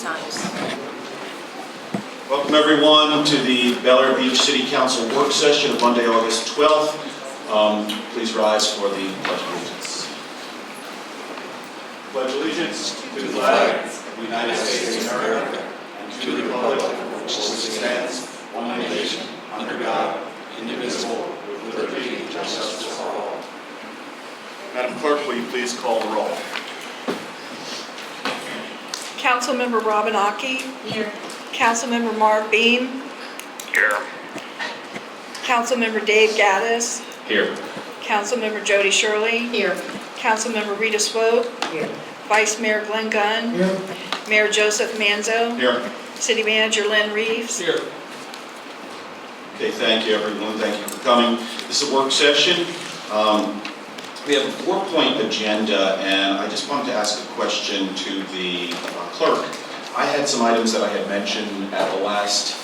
times. Welcome everyone to the Bel Air Beach City Council work session of Monday, August 12th. Please rise for the Pledge of Allegiance. Pledge allegiance to the flag of the United States of America and to the republic for which it stands, one nation, under God, indivisible, with liberty and justice for all. Madam Clerk, will you please call the roll? Councilmember Robin Aki. Here. Councilmember Mark Beam. Here. Councilmember Dave Gaddis. Here. Councilmember Jody Shirley. Here. Councilmember Rita Swope. Here. Vice Mayor Glenn Gunn. Here. Mayor Joseph Manzo. Here. City Manager Lynn Reeves. Here. Okay, thank you everyone. Thank you for coming. This is a work session. We have a 4-point agenda, and I just wanted to ask a question to the clerk. I had some items that I had mentioned at the last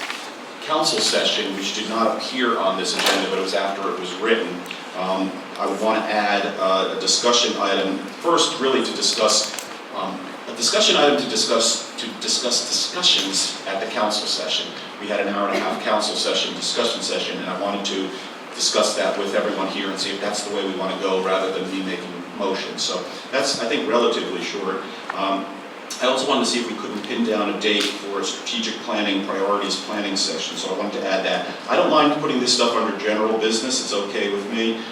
council session which did not appear on this agenda, but it was after it was written. I would want to add a discussion item, first really to discuss, a discussion item to discuss discussions at the council session. We had an hour-and-a-half council session, discussion session, and I wanted to discuss that with everyone here and see if that's the way we want to go rather than me making motions. So that's, I think, relatively short. I also wanted to see if we couldn't pin down a date for a strategic planning, priorities planning session, so I wanted to add that. I don't mind putting this stuff under general business, it's okay with me.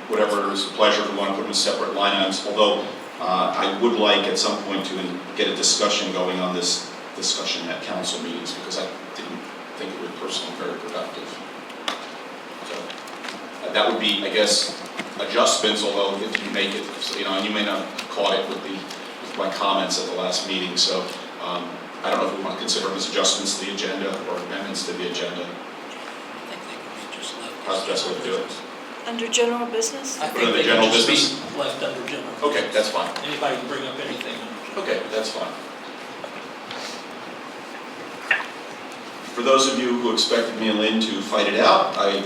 Whatever is a pleasure, if we want to put them in separate line items, although I would like at some point to get a discussion going on this discussion at council meetings, because I didn't think it was personally very productive. So that would be, I guess, adjustments, although if you make it, and you may not have caught it with my comments at the last meeting, so I don't know if we want to consider them as adjustments to the agenda or amendments to the agenda. I think they could be just left. How's the best way to do it? Under general business. I Put think under they general could just business? be left under general. Okay, that's fine. Anybody can bring up anything. Okay, that's fine. For those of you who expected me and Lynn to fight it out, I'm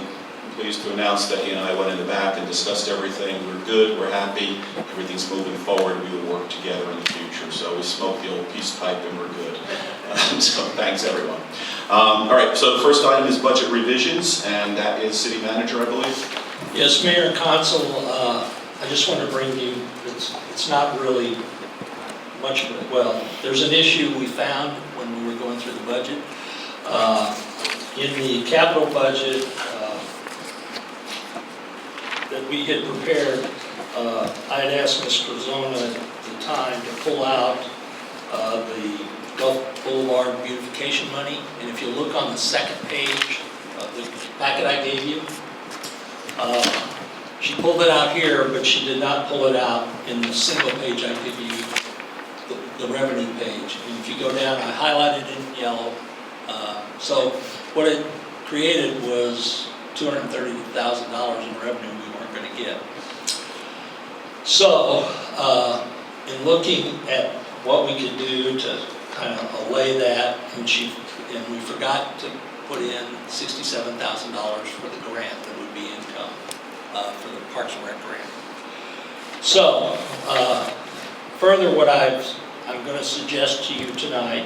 pleased to announce that he and I went in the back and discussed everything. We're good, we're happy, everything's moving forward, we will work together in the future. So we smoked the old peace pipe and we're good. So thanks everyone. All right, so the first item is budget revisions, and that is city manager, I believe. Yes, Mayor and Council, I just want to bring you, it's not really much of it. Well, there's an issue we found when we were going through the budget. In the capital budget that we had prepared, I had asked Ms. Crozona at the time to pull out the Gulf Boulevard beautification money. And if you look on the second page of the packet I gave you, she pulled it out here, but she did not pull it out in the single page I give you, the revenue page. And if you go down, I highlighted it in yellow. So what it created was $230,000 in revenue we weren't going to get. So in looking at what we could do to kind of allay that, and we forgot to put in $67,000 for the grant that would be income for the Parks and Rec grant. So further, what I'm going to suggest to you tonight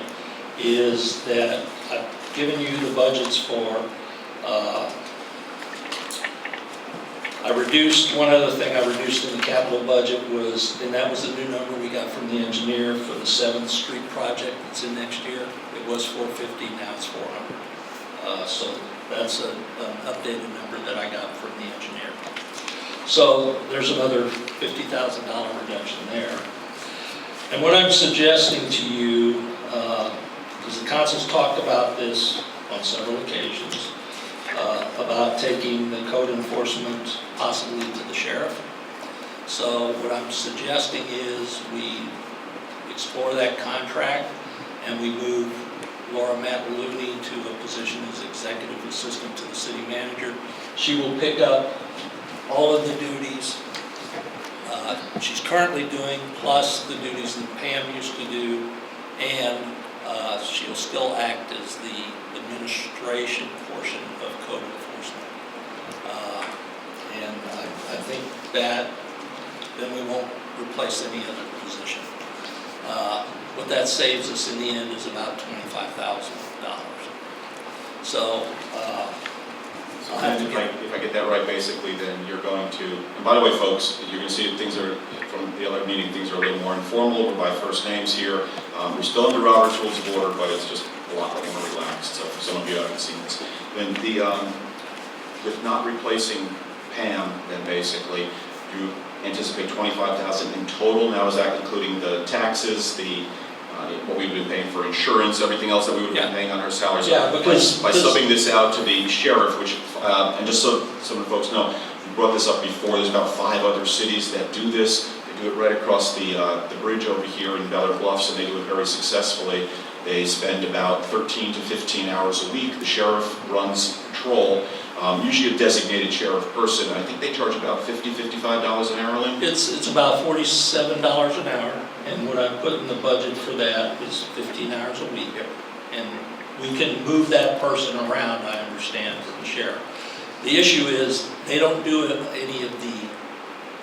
is that I've given you the budgets for, I reduced, one other thing I reduced in the capital budget was, and that was the new number we got from the engineer for the 7th Street project that's in next year. It was 450, now it's 400. So that's an updated number that I got from the engineer. So there's another $50,000 reduction there. And what I'm suggesting to you, because the council's talked about this on several occasions, about taking the code enforcement possibly to the sheriff. So what I'm suggesting is we explore that contract and we move Laura Mataluni to a position as executive assistant to the city manager. She will pick up all of the duties she's currently doing, plus the duties that Pam used to do, and she'll still act as the administration portion of code enforcement. And I think that then we won't replace any other position. what that saves us in the end is about $25,000. So, So I'll have to if I get that right, basically, then you're going to, and by the way, folks, you're going to see that things are, from the other meeting, things are a little more informal. We're by first names here. We're still under Robert's Rules of Order, but it's just a lot more relaxed. So for some of you who haven't seen this. Then with not replacing Pam, then basically, you anticipate $25,000 in total. Now, is that including the taxes, what we would be paying for insurance, everything else that we would have been paying on her salary? So Yeah, because by subbing this out to the sheriff, which, and just so some of the folks know, we brought this up before, there's about 5 other cities that do this. They do it right across the bridge over here in Bel Air Bluffs, and they do it very successfully. They spend about 13 to 15 hours a week. The sheriff runs patrol, usually a designated sheriff person. I think they charge about $50, $55 an hour, Lynn? it's about $47 an hour, and what I put in the budget for that is 15 hours a week. Yep. And we can move that person around, I understand, for the sheriff. The issue is, they don't do any of the,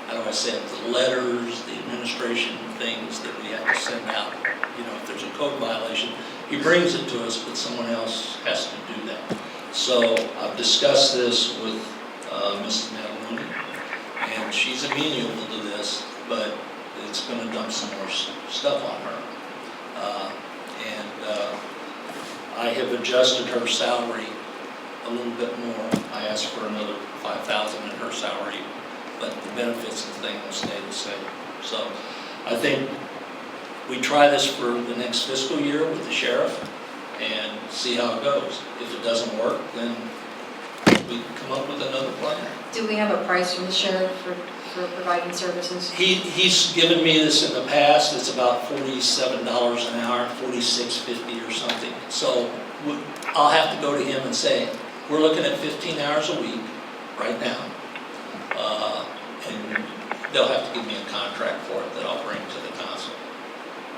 how do I say it, the letters, the administration things that we have to send out. You know, if there's a code violation, he brings it to us, but someone else has to do that. So I've discussed this with Mrs. Madeline, and she's amenable to this, but it's going to dump some more stuff on her. I have adjusted her salary a little bit more. I asked for another $5,000 in her salary, but the benefits and things will stay the same. So I think we try this for the next fiscal year with the sheriff and see how it goes. If it doesn't work, then we come up with another plan. Do we have a price from the sheriff for providing services? He's given me this in the past. It's about $47 an hour, $46.50 or something. So I'll have to go to him and say, we're looking at 15 hours a week right now. And they'll have to give me a contract for it that I'll bring to the council.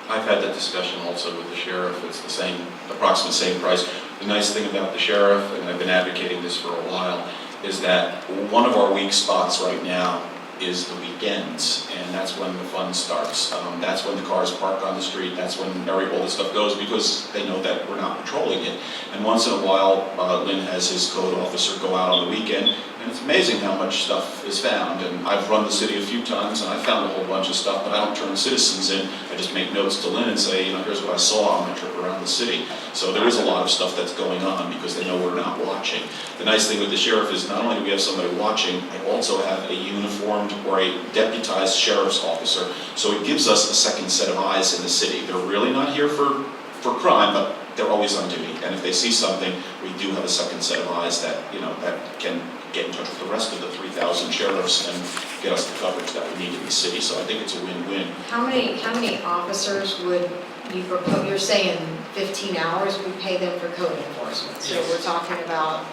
I've had that discussion also with the sheriff. It's the same, approximate same price. The nice thing about the sheriff, and I've been advocating this for a while, is that one of our weak spots right now is the weekends, and that's when the fun starts. That's when the cars park on the street, that's when all this stuff goes, because they know that we're not patrolling it. And once in a while, Lynn has his code officer go out on the weekend, and it's amazing how much stuff is found. And I've run the city a few times, and I found a whole bunch of stuff, but I don't turn citizens in. I just make notes to Lynn and say, here's what I saw on my trip around the city. So there is a lot of stuff that's going on because they know we're not watching. The nice thing with the sheriff is not only do we have somebody watching, I also have a uniformed or a deputized sheriff's officer. So it gives us a second set of eyes in the city. They're really not here for crime, but they're always on duty. And if they see something, we do have a second set of eyes that, that can get in touch with the rest of the 3,000 sheriffs and get us the coverage that we need in the city. So I think it's a win-win. How many officers would you propose? You're saying 15 hours, we pay them for code enforcement. So Yes. we're talking about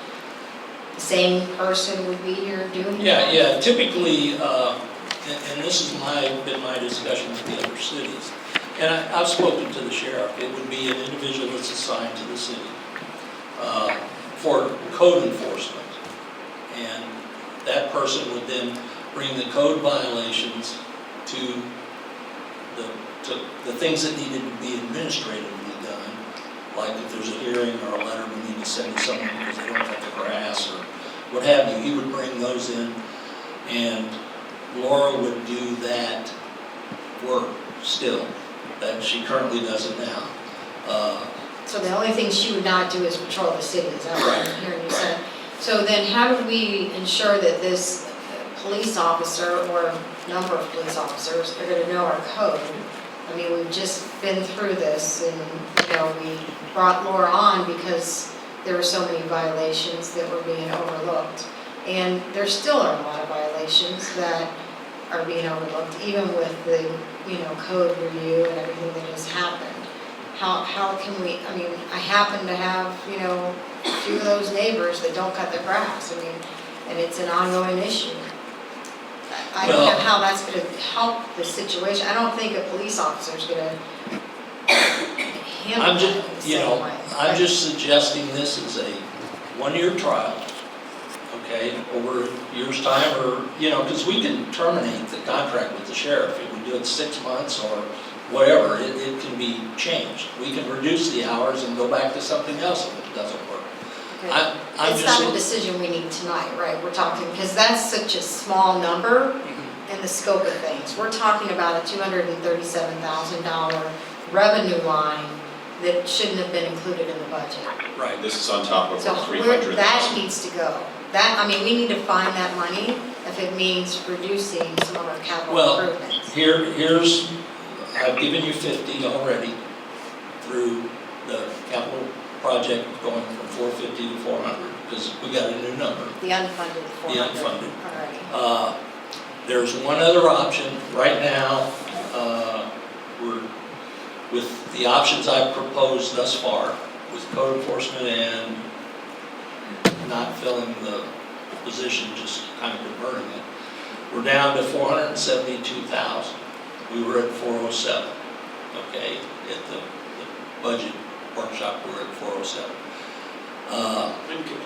the same person would be here doing that? Yeah, typically, and this has been my discussion with the other cities, and I've spoken to the sheriff, it would be an individual that's assigned to the city for code enforcement. And that person would then bring the code violations to the things that needed to be administratively done, like if there's a hearing or a letter we need to send to someone because they don't cut the grass or what have you, he would bring those in, and Laura would do that work still, that she currently does it now. So the only thing she would not do is patrol the city, is that what Right. I'm hearing you say? So then how do we ensure that this police officer or number of police officers are going to know our code? I mean, we've just been through this and, we brought Laura on because there were so many violations that were being overlooked. And there still are a lot of violations that are being overlooked, even with the, code review and everything that has happened. How can we, I happen to have, a few of those neighbors that don't cut their grass, and it's an ongoing issue. I don't know how that's going to help the situation. I don't think a police officer is going to handle it the same way. I'm just suggesting this is a one-year trial, okay, over a year's time, or, because we can terminate the contract with the sheriff if we do it 6 months or whatever. It can be changed. We can reduce the hours and go back to something else if it doesn't work. Okay. I'm It's just. not a decision we need tonight, right? We're talking, because that's such a small number Mhm. in the scope of things. We're talking about a $237,000 revenue line that shouldn't have been included in the budget. Right, This is on top of So our where, 300. that needs to go. That, I mean, we need to find that money if it means reducing some of our capital Well, improvements. here's, I've given you 50 already through the capital project going from 450 to 400, because we got a new number. The unfunded 400 unfunded. already. There's one other option. Right now, we're, with the options I've proposed thus far, with code enforcement and not filling the position, just kind of converting it, we're down to 472,000. We were at 407, okay? At the budget workshop, we were at 407.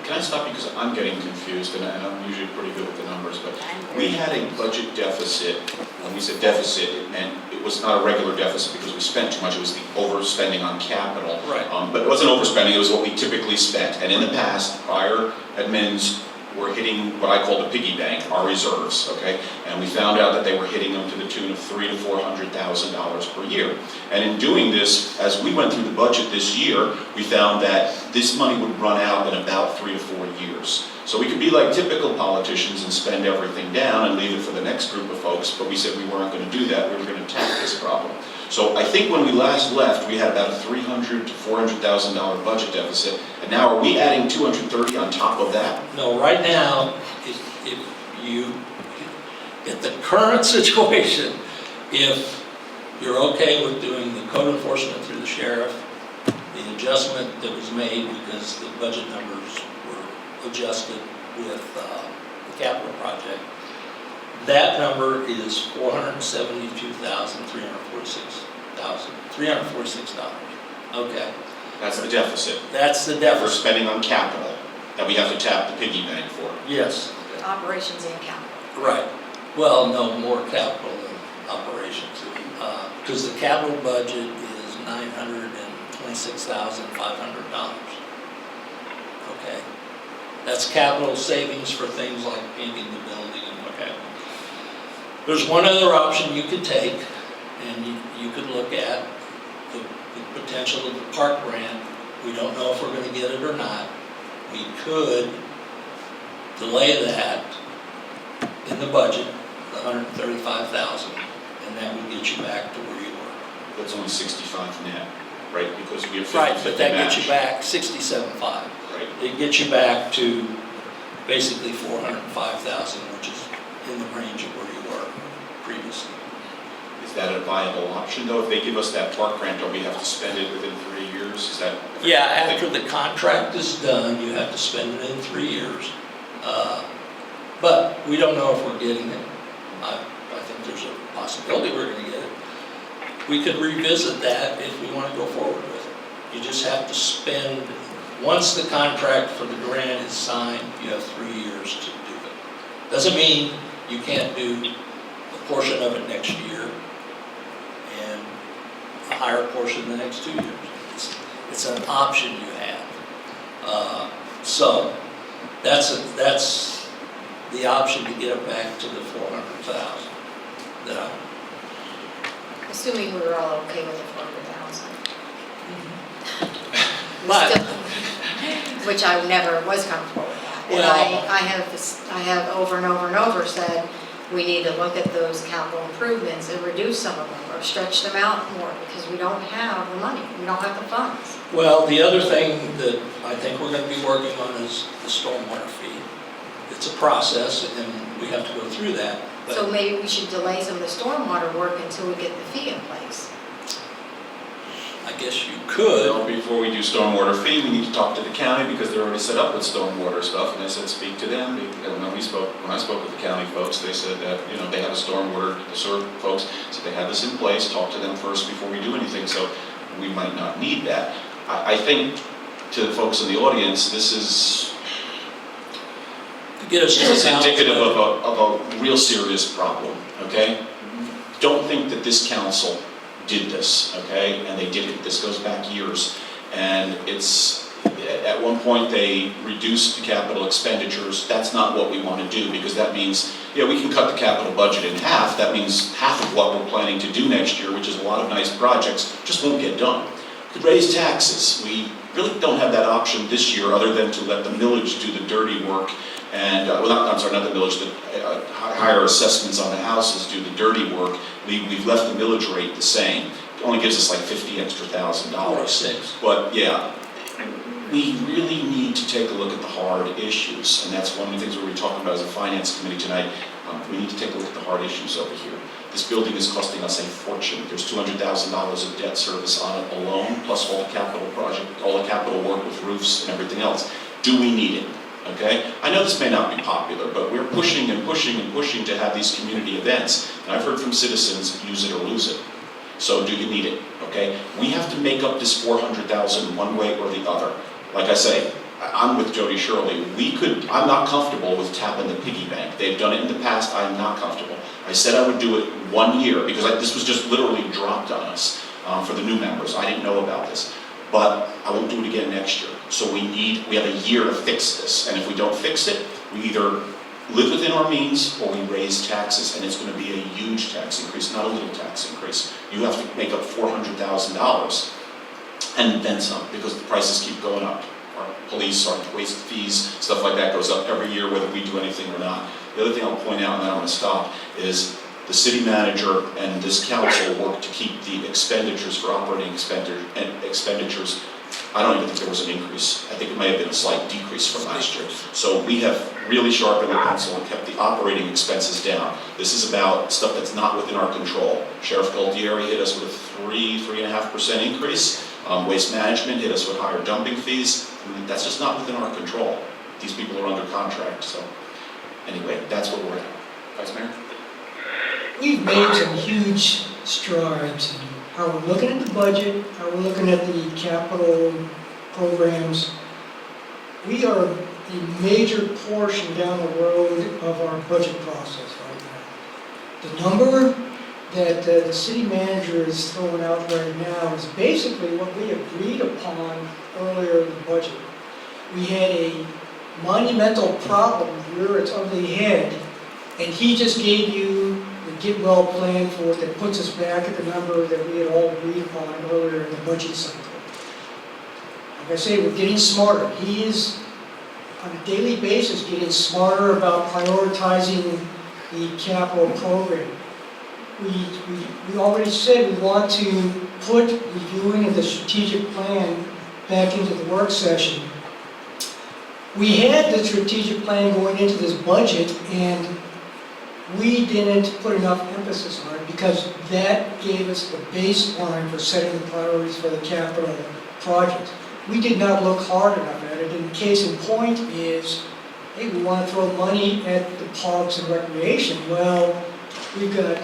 Can I stop you, because I'm getting confused, and I'm usually pretty good with the numbers, but we had a budget deficit. When we said deficit, it meant it was not a regular deficit because we spent too much, it was the overspending on capital. Right. But it wasn't overspending, it was what we typically spent. And in the past, prior admins were hitting what I call the piggy bank, our reserves, okay? And we found out that they were hitting them to the tune of $300,000 to $400,000 per year. And in doing this, as we went through the budget this year, we found that this money would run out in about 3 to 4 years. So we could be like typical politicians and spend everything down and leave it for the next group of folks, but we said we weren't going to do that, we were going to tackle this problem. So I think when we last left, we had about a $300,000 to $400,000 budget deficit, and now are we adding 230 on top of that? No, right now, if you, at the current situation, if you're okay with doing the code enforcement through the sheriff, the adjustment that was made because the budget numbers were adjusted with the capital project, that number is $472,346. Okay, That's the deficit that's the that we're deficit. spending on capital, that we have to tap the piggy bank for. Yes, Operations and capital. right. Well, no, more capital than operations. Because the capital budget is $926,500. Okay? That's capital savings for things like painting the building and what have you. There's one other option you could take, and you could look at the potential of the park grant. We don't know if we're going to get it or not. We could delay that in the budget, the $135,000, and that would get you back to where you were. That's only 65 net, right? Because we have 50/50 Right, but that gets you match. back 67.5. Right. It gets you back to basically 405,000, which is in the range of where you were previously. Is that a viable option, though? If they give us that park grant, don't we have to spend it within 3 years? Is that? Yeah, after the contract is done, you have to spend it in 3 years. But we don't know if we're getting it. I think there's a possibility we're going to get it. We could revisit that if we want to go forward with it. You just have to spend, once the contract for the grant is signed, you have 3 years to do it. Doesn't mean you can't do a portion of it next year and a higher portion the next 2 years. It's an option you have. So that's the option to get it back to the 400,000 that I. Assuming we were all okay with the 400,000. But- Which I never was comfortable with that. And Well- I have over and over and over said, we need to look at those capital improvements and reduce some of them or stretch them out more because we don't have the money, we don't have the funds. Well, the other thing that I think we're going to be working on is the stormwater fee. It's a process and we have to go through that. So But maybe we should delay some of the stormwater work until we get the fee in place. I guess you could. Well, before we do stormwater fee, we need to talk to the county because they're already set up with stormwater stuff. And I said, speak to them. And when I spoke with the county folks, they said that, they have a stormwater, the SERB folks, so they have this in place. Talk to them first before we do anything. So we might not need that. I think to the folks in the audience, this is To get us to It's the balance indicative budget. of a real serious problem, okay? Don't think that this council did this, okay? And they did it, this goes back years. And it's, at one point, they reduced the capital expenditures. That's not what we want to do, because that means, yeah, we can cut the capital budget in half. That means half of what we're planning to do next year, which is a lot of nice projects, just won't get done. We could raise taxes. We really don't have that option this year, other than to let the millage do the dirty work. And, not the millage, the higher assessments on the houses do the dirty work. We've left the millage rate the same. It only gives us like $50,000 extra. But yeah, we really need to take a look at the hard issues. And that's one of the things we're talking about as a finance committee tonight. We need to take a look at the hard issues over here. This building is costing us a fortune. There's $200,000 of debt service on it alone, plus all the capital project, all the capital work with roofs and everything else. Do we need it? Okay? I know this may not be popular, but we're pushing and pushing and pushing to have these community events. And I've heard from citizens, use it or lose it. So do you need it? Okay? We have to make up this $400,000 one way or the other. Like I say, I'm with Jody Shirley. I'm not comfortable with tapping the piggy bank. They've done it in the past. I'm not comfortable. I said I would do it 1 year, because this was just literally dropped on us for the new members. I didn't know about this. But I won't do it again next year. So we have a year to fix this. And if we don't fix it, we either live within our means or we raise taxes. And it's going to be a huge tax increase, not a little tax increase. You have to make up $400,000 and then some, because the prices keep going up. Our police, our waste fees, stuff like that goes up every year, whether we do anything or not. The other thing I'll point out, and then I'm going to stop, is the city manager and this council work to keep the expenditures for operating expenditures. I don't even think there was an increase. I think it may have been a slight decrease from last year. So we have really sharpened the pencil and kept the operating expenses down. This is about stuff that's not within our control. Sheriff Galdieri hit us with a 3.5% increase. Waste management hit us with higher dumping fees. That's just not within our control. These people are under contract. So anyway, that's where we're at. Vice Mayor? We've made some huge strides in how we're looking at the budget, how we're looking at the capital programs. We are a major portion down the road of our budget process right now. The number that the city manager is throwing out right now is basically what we agreed upon earlier in the budget. We had a monumental problem rear its ugly head, and he just gave you the get well plan for it that puts us back at the number that we had all agreed upon earlier in the budget cycle. Like I say, we're getting smarter. He is, on a daily basis, getting smarter about prioritizing the capital program. We already said we want to put reviewing of the strategic plan back into the work session. We had the strategic plan going into this budget, and we didn't put enough emphasis on it because that gave us the baseline for setting the priorities for the capital projects. We did not look hard enough at it, and case in point is, hey, we want to throw money at the parks and recreation. Well, we've got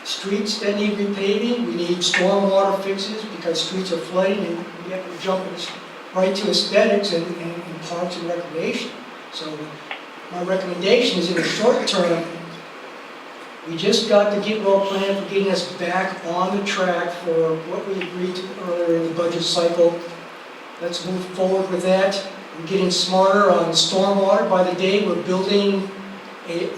streets that need repaving, we need stormwater fixes because streets are flooding, and we have to jump right to aesthetics and parks and recreation. So my recommendation is in the short term, we just got the get well plan for getting us back on the track for what we agreed to earlier in the budget cycle. Let's move forward with that. We're getting smarter on stormwater. By the day, we're building a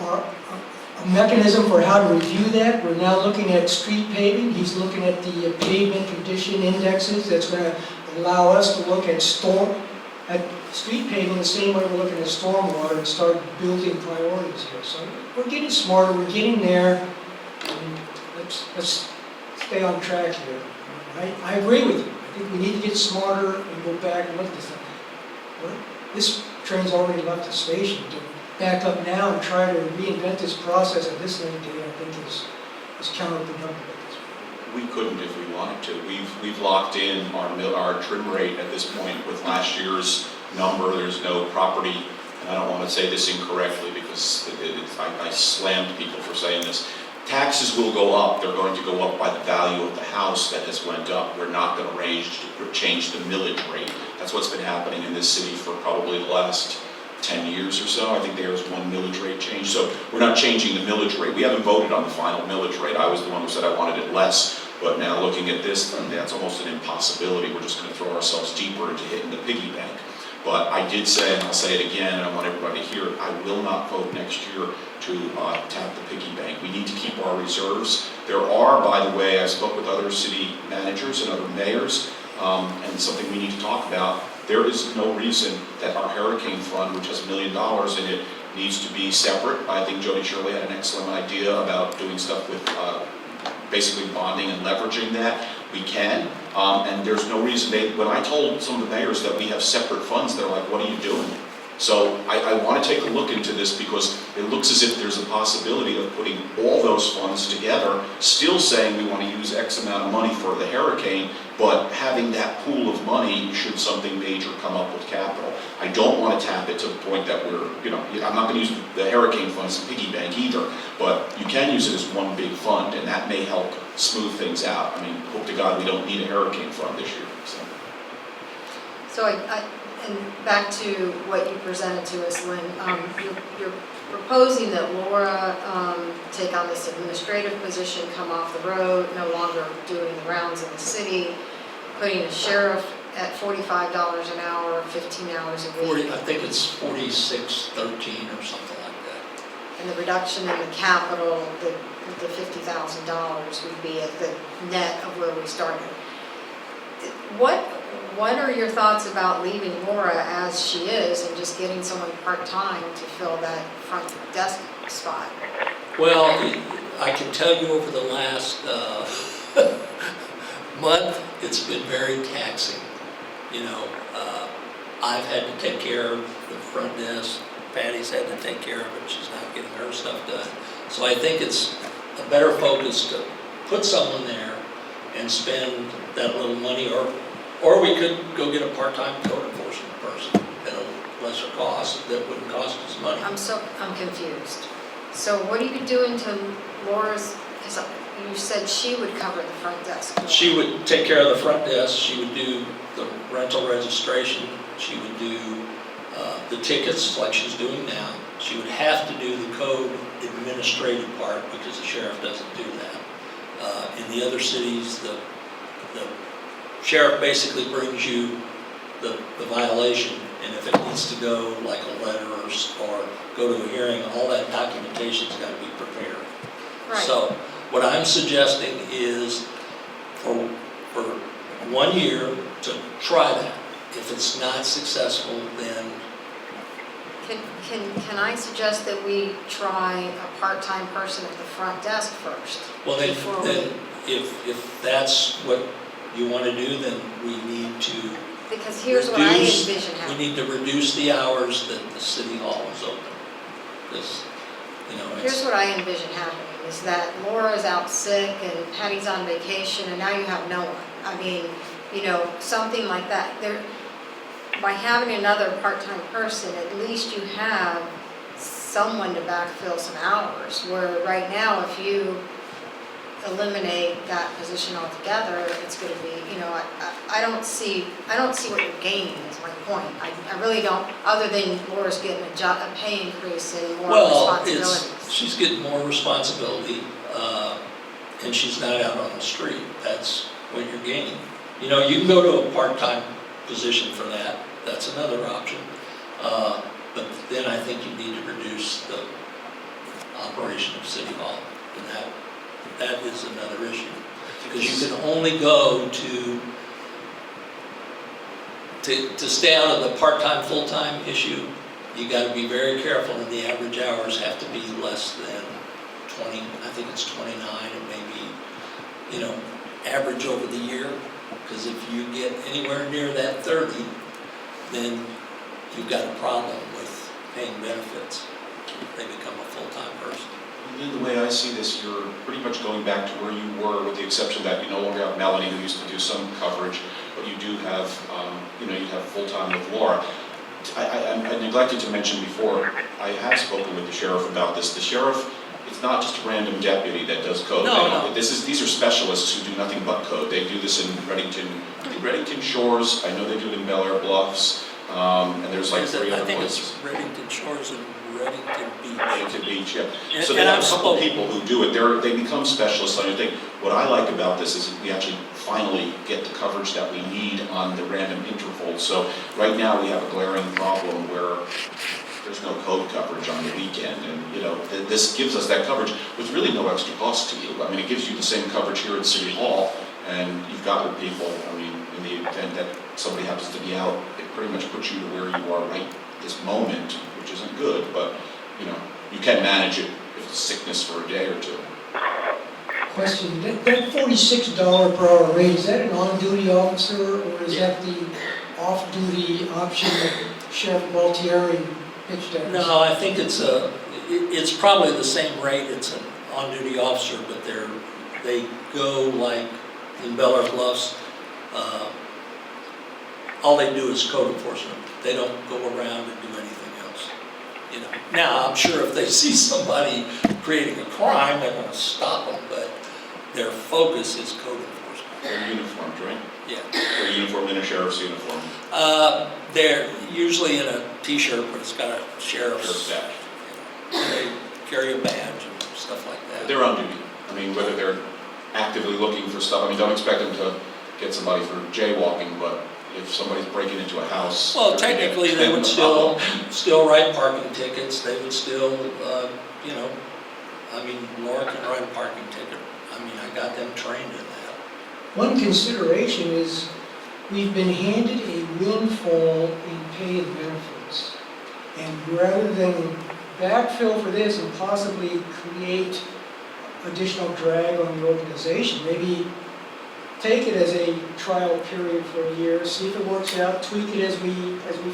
mechanism for how to review that. We're now looking at street paving. He's looking at the pavement condition indexes. That's going to allow us to look at street paving the same way we're looking at stormwater and start building priorities here. So we're getting smarter, we're getting there, and let's stay on track here. I agree with you. I think we need to get smarter and go back and look at this thing. This train's already left the station. To back up now and try to reinvent this process at this late date, I think is counterproductive. We couldn't if we wanted to. We've locked in our trim rate at this point with last year's number. There's no property, and I don't want to say this incorrectly because I slammed people for saying this. Taxes will go up. They're going to go up by the value of the house that has went up. We're not going to change the millage rate. That's what's been happening in this city for probably the last 10 years or so. I think there was one millage rate change. So we're not changing the millage rate. We haven't voted on the final millage rate. I was the one who said I wanted it less. But now looking at this, that's almost an impossibility. We're just going to throw ourselves deeper into hitting the piggy bank. But I did say, and I'll say it again, and I want everybody to hear it, I will not vote next year to tap the piggy bank. We need to keep our reserves. There are, by the way, I spoke with other city managers and other mayors, and something we need to talk about. There is no reason that our hurricane fund, which has $1 million in it, needs to be separate. I think Jody Shirley had an excellent idea about doing stuff with basically bonding and leveraging that. We can, and there's no reason when I told some of the mayors that we have separate funds, they're like, what are you doing? So I want to take a look into this because it looks as if there's a possibility of putting all those funds together, still saying we want to use X amount of money for the hurricane, but having that pool of money should something major come up with capital. I don't want to tap it to the point that I'm not going to use the hurricane fund as a piggy bank either, but you can use it as one big fund, and that may help smooth things out. I mean, hope to God we don't need a hurricane fund this year. So and back to what you presented to us, Lynn, you're proposing that Laura take on this administrative position, come off the road, no longer doing the rounds in the city, putting a sheriff at $45 an hour, 15 hours a week. I think it's 4613 or something like that. And the reduction in the capital, the $50,000 would be at the net of where we started. What are your thoughts about leaving Laura as she is and just getting someone part-time to fill that front desk spot? Well, I can tell you over the last month, it's been very taxing. I've had to take care of the front desk. Patty's had to take care of it. She's not getting her stuff done. So I think it's a better focus to put someone there and spend that little money, or we could go get a part-time code enforcement person at a lesser cost that wouldn't cost us money. I'm confused. So what are you doing to Laura's, because you said she would cover the front desk. She would take care of the front desk, she would do the rental registration, she would do the tickets like she's doing now. She would have to do the code administrative part because the sheriff doesn't do that. In the other cities, the sheriff basically brings you the violation, and if it needs to go like a letter or go to a hearing, all that documentation's got to be prepared. Right. So what I'm suggesting is for 1 year to try that. If it's not successful, then Can I suggest that we try a part-time person at the front desk first? well then before if that's what you want to do, then we need to Because here's what I envision we happening. need to reduce the hours that the city hall is open. Because, Here's what I envision happening, is that Laura's out sick and Patty's on vacation and now you have no one. I mean, something like that. By having another part-time person, at least you have someone to backfill some hours. Where right now, if you eliminate that position altogether, it's going to be, I don't see what you're gaining is my point. I really don't, other than Laura's getting a pay increase and more responsibilities. She's getting more responsibility, and she's not out on the street. That's what you're gaining. You can go to a part-time position for that. That's another option. But then I think you need to reduce the operation of City Hall, and that is another issue. Because you can only go to stay out of the part-time, full-time issue, you got to be very careful, and the average hours have to be less than 20, I think it's 29, and maybe, average over the year. Because if you get anywhere near that 30, then you've got a problem with paying benefits. They become a full-time person. The way I see this, you're pretty much going back to where you were, with the exception that you no longer have Melanie, who used to do some coverage, but you do have, you have full-time with Laura. I neglected to mention before, I have spoken with the sheriff about this. The sheriff, it's not just a random deputy that does code. No. These are specialists who do nothing but code. They do this in Reddington Shores. I know they do it in Bel Air Bluffs, and there's like 3 other I think places. it's Reddington Shores and Ready to Beach. Ready to Beach, yeah. And- So they and have I've a couple spoken- people who do it. They become specialists on your thing. What I like about this is we actually finally get the coverage that we need on the random intervals. So right now, we have a glaring problem where there's no code coverage on the weekend. And, you know, this gives us that coverage with really no extra cost to you. I mean, it gives you the same coverage here at City Hall, and you've got your people. I mean, in the event that somebody happens to be out, it pretty much puts you to where you are right this moment, which isn't good, but, you know, you can manage it if it's sickness for a day or two. Question, that $46 per hour rate, is that an on-duty officer, or is Yeah. that the off-duty option that Sheriff Baltieri pitched at us? No, I think it's probably the same rate, it's an on-duty officer, but they go like in Bel Air Bluffs, all they do is code enforcement. They don't go around and do anything else, you know. Now, I'm sure if they see somebody creating a crime, they're gonna stop them, but their focus is code enforcement. They're uniformed, right? Yeah. They're uniformed in a sheriff's uniform, They're usually in a t-shirt, but it's got a sheriff's sheriff's, badge. they carry a badge and stuff like that. They're on duty. I mean, whether they're actively looking for stuff, I mean, don't expect them to get somebody for jaywalking, but if somebody's breaking into a house. Well, they're gonna get- technically, they would still write parking tickets, they would still, you know, I mean, Laura can write a parking ticket. I mean, I got them trained in that. One consideration is we've been handed a windfall in pay and benefits. And rather than backfill for this and possibly create additional drag on the organization, maybe take it as a trial period for a year, see if it works out, tweak it as we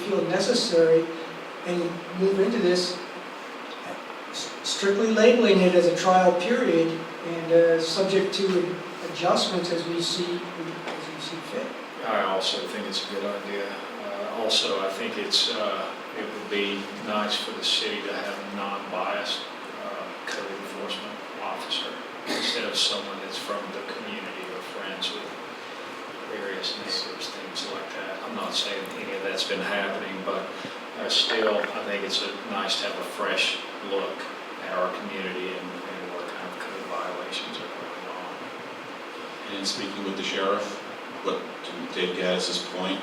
feel necessary, and move into this, strictly labeling it as a trial period and subject to adjustments as we see fit. I also think it's a good idea. Also, I think it would be nice for the city to have a non-biased code enforcement officer instead of someone that's from the community or friends with various neighbors, things like that. I'm not saying any of that's been happening, but still, I think it's nice to have a fresh look at our community and what kind of code violations are going on. And in speaking with the sheriff, what, to Dave Gaddis's point,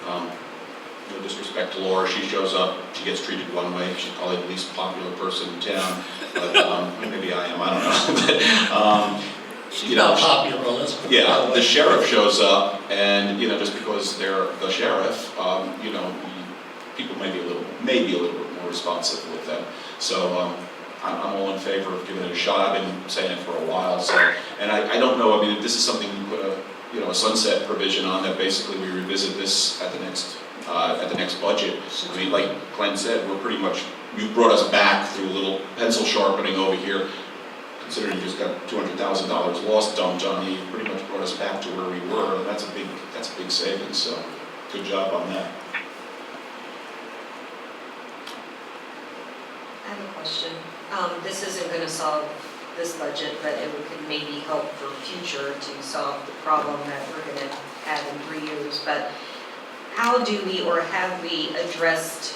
no disrespect to Laura, she shows up, she gets treated one way, she's probably the least popular person in town, but maybe I am, I don't know. But, She's you know, not popular, let's put it that yeah, way. the sheriff shows up, and, you know, just because they're the sheriff, you know, people may be a little bit more responsive with them. So, I'm all in favor of giving it a shot. I've been saying it for a while, so, and I don't know, I mean, if this is something you put a sunset provision on, that basically we revisit this at the next budget. I mean, like Glenn said, we're pretty much, you brought us back through a little pencil sharpening over here. Considering you just got $200,000 lost dumped on you, you pretty much brought us back to where we were, and that's a big savings, so good job on that. I have a question. This isn't going to solve this budget, but it could maybe help for future to solve the problem that we're going to have in 3 years. But how do we, or have we addressed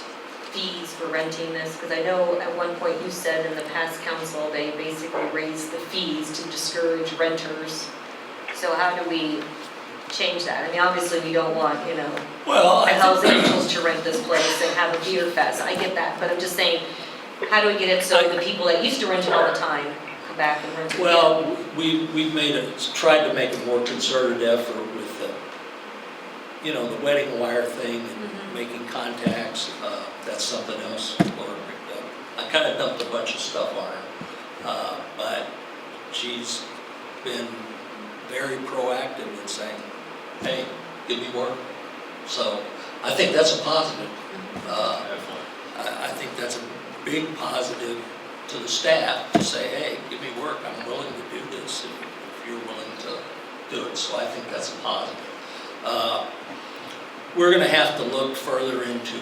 fees for renting this? Because I know at one point you said in the past council, they basically raised the fees to discourage renters. So how do we change that? I mean, obviously we don't want, Well, the I Hells think, Angels to rent this place and have a beer fest. I get that, but I'm just saying, how do we get it so the people that used to rent it all the time come back and rent it again? well, we've tried to make a more concerted effort with the wedding wire thing and Mhm. making contacts. That's something else Laura picked up. I kind of dumped a bunch of stuff on her, but she's been very proactive in saying, hey, give me work. So I think that's a positive. I think that's a big positive to the staff to say, hey, give me work, I'm willing to do this if you're willing to do it. So I think that's a positive. We're gonna have to look further into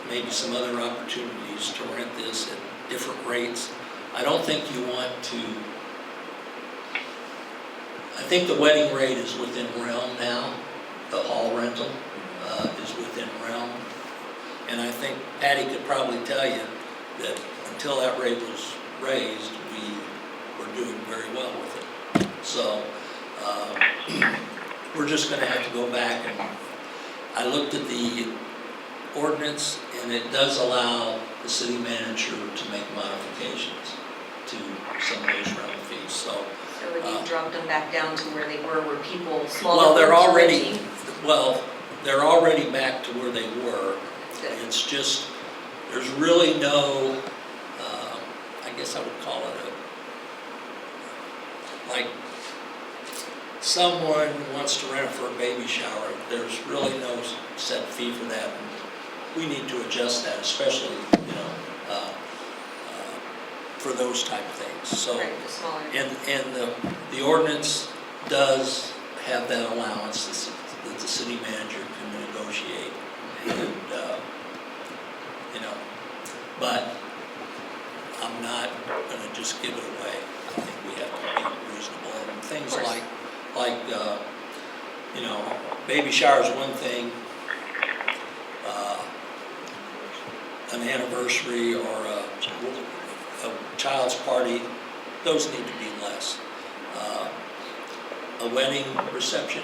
maybe some other opportunities to rent this at different rates. I don't think you want to, I think the wedding rate is within realm now. The hall rental is within realm. And I think Patty could probably tell you, that until that rate was raised, we were doing very well with it. So, we're just gonna have to go back and, I looked at the ordinance, and it does allow the city manager to make modifications to some of those rental fees, so. So when you dropped them back down to where they were people, smaller Well, they're groups already, renting? well, they're already back to where they were. Good. It's just, there's really no, I guess I would call it like, someone wants to rent it for a baby shower, there's really no set fee for that. We need to adjust that, especially, for those type of things, so. Right, the smaller. And the ordinance does have that allowance that the city manager can negotiate, and, but I'm not gonna just give it away. I think we have to be reasonable, and things Of course. like, baby shower is one thing, an anniversary or a child's party, those need to be less. A wedding reception,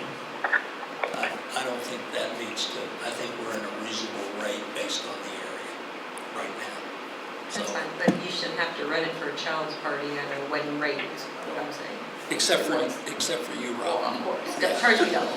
I don't think that needs to, I think we're in a reasonable rate based on the area right now. So, That's fine, but you shouldn't have to rent it for a child's party at a wedding rate, is what I'm saying. except for you, Rob. Of course, got to charge me double.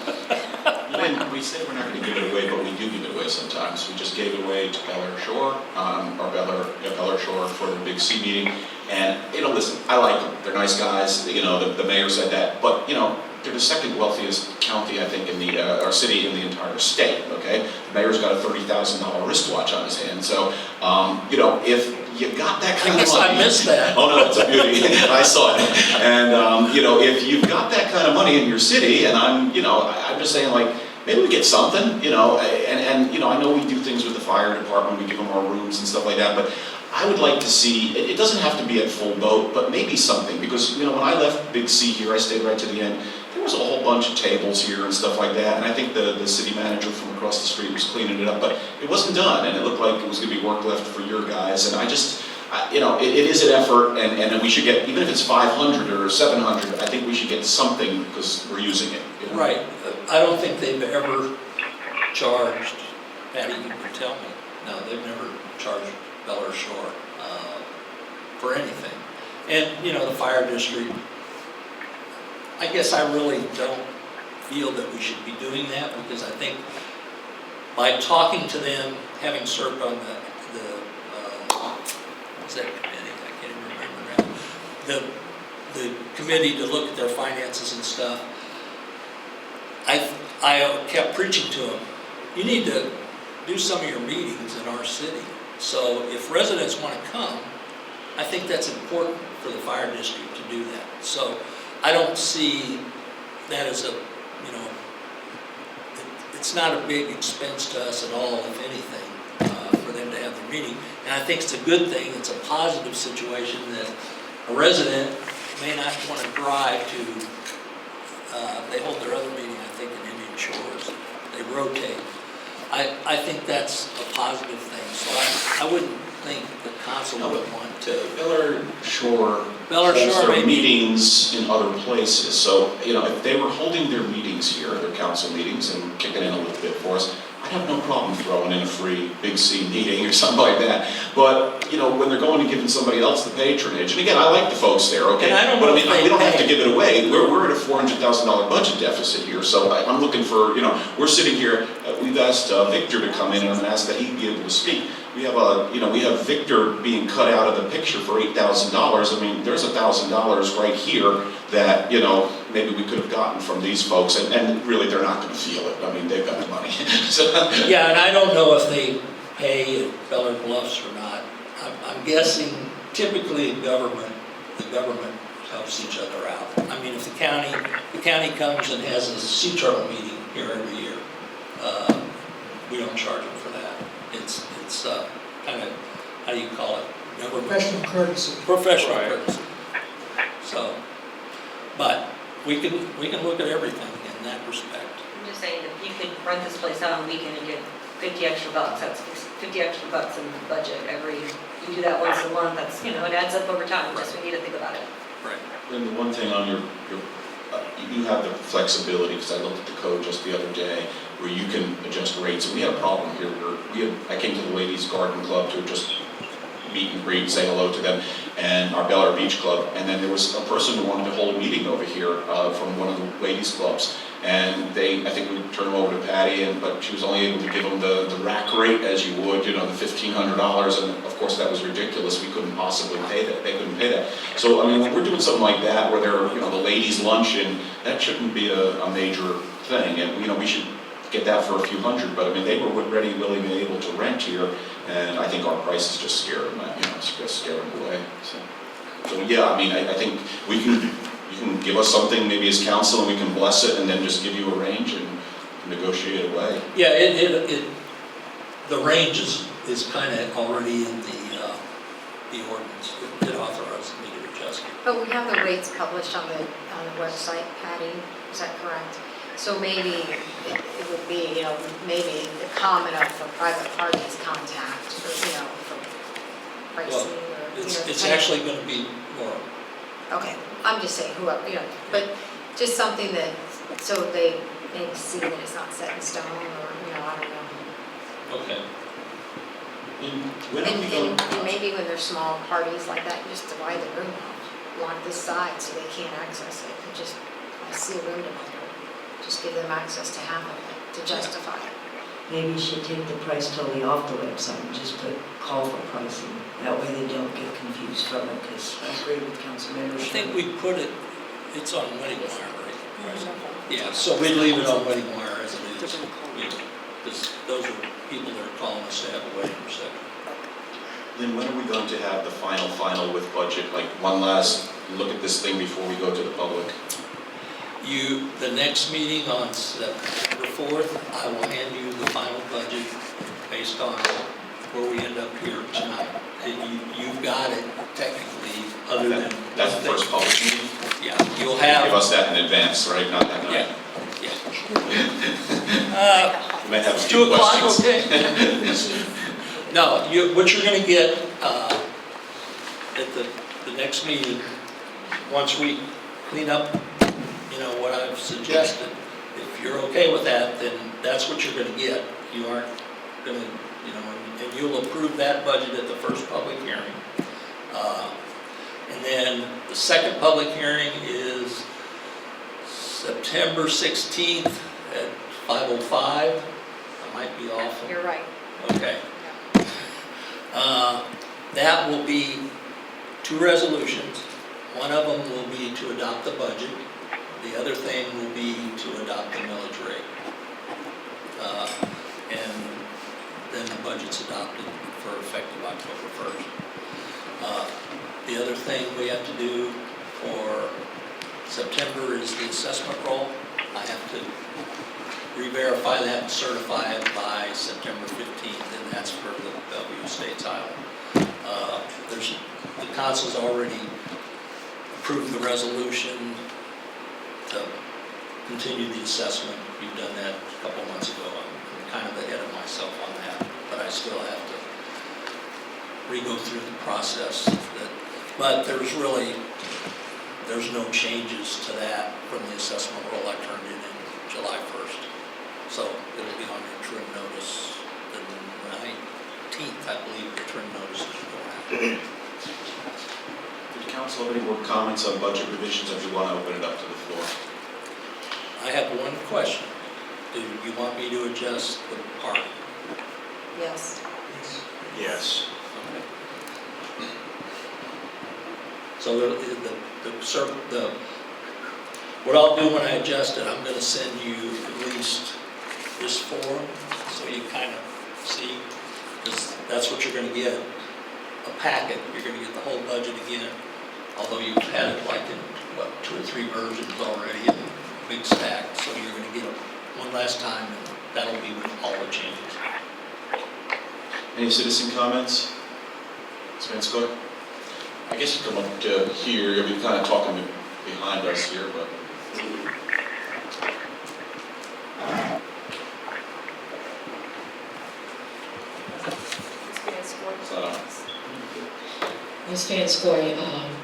When we say we're not going to give it away, but we do give it away sometimes. We just gave it away to Bel Air Shore, Bel Air Shore for the Big C meeting. And, listen, I like them. They're nice guys. The mayor said that. But, they're the second wealthiest county, I think, in our city in the entire state, okay? The mayor's got a $30,000 wristwatch on his hand. So, if you got that kind I of guess money. I missed that. Oh, no, it's a beauty. I saw it. And, if you've got that kind of money in your city, and I'm just saying, like, maybe we get something, and I know we do things with the fire department, we give them our rooms and stuff like that, but I would like to see, it doesn't have to be at full boat, but maybe something, because, when I left Big C here, I stayed right to the end, there was a whole bunch of tables here and stuff like that, and I think the city manager from across the street was cleaning it up, but it wasn't done, and it looked like it was gonna be work left for your guys, and it is an effort, and we should get, even if it's 500 or 700, I think we should get something, because we're using it. Right. I don't think they've ever charged, Patty, you can tell me, no, they've never charged Bel Air Shore for anything. And, the fire district, I guess I really don't feel that we should be doing that, because I think by talking to them, having served on what's that committee? I can't even remember now. The committee to look at their finances and stuff, I kept preaching to them, you need to do some of your meetings in our city. So if residents want to come, I think that's important for the fire district to do that. So I don't see that as it's not a big expense to us at all, if anything, for them to have their meeting. And I think it's a good thing, it's a positive situation that a resident may not want to drive to, they hold their other meeting, I think, in Indian Shores. They rotate. I think that's a positive thing, so I wouldn't think the council would want to. Bel Air Shore Bel Air holds Shore their maybe. meetings in other places, so, if they were holding their meetings here, their council meetings, and kicking in a little bit for us, I'd have no problem throwing in a free Big C meeting or something like that. But, when they're going and giving somebody else the patronage, and again, I like the folks there, okay? And I don't But know if they we don't have to pay. give it away. We're at a $400,000 budget deficit here, so I'm looking for, we're sitting here, we've asked Victor to come in, and I'm gonna ask that he be able to speak. We have Victor being cut out of the picture for $8,000. I mean, there's $1,000 right here that, maybe we could have gotten from these folks, and really, they're not gonna feel it. I mean, they've got the money. So- Yeah, and I don't know if they pay at Bel Air Bluffs or not. I'm guessing typically the government helps each other out. I mean, if the county comes and has a sea turtle meeting here every year, we don't charge them for that. It's kind of, how do you call it? Government. Professional courtesy. Professional Right. courtesy. So, but we can look at everything in that respect. I'm just saying, if you could rent this place out on a weekend and get 50 extra bucks, that's 50 extra bucks in the budget you do that once a month, that's, it adds up over time, yes, we need to think about it. Right. And the one thing on you have the flexibility, because I looked at the code just the other day, where you can adjust rates. And we had a problem here where I came to the Ladies Garden Club to just meet and greet, say hello to them, and our Bel Air Beach Club. And then there was a person who wanted to hold a meeting over here from one of the ladies' clubs. And I think we turned them over to Patty, but she was only able to give them the rack rate as you would, the $1,500. And of course, that was ridiculous. We couldn't possibly pay that. They couldn't pay that. So, I mean, when we're doing something like that, where they're, the ladies' luncheon, that shouldn't be a major thing. And, we should get that for a few hundred. But, I mean, they were ready, willing, and able to rent here. And I think our prices just scared them, just scared them away. So yeah, I mean, I think you can give us something maybe as council and we can bless it and then just give you a range and negotiate away. Yeah, the range is kind of already in the ordinance. It authorizes me to adjust it. But we have the rates published on the website, Patty, is that correct? So maybe it would be, maybe the comment of for private parties contact, or, for pricing, or, It's actually going to be more. Okay, I'm just saying whoever, but just something that, so they maybe see that it's not set in stone, or, I don't know. Okay. And maybe when there's small parties like that, you just divide the room up, lock this side so they can't access it, and just see a room divider. Just give them access to half of it, to justify it. Maybe you should take the price totally off the website and just put call for pricing. That way they don't get confused from it, because I agree with Councilmember I Sherman. think we put it's on Wedding Wire, right? Yeah, so we leave it on Wedding Wire as it is. Because those are people that are calling us to have a wedding reception. Then when are we going to have the final with budget? Like one last look at this thing before we go to the public? The next meeting on September 4th, I will hand you the final budget based on where we end up here tonight. You've got it technically, other than. That's the first public meeting? Yeah, you'll have. Give us that in advance, right? Not that night? Yeah. You might have a It's few 2 o'clock, questions. okay? No, what you're going to get at the next meeting, once we clean up, what I've suggested, if you're okay with that, then that's what you're going to get. You aren't going to, and you'll approve that budget at the first public hearing. And then the second public hearing is September 16th at 5:05. I might be off. You're right. Okay. That will be 2 resolutions. One of them will be to adopt the budget. The other thing will be to adopt the millage rate. And then the budget's adopted for effective October 1st. The other thing we have to do for September is the assessment roll. I have to re-verify that and certify it by September 15th, and that's for the Bellevue Estates Island. The council's already approved the resolution to continue the assessment. You've done that a couple months ago. I'm kind of ahead of myself on that, but I still have to re-go through the process. But there's no changes to that from the assessment roll I turned in July 1st. So it'll be on your trim notice the 19th, I believe, the trim notice is going out. Did council have any more comments on budget revisions, or do you want to open it up to the floor? I have one question. Do you want me to adjust the park? Yes. Yes. Okay. So what I'll do when I adjust it, I'm going to send you at least this form, so you kind of see, because that's what you're going to get, a packet. You're going to get the whole budget again, although you've had it like in, 2 or 3 versions already in a big stack, so you're going to get it one last time, and that'll be with all the changes. Any citizen comments? Ms. Manscoy? I guess you come up to here, you'll be kind of talking behind us here, but. Ms. Vanscoy,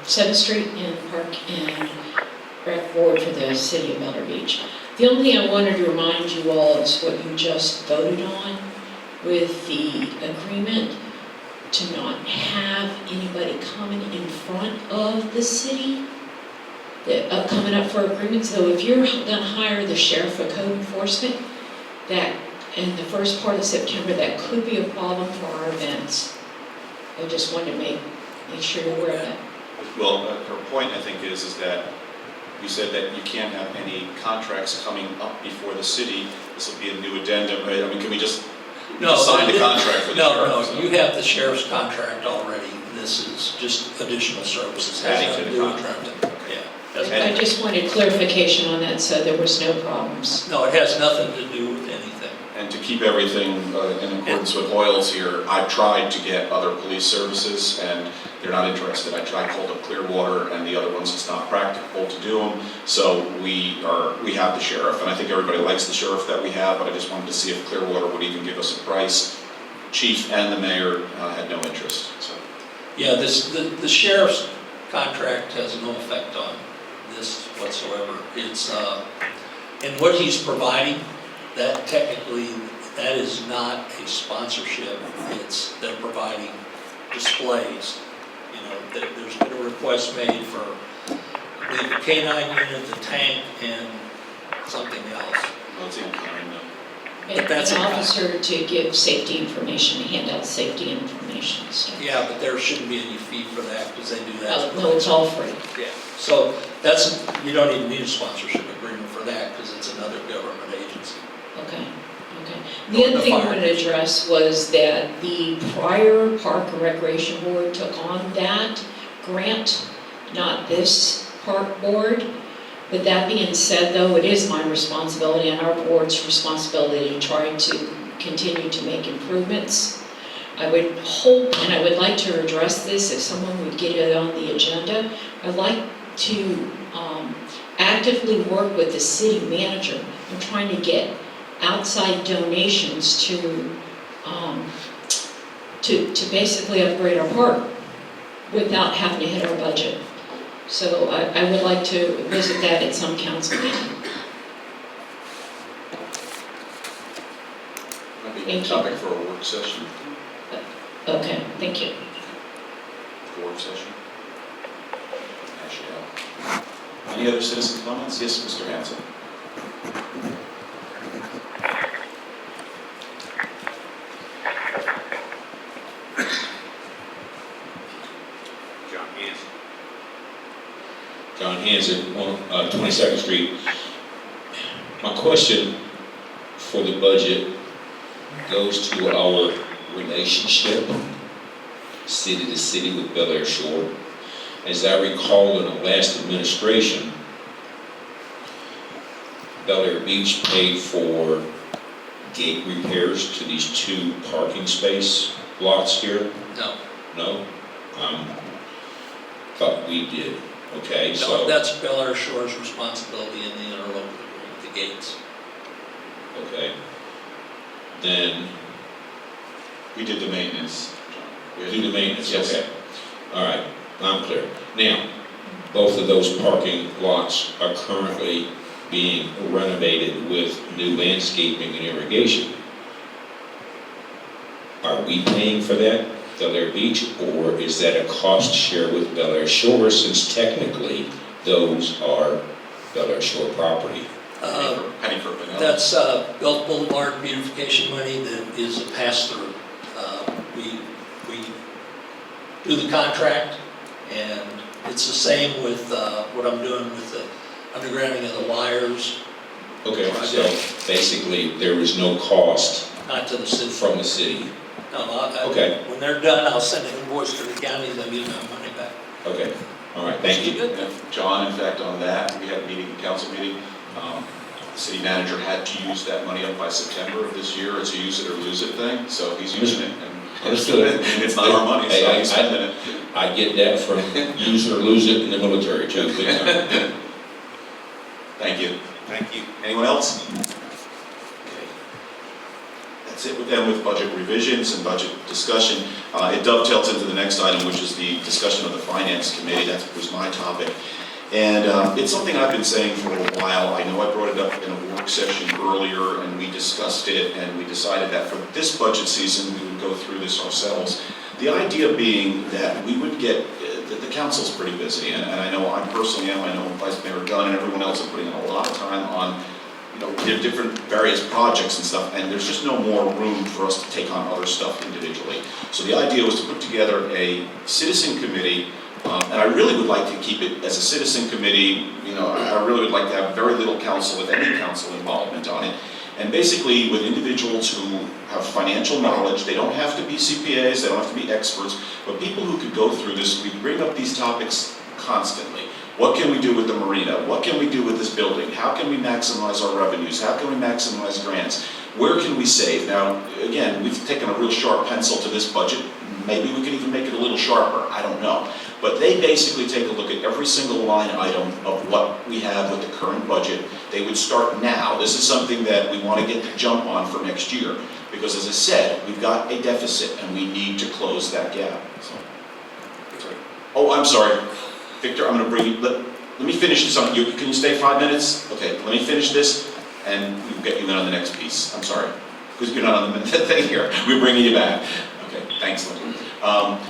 7th Street and Park and Rec Board for the City of Miller Beach. The only thing I wanted to remind you all is what you just voted on with the agreement to not have anybody coming in front of the city, coming up for agreements. So if you're gonna hire the sheriff for code enforcement, that in the first part of September, that could be a problem for our events. I just wanted to make sure you're aware of that. Well, her point, I think, is that you said that you can't have any contracts coming up before the city. This will be a new addendum, right? I mean, can we just sign the contract for the sheriff? No, you have the sheriff's contract already. This is just additional services. Adding to the contract. Yeah. I just wanted clarification on that, so there was no problems. No, it has nothing to do with anything. And to keep everything in accordance with Hoyle's here, I've tried to get other police services, and they're not interested. I called up Clearwater and the other ones, it's not practical to do them. So we have the sheriff, and I think everybody likes the sheriff that we have, but I just wanted to see if Clearwater would even give us a price. Chief and the mayor had no interest, so. Yeah, the sheriff's contract has no effect on this whatsoever. It's, and what he's providing, that technically, that is not a sponsorship. It's, they're providing displays. You know, there's been a request made for, I believe, the K-9 unit, the tank, and something else. Well, it's in kind, though. But that's An in kind. officer to give safety information, hand out safety information, so. Yeah, but there shouldn't be any fee for that because they do that. No, it's all free. Yeah, so that's, you don't even need a sponsorship agreement for that because it's another government agency. Okay. The other thing I wanted to address was that the prior Park and Recreation Board took on that grant, not this park board. With that being said, though, it is my responsibility and our board's responsibility to try to continue to make improvements. I would hope, and I would like to address this if someone would get it on the agenda. I'd like to actively work with the city manager. I'm trying to get outside donations to basically upgrade our park without having to hit our budget. So I would like to visit that at some council meeting. Might be a Thank you. topic for a work session. Okay, thank you. Work session. Hash it out. Any other citizen comments? Yes, Mr. Hanson. John Hanson, 22nd Street. My question for the budget goes to our relationship, city to city with Bel Air Shore. As I recall, in the last administration, Bel Air Beach paid for gate repairs to these 2 parking space lots here. No, No? Thought we did. Okay, no, so, that's Bel Air Shore's responsibility in the interlocal agreement, the gates. okay. Then We did the maintenance, John. do the maintenance, Yes. okay. All right, I'm clear. Now, both of those parking lots are currently being renovated with new landscaping and irrigation. Are we paying for that, Bel Air Beach, or is that a cost share with Bel Air Shore, since technically those are Bel Air Shore property? Penny for vanilla. That's Gulf Boulevard beautification money that is a pass-through. We do the contract, and it's the same with what I'm doing with the undergrounding of the wires, Okay, so basically there is no cost not to the city. from the city. No, Okay. when they're done, I'll send an invoice to the county, they'll give me my money back. Okay, all right, thank you. Yeah, John, in fact, on that, we had a meeting, a council meeting. The city manager had to use that money up by September of this year. It's a use it or lose it thing, so he's using it. And Understood. it's not our money, so Hey, he's spending it. I get that from use it or lose it in the military too, big time. Thank you. Thank you. Anyone else? Okay. That's sit with them with budget revisions and budget discussion. It dovetails into the next item, which is the discussion of the Finance Committee. That was my topic. And it's something I've been saying for a while. I know I brought it up in a work session earlier, and we discussed it, and we decided that for this budget season, we would go through this ourselves. The idea being that we would get, the council's pretty busy, and I know I personally am, I know Vice Mayor Gunn and everyone else are putting in a lot of time on, different various projects and stuff, and there's just no more room for us to take on other stuff individually. So the idea was to put together a citizen committee, and I really would like to keep it as a citizen committee. I really would like to have very little council, if any council involvement on it. And basically with individuals who have financial knowledge, they don't have to be CPAs, they don't have to be experts, but people who could go through this. We bring up these topics constantly. What can we do with the marina? What can we do with this building? How can we maximize our revenues? How can we maximize grants? Where can we save? Now, again, we've taken a real sharp pencil to this budget. Maybe we can even make it a little sharper, I don't know. But they basically take a look at every single line item of what we have with the current budget. They would start now. This is something that we want to get the jump on for next year. Because as I said, we've got a deficit and we need to close that gap. So, oh, I'm sorry. Victor, I'm going to bring you, let me finish this on, can you stay 5 minutes? Okay, let me finish this and we'll get you in on the next piece. I'm sorry, because you're not on the thing here. We're bringing you back. Okay, thanks, Lynn.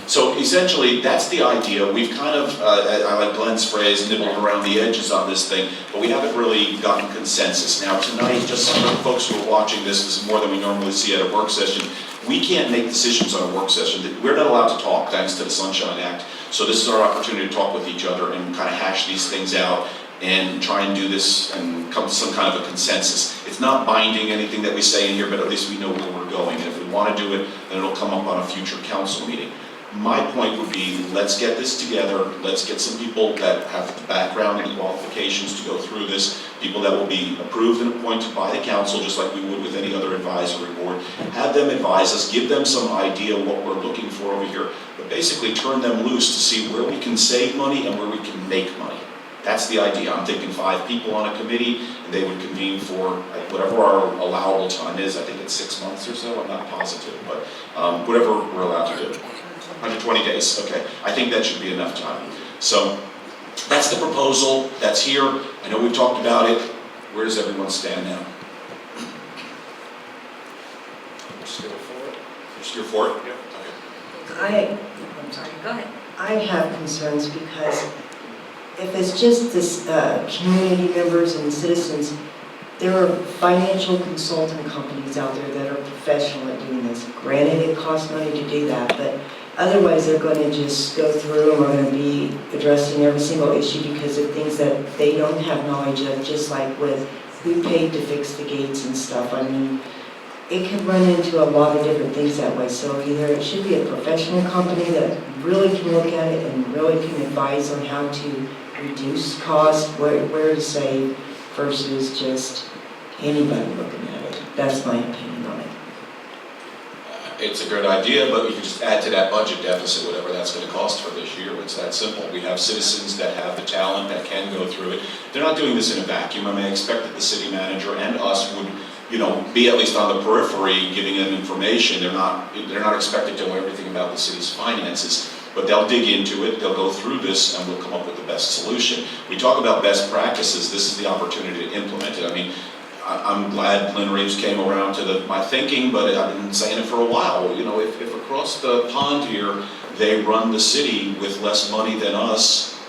So essentially, that's the idea. We've kind of, I like Glenn's phrase, nibbled around the edges on this thing, but we haven't really gotten consensus. Now tonight, just for the folks who are watching this is more than we normally see at a work session. We can't make decisions on a work session. We're not allowed to talk thanks to the Sunshine Act. So this is our opportunity to talk with each other and kind of hash these things out and try and do this and come to some kind of a consensus. It's not binding anything that we say in here, but at least we know where we're going. And if we want to do it, then it'll come up on a future council meeting. My point would be, let's get this together. Let's get some people that have the background and the qualifications to go through this, people that will be approved and appointed by the council, just like we would with any other advisory board. Have them advise us, give them some idea of what we're looking for over here, but basically turn them loose to see where we can save money and where we can make money. That's the idea. I'm thinking 5 people on a committee, and they would convene for whatever our allowable time is. I think it's 6 months or so. I'm not positive, but whatever we're allowed to do. 120 days, okay. I think that should be enough time. So that's the proposal. That's here. I know we've talked about it. Where does everyone stand now? We're still for it. You're still for it? Yep. Okay. I'm sorry, go ahead. I have concerns because if it's just this community members and citizens, there are financial consulting companies out there that are professional at doing this. Granted, it costs money to do that, but otherwise they're going to just go through and we're going to be addressing every single issue because of things that they don't have knowledge of, just like with who paid to fix the gates and stuff. I mean, it could run into a lot of different things that way. So either it should be a professional company that really can look at it and really can advise on how to reduce cost, where to save, versus just anybody looking at it. That's my opinion on it. It's a good idea, but you can just add to that budget deficit whatever that's going to cost for this year. It's that simple. We have citizens that have the talent that can go through it. They're not doing this in a vacuum. I may expect that the city manager and us would, be at least on the periphery giving them information. They're not expected to know everything about the city's finances, but they'll dig into it, they'll go through this, and we'll come up with the best solution. We talk about best practices. This is the opportunity to implement it. I mean, I'm glad Lynn Reeves came around to my thinking, but I've been saying it for a while. If across the pond here, they run the city with less money than us,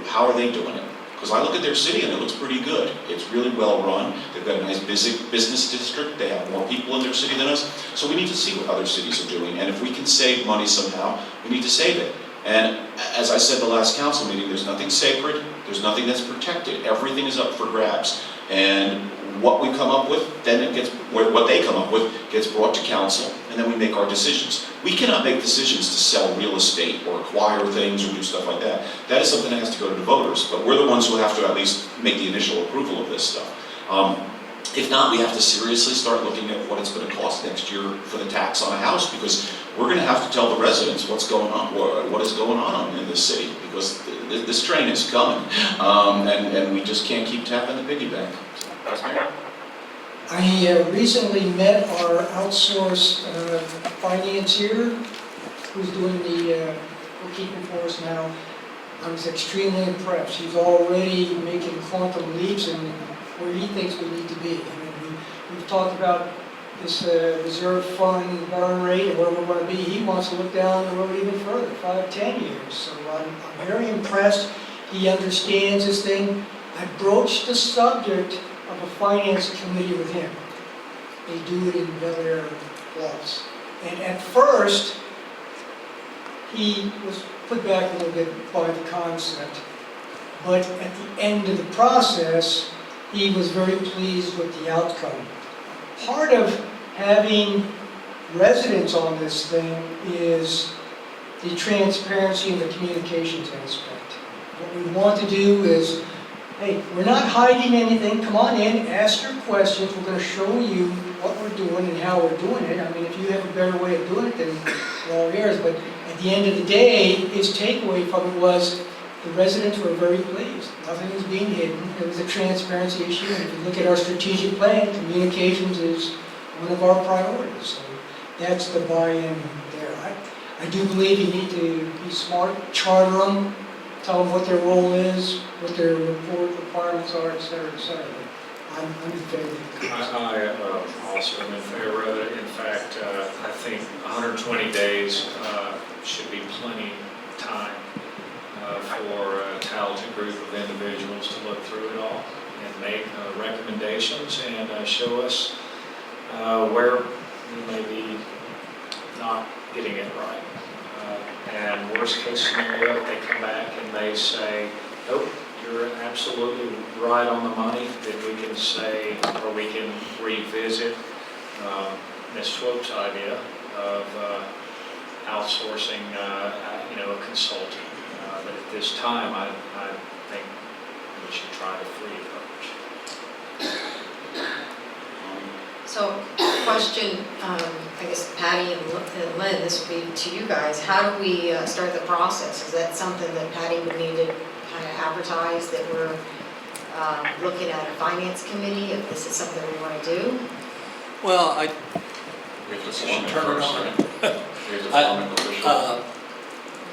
how are they doing it? Because I look at their city and it looks pretty good. It's really well run. They've got a nice business district. They have more people in their city than us. So we need to see what other cities are doing. And if we can save money somehow, we need to save it. And as I said the last council meeting, there's nothing sacred. There's nothing that's protected. Everything is up for grabs. And what we come up with, then what they come up with gets brought to council, and then we make our decisions. We cannot make decisions to sell real estate or acquire things or do stuff like that. That is something that has to go to the voters, but we're the ones who have to at least make the initial approval of this stuff. If not, we have to seriously start looking at what it's going to cost next year for the tax on a house, because we're going to have to tell the residents what's going on, what is going on in this city, because this train is coming, and we just can't keep tapping the piggy bank. I recently met our outsourced financier who's doing the bookkeeping for us now. I was extremely impressed. He's already making quantum leaps in where he thinks we need to be. I mean, we've talked about this reserve fund burn rate and where we want to be. He wants to look down the road even further, 5, 10 years. So I'm very impressed. He understands this thing. I broached the subject of a finance committee with him. They do it in Bel Air Bluffs. And at first, he was put back a little bit by the concept. But at the end of the process, he was very pleased with the outcome. Part of having residents on this thing is the transparency and the communications aspect. What we want to do is, hey, we're not hiding anything. Come on in, ask your questions. We're going to show you what we're doing and how we're doing it. I mean, if you have a better way of doing it, then we're all ears. But at the end of the day, his takeaway from it was the residents were very pleased. Nothing was being hidden. It was a transparency issue. And if you look at our strategic plan, communications is one of our priorities. So that's the buy-in there. I do believe you need to be smart, charter them, tell them what their role is, what their report requirements are, et cetera, et cetera. I'm in favor of this. I also am in favor of it. In fact, I think 120 days should be plenty of time for a talented group of individuals to look through it all and make recommendations and show us where we may be not getting it right. And worst case scenario, they come back and they say, nope, you're absolutely right on the money, then we can say, or we can revisit Ms. Swope's idea of outsourcing, a consultant. But at this time, I think we should try the free approach. So, question, I guess Patty and Lynn, this would be to you guys. How do we start the process? Is that something that Patty would need to kind of advertise that we're looking at a finance committee, if this is something we want to do? Well, I We have to form it turn it first, on. right? We have to form it officially.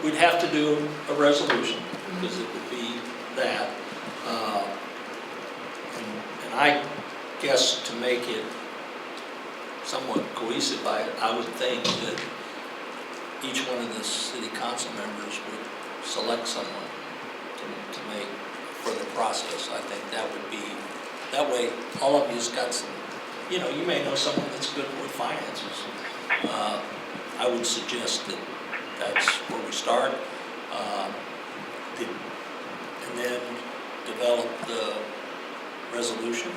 We'd have to do a resolution, because it would be that. And I guess to make it somewhat cohesive, I would think that each one of the city council members would select someone to make for the process. I think that would be, that way all of you's got some, you may know someone that's good with finances. I would suggest that that's where we start. And then develop the resolution.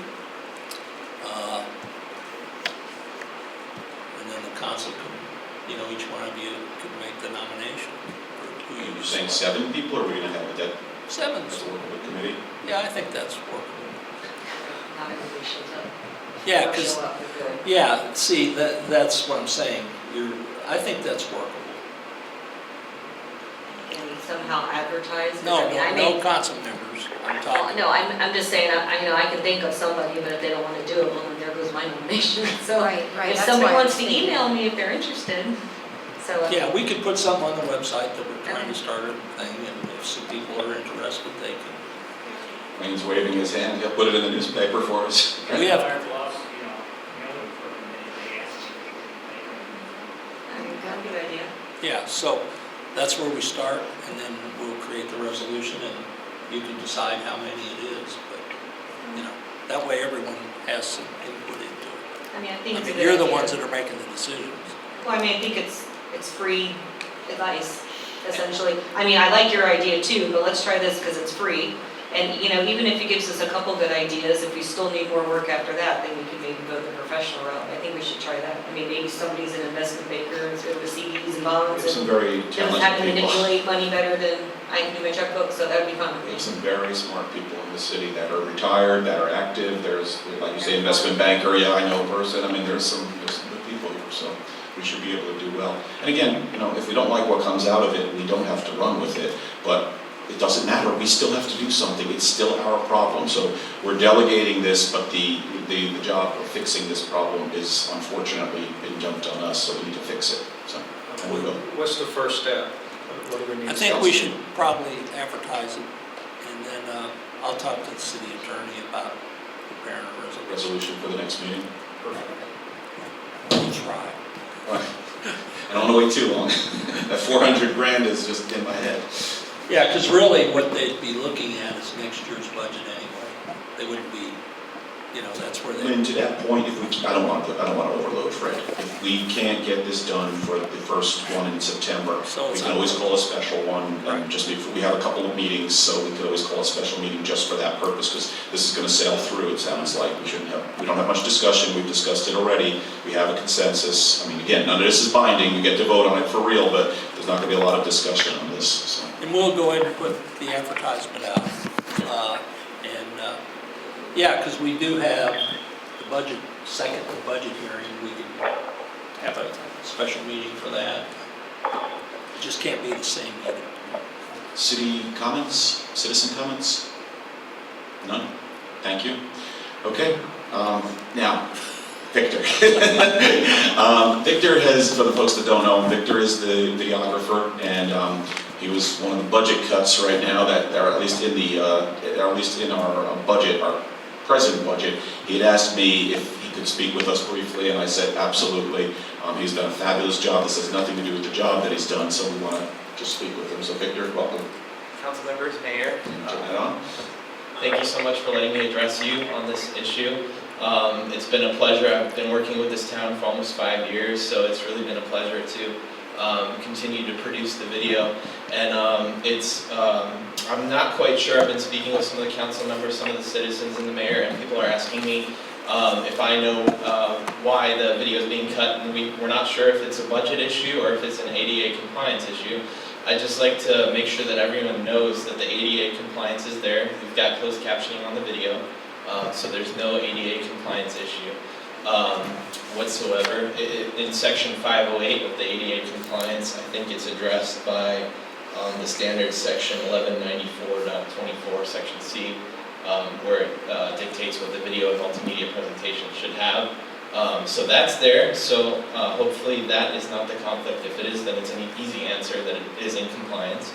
And then the council could, each one of you could make the nomination for who Are you you saying select. 7 people, or are we going to have that Seven's, as a workable committee? yeah, I think that's workable. Not everybody shows up. Yeah, Or because, show up, we're good. yeah, see, that's what I'm saying. I think that's workable. Can we somehow advertise? 'Cause No, I mean, I no may- council members, I'm Well, talking. no, I'm just saying, I can think of somebody, but if they don't want to do it, well, then there goes my nomination. So Right, if that's somebody why I wants was to thinking. email me if they're interested, so. Yeah, we could put something on the website that we're trying to start a thing, and if some people are interested, they can. Wayne's waving his hand, he'll put it in the newspaper for us. We have, I mean, that's a good idea. yeah, so that's where we start, and then we'll create the resolution, and you can decide how many it is, but, that way everyone has some input into it. I mean, I think I it's a mean, good you're the idea. ones that are making the decisions. Well, I mean, I think it's free advice, essentially. I mean, I like your idea too, but let's try this because it's free. And, even if it gives us a couple good ideas, if we still need more work after that, then we could maybe go the professional route. I think we should try that. I mean, maybe somebody's an investment banker, is good with CDs and bonds, There's some and very knows how to talented people. manipulate money better than I can do my checkbook, so that would be fun with We me. have some very smart people in the city that are retired, that are active. There's, like you say, investment banker, yeah, I know a person. I mean, there's some good people here, so we should be able to do well. And again, if we don't like what comes out of it, we don't have to run with it. But it doesn't matter, we still have to do something, it's still our problem. So we're delegating this, but the job of fixing this problem is unfortunately been dumped on us, so we need to fix it, so, and we will. What's the first step? What do we need? I think we should probably advertise it, and then I'll talk to the city attorney about preparing a resolution. Resolution for the next meeting. We'll try. I don't want to wait too long. That 400 grand is just in my head. Yeah, because really what they'd be looking at is next year's budget anyway. They wouldn't be, that's where I they. mean, to that point, I don't want to overload Fred. If we can't get this done for the first one in September, So we it's can always call a special one. Right. Just we have a couple of meetings, so we could always call a special meeting just for that purpose, because this is going to sail through, it sounds like. We don't have much discussion, we've discussed it already, we have a consensus. I mean, again, none of this is binding, we get to vote on it for real, but there's not going to be a lot of discussion on this, so. And we'll go ahead and put the advertisement out. Yeah, because we do have the budget, second budget hearing, we can have a special meeting for that. It just can't be the same meeting. City comments, citizen comments? None? Thank you. Okay, now, Victor. Victor has, for the folks that don't know him, Victor is the videographer, and he was one of the budget cuts right now that are at least in our budget, our present budget. He had asked me if he could speak with us briefly, and I said absolutely. He's done a fabulous job. This has nothing to do with the job that he's done, so we want to just speak with him. So Victor, welcome. Council members, Mayor, Turn that on. thank you so much for letting me address you on this issue. It's been a pleasure. I've been working with this town for almost 5 years, so it's really been a pleasure to continue to produce the video. And I'm not quite sure. I've been speaking with some of the council members, some of the citizens and the mayor, and people are asking me if I know why the video is being cut, and we're not sure if it's a budget issue or if it's an ADA compliance issue. I'd just like to make sure that everyone knows that the ADA compliance is there. We've got closed captioning on the video, so there's no ADA compliance issue whatsoever. In section 508 of the ADA compliance, I think it's addressed by the standard section 1194.24, section C, where it dictates what the video and multimedia presentation should have. So that's there, so hopefully that is not the conflict. If it is, then it's an easy answer that it is in compliance.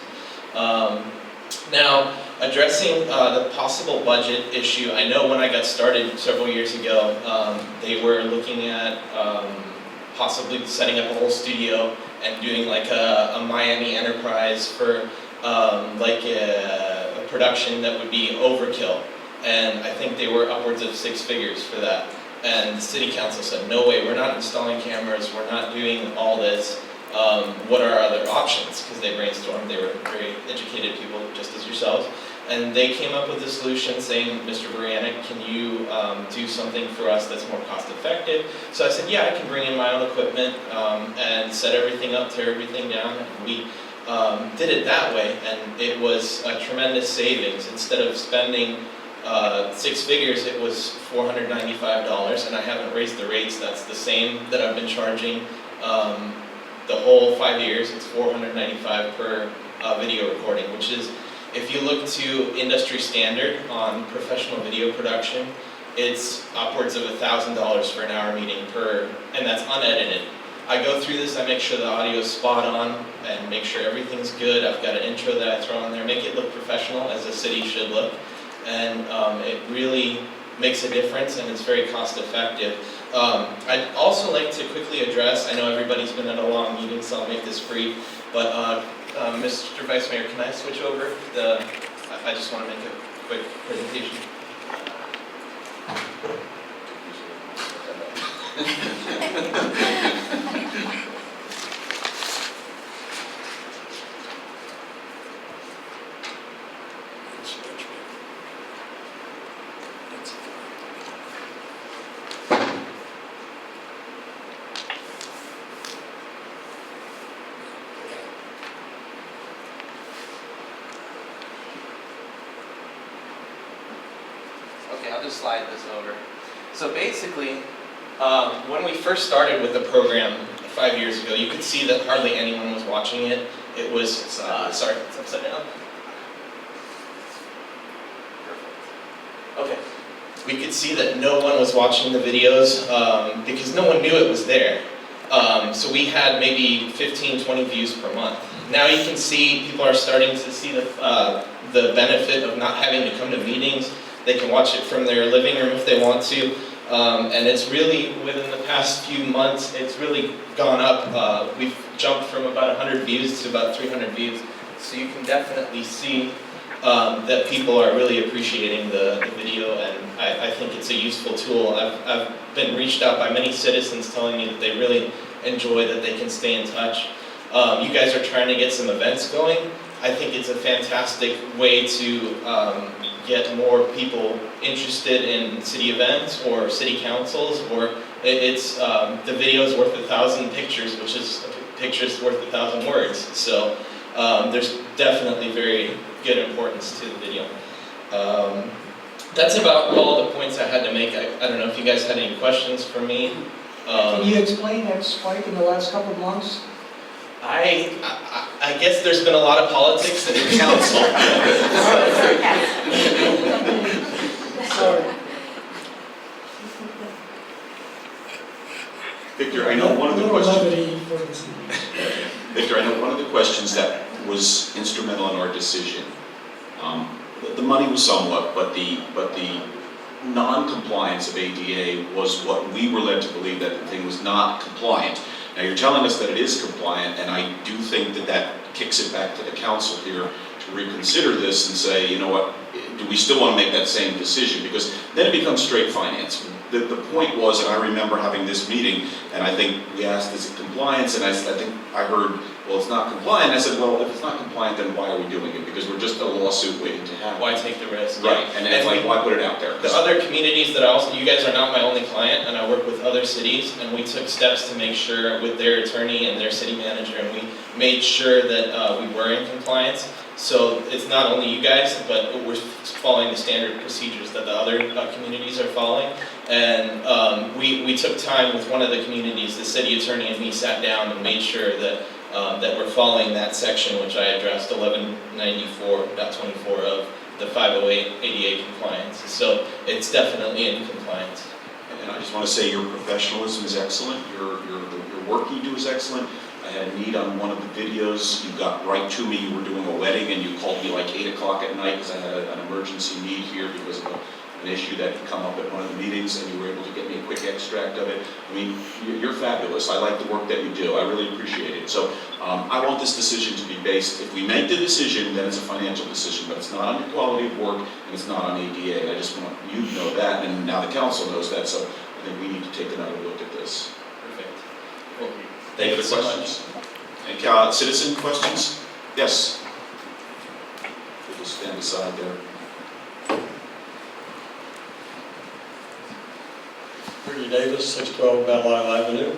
Now, addressing the possible budget issue, I know when I got started several years ago, they were looking at possibly setting up a whole studio and doing like a Miami Enterprise for like a production that would be overkill. And I think they were upwards of 6 figures for that. And the city council said, no way, we're not installing cameras, we're not doing all this. What are our other options? Because they brainstormed, they were very educated people, just as yourselves. And they came up with a solution saying, Mr. Brianna, can you do something for us that's more cost effective? So I said, yeah, I can bring in my own equipment and set everything up, tear everything down. And we did it that way, and it was a tremendous savings. Instead of spending 6 figures, it was $495, and I haven't raised the rates. That's the same that I've been charging the whole 5 years. It's $495 per video recording, which is, if you look to industry standard on professional video production, it's upwards of $1,000 for an hour meeting and that's unedited. I go through this, I make sure the audio is spot on and make sure everything's good. I've got an intro that I throw on there, make it look professional as a city should look. And it really makes a difference, and it's very cost effective. I'd also like to quickly address, I know everybody's been at a long meeting, so I'll make this brief, but Mr. Vice Mayor, can I switch over? I just want to make a quick presentation. Okay, I'll just slide this over. So basically, when we first started with the program 5 years ago, you could see that hardly anyone was watching it. It was, sorry, it's upside down. we could see that no one was watching the videos because no one knew it was there. So we had maybe 15, 20 views per month. Now you can see people are starting to see the benefit of not having to come to meetings. They can watch it from their living room if they want to. And it's really, within the past few months, it's really gone up. We've jumped from about 100 views to about 300 views. So you can definitely see that people are really appreciating the video, and I think it's a useful tool. I've been reached out by many citizens telling me that they really enjoy that they can stay in touch. You guys are trying to get some events going. I think it's a fantastic way to get more people interested in city events or city councils, or it's the video is worth 1,000 pictures, which is pictures worth 1,000 words. So there's definitely very good importance to the video. That's about all the points I had to make. I don't know if you guys had any questions for me. Can you explain that spike in the last couple of months? I guess there's been a lot of politics in the council. Sorry. Victor, I know one of the A little questions. levity for this evening. Victor, I know one of the questions that was instrumental in our decision. The money was somewhat, but the non-compliance of ADA was what we were led to believe, that the thing was not compliant. Now you're telling us that it is compliant, and I do think that that kicks it back to the council here to reconsider this and say, you know what, do we still want to make that same decision? Because then it becomes straight finance. The point was, and I remember having this meeting, and I think we asked, is it compliance? And I think I heard, well, it's not compliant. I said, well, if it's not compliant, then why are we doing it? Because we're just a lawsuit waiting to happen. Why take the risk? Right, and it's like, why put it out there? The other communities that I also, you guys are not my only client, and I work with other cities, and we took steps to make sure with their attorney and their city manager, and we made sure that we were in compliance. So it's not only you guys, but we're following the standard procedures that the other communities are following. And we took time with one of the communities, the city attorney and me sat down and made sure that that we're following that section, which I addressed, 1194.24 of the 508 ADA compliance. So it's definitely in compliance. And I just want to say your professionalism is excellent. Your work you do is excellent. I had a need on one of the videos. You got right to me. You were doing a wedding, and you called me like 8 o'clock at night because I had an emergency need here because of an issue that had come up at one of the meetings, and you were able to get me a quick extract of it. I mean, you're fabulous. I like the work that you do. I really appreciate it. So I want this decision to be based, if we make the decision, then it's a financial decision, but it's not on your quality of work, and it's not on ADA. I just want you to know that, and now the council knows that, so I think we need to take another look at this. Perfect. Any other questions? Any citizen questions? Yes? We'll just stand aside there. Rudy Davis, 612 Battle Isle Avenue.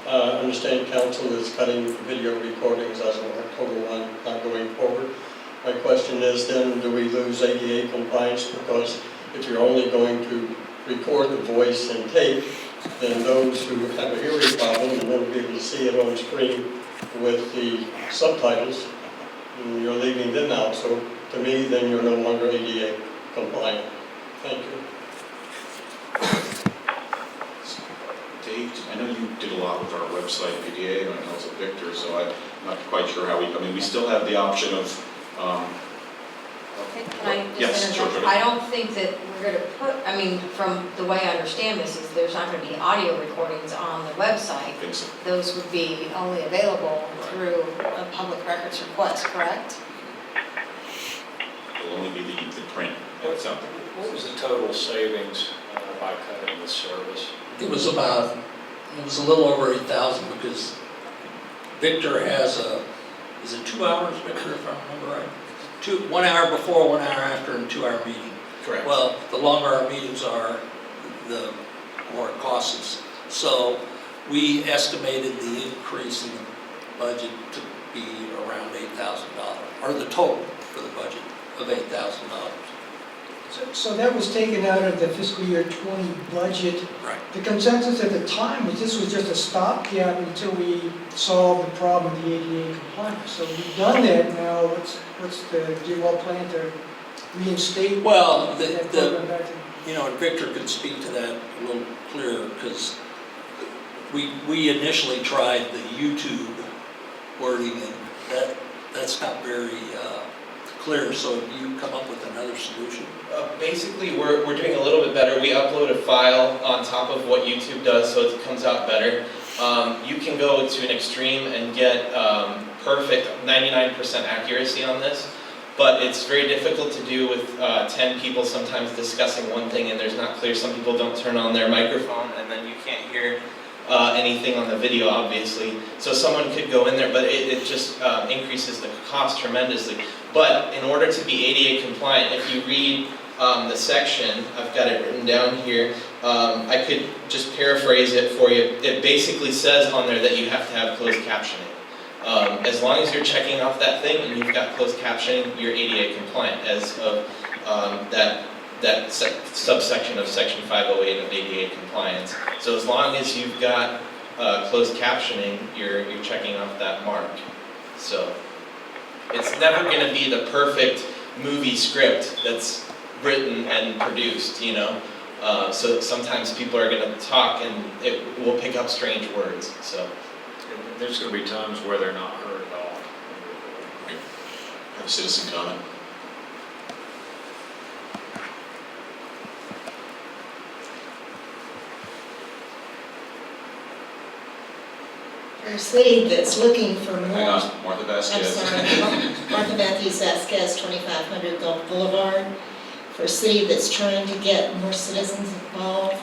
I understand council is cutting video recordings as of October 1, not going forward. My question is then, do we lose ADA compliance? Because if you're only going to record the voice and tape, then those who have a hearing problem and won't be able to see it on screen with the subtitles, you're leaving them out. So to me, then you're no longer ADA compliant. Thank you. Dave, I know you did a lot with our website, ADA, and I know also Victor, so I'm not quite sure how we still have the option of, Can I Yes, just sure, interrupt? sure. I don't think that we're gonna put, I mean, from the way I understand this, is there's not gonna be audio recordings on the I website. think so. Those would be only available through a public records request, correct? It'll only be the print that's out there. What was the total savings by cutting this service? It was a little over 8,000 because Victor has is it 2 hours, Victor, if I remember right? 1 hour before, 1 hour after, and 2 hour meeting. Correct. Well, the longer our meetings are, the more it costs us. So we estimated the increase in the budget to be around $8,000, or the total for the budget of $8,000. So that was taken out of the fiscal year 20 budget. Right. The consensus at the time was this was just a stopgap until we solved the problem of the ADA compliance. So we've done that now. Do you all plan to reinstate Well, that program back to? You know, and Victor could speak to that a little clearer, because we initially tried the YouTube wording, and that's not very clear, so have you come up with another solution? Basically, we're doing a little bit better. We upload a file on top of what YouTube does, so it comes out better. You can go to an extreme and get perfect 99% accuracy on this, but it's very difficult to do with 10 people sometimes discussing one thing and there's not clear. Some people don't turn on their microphone, and then you can't hear anything on the video, obviously. So someone could go in there, but it just increases the cost tremendously. But in order to be ADA compliant, if you read the section, I've got it written down here, I could just paraphrase it for you. It basically says on there that you have to have closed captioning. As long as you're checking off that thing and you've got closed captioning, you're ADA compliant as of that subsection of section 508 of ADA compliance. So as long as you've got closed captioning, you're checking off that mark. So it's never going to be the perfect movie script that's written and produced, you know. So sometimes people are going to talk and it will pick up strange words. So There's going to be times where they're not heard at all. Have a citizen comment. For a city that's looking for more. Hang on, Martha I'm Vasquez. sorry, Martha Matthews Vasquez, 2500 Gulf Boulevard. For a city that's trying to get more citizens involved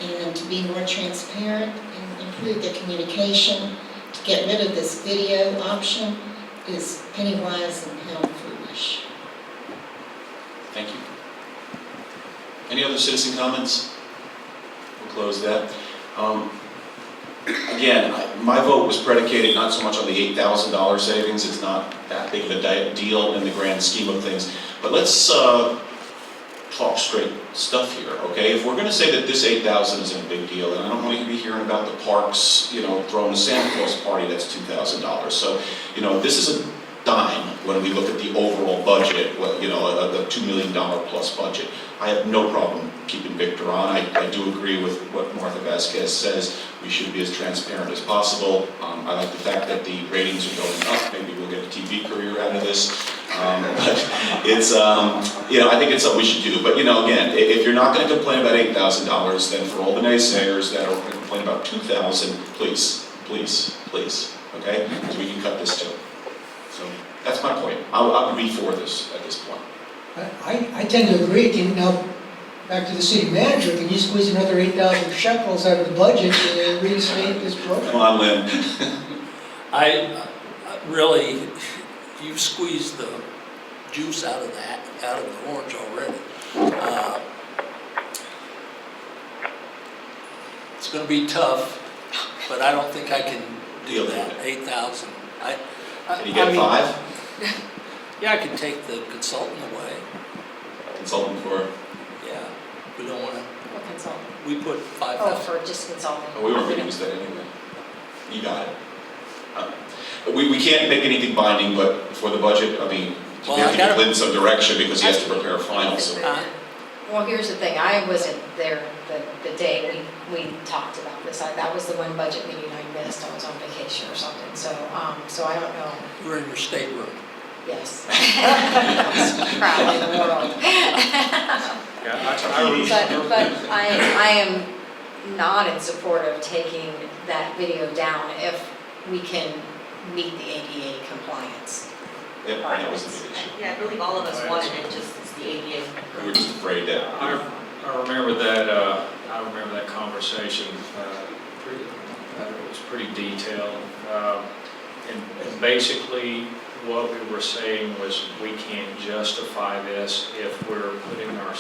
and to be more transparent and improve the communication, to get rid of this video option is penny wise and pound foolish. Thank you. Any other citizen comments? We'll close that. Again, my vote was predicated not so much on the $8,000 savings, it's not that big of a deal in the grand scheme of things, but let's talk straight stuff here, okay? If we're gonna say that this 8,000 isn't a big deal, and I don't want to be hearing about the parks, you know, throwing a Santa Claus party that's $2,000. So, you know, this is a dime when we look at the overall budget, you know, the $2 million plus budget. I have no problem keeping Victor on. I do agree with what Martha Vasquez says. We should be as transparent as possible. I like the fact that the ratings are going up. Maybe we'll get a TV career out of this. But it's, you know, I think it's something we should do. But, you know, again, if you're not going to complain about $8,000, then for all the naysayers that are going to complain about $2,000, please, please, please, okay? Because we can cut this too. So that's my point. I would be for this at this point. I tend to agree. Now, back to the city manager, can you squeeze another 8,000 shekels out of the budget to reinstate this program? Come on, Lynn. I really, you've squeezed the juice out of that, out of the orange already. It's gonna be tough, but I don't think I can do that, 8,000. Can you get 5? Yeah, I can take the consultant away, Consultant for, yeah. We don't wanna, What consultant? we put Oh, 5,000. for just consulting. oh, we weren't going to use that anyway. You got it. We can't make anything binding, but for the budget, I mean, Well, we have I to gotta- give Lynn some direction because he has to prepare a final, so. Well, here's the thing, I wasn't there the day we talked about this. That was the one budget meeting I missed, I was on vacation or something, so I don't know. You were in your stateroom. Yes. I was proud of the world. Yeah, But I am not in support of taking that video down if we can meet the ADA compliance. Yep, that was the big issue. Yeah, I believe all of us wanted it, just it's the ADA. We were just afraid that, I remember that conversation. It was pretty detailed. And basically, what we were saying was we can't justify this if we're putting our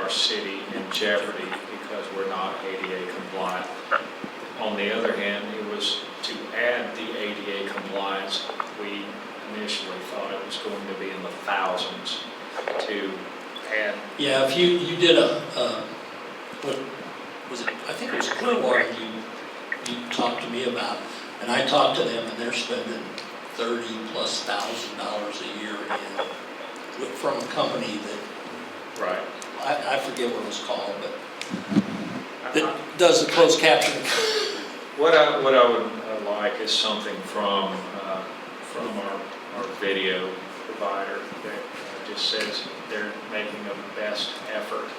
city in jeopardy because we're not ADA compliant. On the other hand, it was to add the ADA compliance, we initially thought it was going to be in the thousands to add. Yeah, if you did what was it, I think it was Clearwater you talked to me about, and I talked to them and they're spending $30,000+ a year from a company that Right. I forget what it was called, but that does the closed captioning. What I would like is something from our video provider that just says they're making a best effort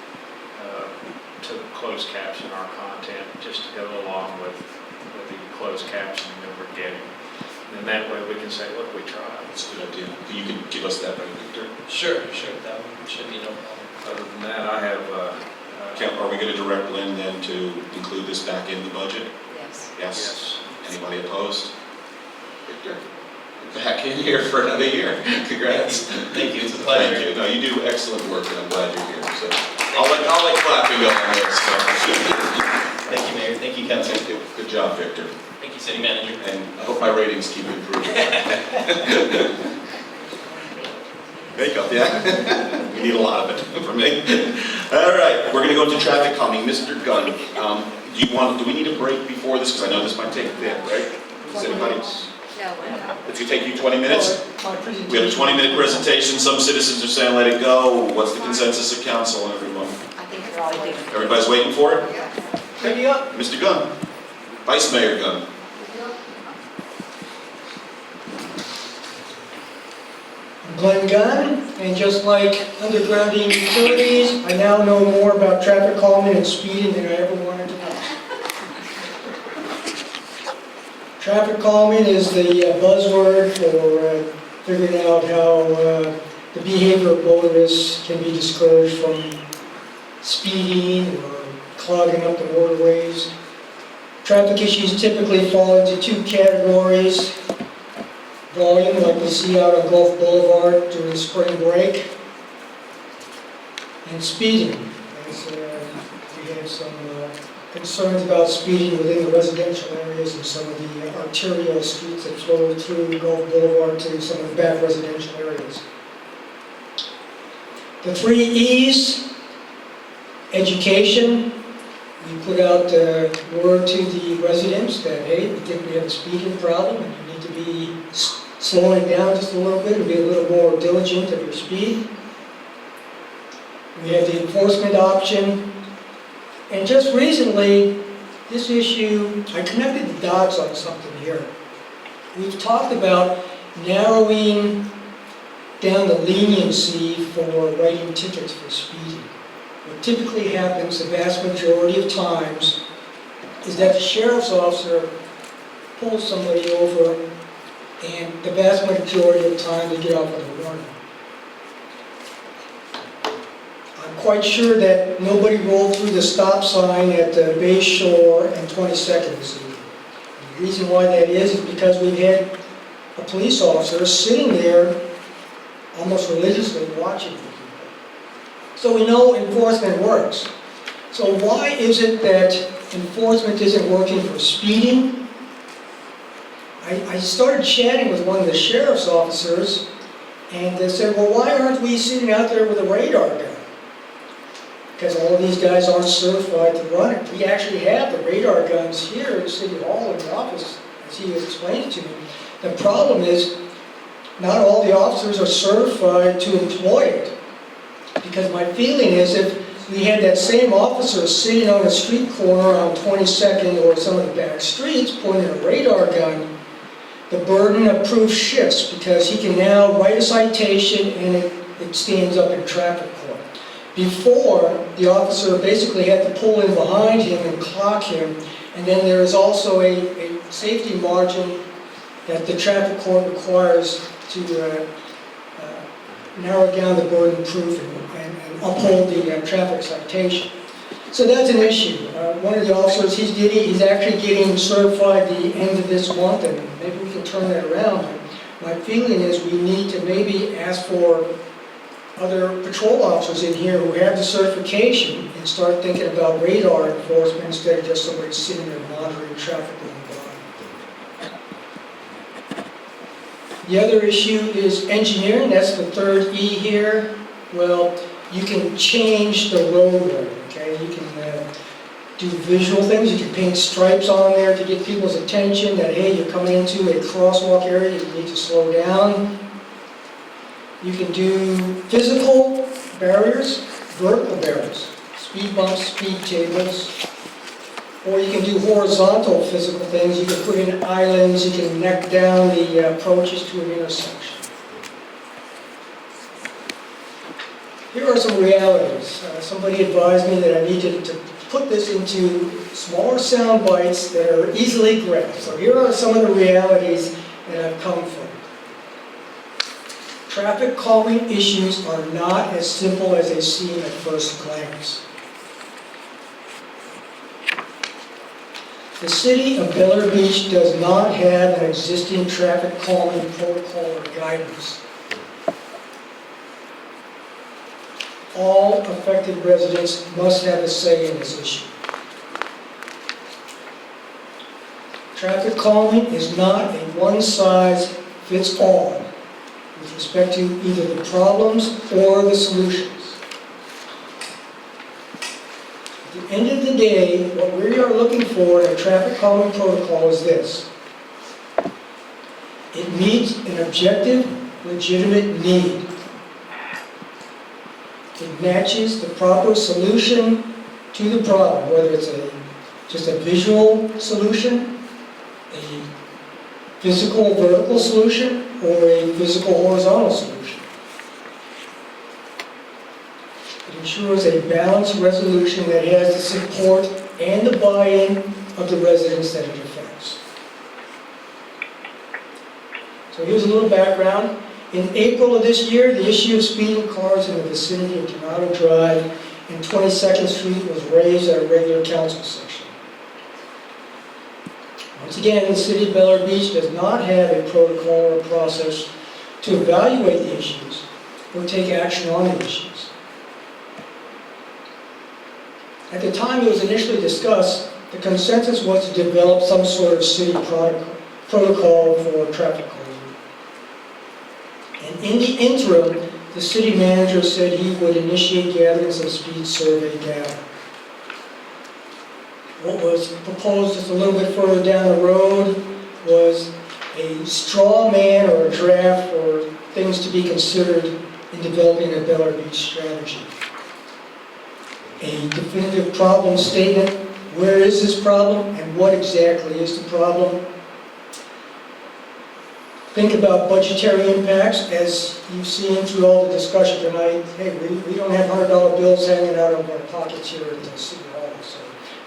to close caption our content, just to go along with the closed captioning that we're getting. And that way we can say, look, we tried. That's a good idea. You can give us that, right, Victor? Sure, that should be no problem. Other than that, I have, Are we going to direct Lynn then to include this back in the budget? Yes. Yes? Anybody opposed? Victor? Back in here for another year. Congrats. Thank you, it's a pleasure. Thank you. No, you do excellent work, and I'm glad you're here. So I'll let clapping go on this. Thank you, Mayor, thank you, Council. Thank you. Good job, Victor. Thank you, City Manager. And I hope my ratings keep improving. Makeup, yeah? We need a lot of it for me. All right, we're going to go into traffic calming. Mr. Gunn, do we need a break before this? Because I know this might take a bit, right? Does anybody? No, It's going to take you 20 minutes? My presentation. We have a 20-minute presentation. Some citizens are saying let it go. What's the consensus of council, everyone? I think we're all waiting. Everybody's waiting for it? Ready up? Mr. Gunn? Vice Mayor Gunn? I'm Glenn Gunn, and just like underground utilities, I now know more about traffic calming and speeding than I ever wanted to know. Traffic calming is the buzzword for figuring out how the behavior of motorists can be discouraged from speeding or clogging up the motorways. Traffic issues typically fall into two categories: volume, like we see out on Gulf Boulevard during spring break, and speeding, as we have some concerns about speeding within the residential areas and some of the arterial streets that flow through Gulf Boulevard to some of the back residential areas. The 3 E's: education. We put out word to the residents that, hey, we think we have a speeding problem and you need to be slowing down just a little bit and be a little more diligent of your speed. We have the enforcement option. And just recently, this issue, I connected the dots on something here. We've talked about narrowing down the leniency for writing tickets for speeding. What typically happens the vast majority of times is that the sheriff's officer pulls somebody over, and the vast majority of the time they get off with a warning. I'm quite sure that nobody rolled through the stop sign at Bay Shore and 22nd this evening. The reason why that is because we've had a police officer sitting there almost religiously watching for people. So we know enforcement works. So why is it that enforcement isn't working for speeding? I started chatting with one of the sheriff's officers, and they said, well, why aren't we sitting out there with a radar gun? Because all of these guys aren't certified to run it. We actually have the radar guns here at City Hall in the office, as he was explaining to me. The problem is, not all the officers are certified to employ it. Because my feeling is if we had that same officer sitting on a street corner on 22nd or some of the back streets pointing a radar gun, the burden of proof shifts because he can now write a citation and it stands up in traffic court. Before, the officer basically had to pull in behind him and clock him, and then there is also a safety margin that the traffic court requires to narrow down the burden of proof and uphold the traffic citation. So that's an issue. One of the officers, he's actually getting certified the end of this month, and maybe we can turn that around. My feeling is we need to maybe ask for other patrol officers in here who have the certification and start thinking about radar enforcement instead of just somebody sitting there monitoring traffic going by. The other issue is engineering. That's the 3rd E here. Well, you can change the roadway, okay? You can do visual things. You can paint stripes on there to get people's attention that, hey, you're coming into a crosswalk area, you need to slow down. You can do physical barriers. vertical barriers, speed bumps, speed tables, or you can do horizontal physical things. You can put in islands, you can neck down the approaches to an intersection. Here are some realities. Somebody advised me that I needed to put this into smaller sound bites that are easily grasped. So here are some of the realities that I've come from. Traffic calming issues are not as simple as they seem at first glance. The city of Bel Air Beach does not have an existing traffic calming protocol or guidance. All affected residents must have a say in this issue. Traffic calming is not a one-size-fits-all with respect to either the problems or the solutions. At the end of the day, what we are looking for in a traffic calming protocol is this. It meets an objective, legitimate need. It matches the proper solution to the problem, whether it's just a visual solution, a physical vertical solution, or a physical horizontal solution. It ensures a balanced resolution that has the support and the buy-in of the residents that it affects. So here's a little background. In April of this year, the issue of speeding cars in the vicinity of Tornado Drive and 22nd Street was raised at a regular council session. Once again, the city of Bel Air Beach does not have a protocol or a process to evaluate the issues or take action on the issues. At the time it was initially discussed, the consensus was to develop some sort of city protocol for traffic calming. And in the interim, the city manager said he would initiate gathering some speed survey data. What was proposed just a little bit further down the road was a straw man or a draft for things to be considered in developing a Bel Air Beach strategy. A definitive problem statement, where is this problem and what exactly is the problem? Think about budgetary impacts, as you've seen through all the discussion tonight. Hey, we don't have $100 bills hanging out of our pockets here at the City Hall. So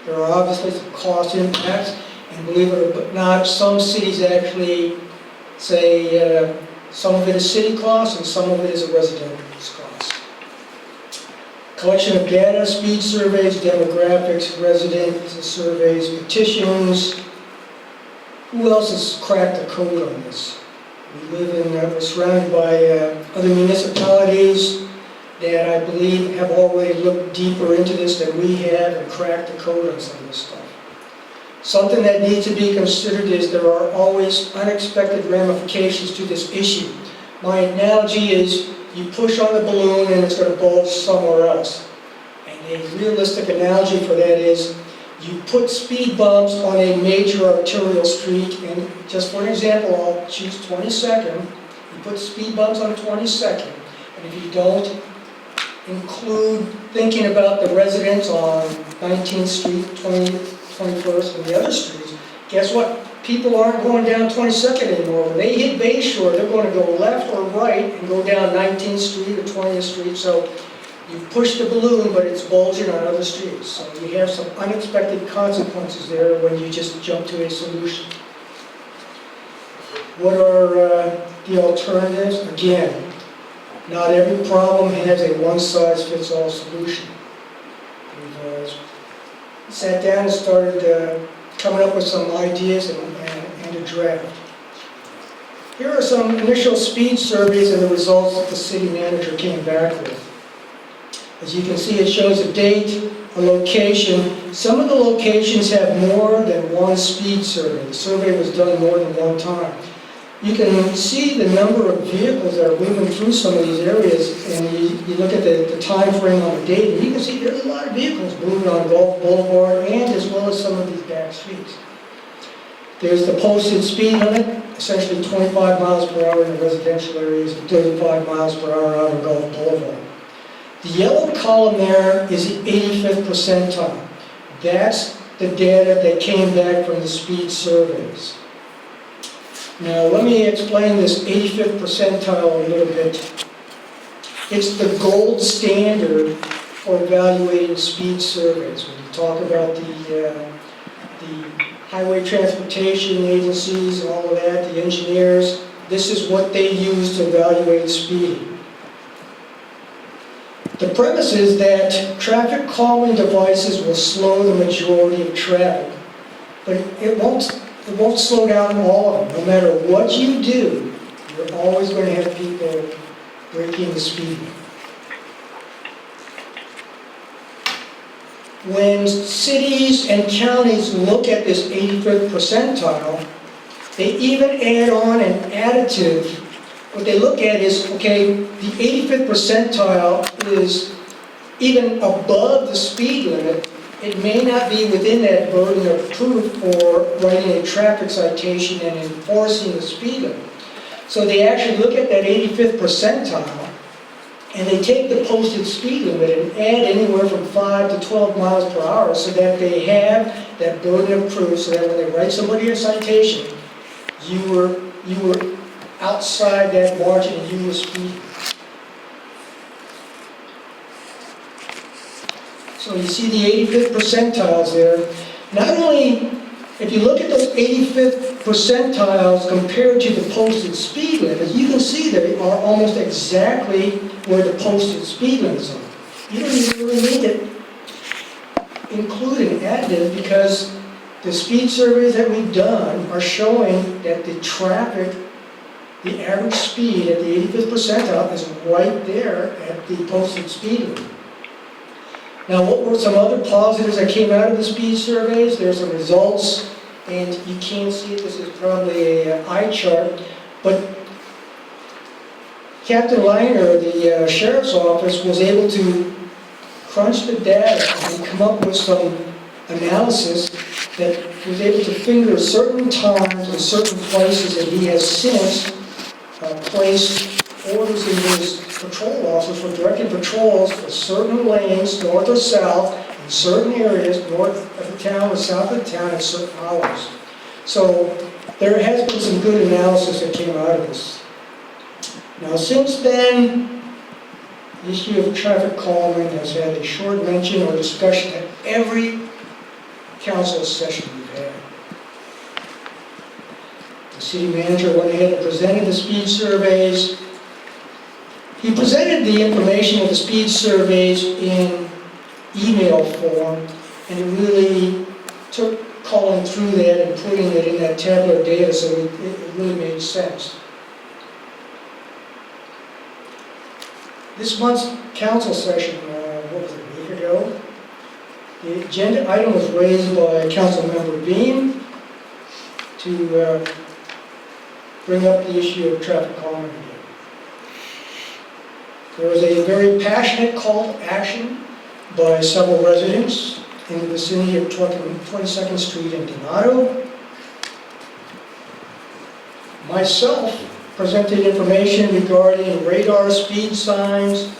there are obviously some cost impacts, and believe it or not, some cities actually say some of it is city cost and some of it is a resident's cost. Collection of data, speed surveys, demographics, resident surveys, petitions. Who else has cracked the code on this? We live in, we're surrounded by other municipalities that I believe have already looked deeper into this than we have and cracked the code on some of this stuff. Something that needs to be considered is there are always unexpected ramifications to this issue. My analogy is you push on the balloon and it's going to bulge somewhere else. And a realistic analogy for that is you put speed bumps on a major arterial street, and just for an example, I'll choose 22nd. You put speed bumps on 22nd, and if you don't include thinking about the residents on 19th Street, 20th, 21st, and the other streets, guess what? People aren't going down 22nd anymore. When they hit Bayshore, they're going to go left or right and go down 19th Street or 20th Street. So you push the balloon, but it's bulging on other streets. So you have some unexpected consequences there when you just jump to a solution. What are the alternatives? Again, not every problem has a one-size-fits-all solution. We've sat down and started coming up with some ideas and a draft. Here are some initial speed surveys and the results that the city manager came back with. As you can see, it shows a date, a location. Some of the locations have more than one speed survey. The survey was done more than one time. You can see the number of vehicles that are moving through some of these areas, and you look at the time frame on the date, and you can see there's a lot of vehicles moving on Gulf Boulevard and as well as some of these back streets. There's the posted speed limit, essentially 25 miles per hour in the residential areas and 35 miles per hour out on Gulf Boulevard. The yellow column there is the 85th percentile. That's the data that came back from the speed surveys. Now, let me explain this 85th percentile a little bit. It's the gold standard for evaluating speed surveys. When you talk about the highway transportation agencies and all of that, the engineers, this is what they use to evaluate speeding. The premise is that traffic calming devices will slow the majority of traffic, but it won't slow down all of them. No matter what you do, you're always going to have people breaking the speed limit. When cities and counties look at this 85th percentile, they even add on an additive. What they look at is, okay, the 85th percentile is even above the speed limit. It may not be within that burden of proof for writing a traffic citation and enforcing the speed limit. So they actually look at that 85th percentile, and they take the posted speed limit and add anywhere from 5 to 12 miles per hour so that they have that burden of proof, so that when they write somebody a citation, you were outside that margin and you were speeding. So you see the 85th percentiles there. Not only, if you look at those 85th percentiles compared to the posted speed limit, you can see they are almost exactly where the posted speed limits are. You don't even really need to include an additive, because the speed surveys that we've done are showing that the traffic, the average speed at the 85th percentile is right there at the posted speed limit. Now, what were some other positives that came out of the speed surveys? There's some results, and you can't see it. This is probably an eye chart, but Captain Liner, the sheriff's office, was able to crunch the data and come up with some analysis that was able to finger certain times and certain places, and he has since placed orders in his patrol office for directing patrols for certain lanes, north or south, in certain areas, north of the town or south of the town at certain hours. So there has been some good analysis that came out of this. Now, since then, the issue of traffic calming has had a short mention or discussion at every council session we've had. The city manager went ahead and presented the speed surveys. He presented the information of the speed surveys in email form, and it really took calling through that and putting it in that tabular data, so it really made sense. This month's council session, what was it, a week ago? The agenda item was raised by Councilmember Beam to bring up the issue of traffic calming again. There was a very passionate call to action by several residents in the vicinity of 22nd Street in Donato. Myself presented information regarding radar speed signs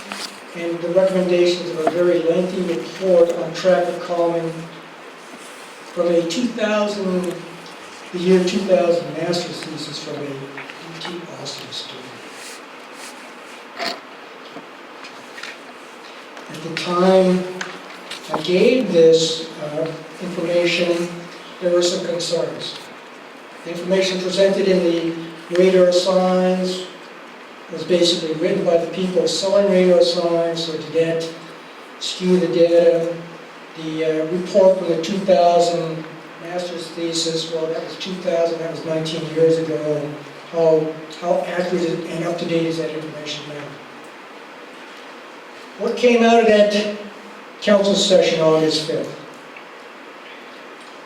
and the recommendations of a very lengthy report on traffic calming from a the year 2000 master's thesis from a UT Austin student. At the time I gave this information, there were some concerns. The information presented in the radar signs was basically written by the people selling radar signs, so did that skew the data? The report from the 2000 master's thesis, well, that was 2000, that was 19 years ago. How accurate and up to date is that information now? What came out of that council session August 5th?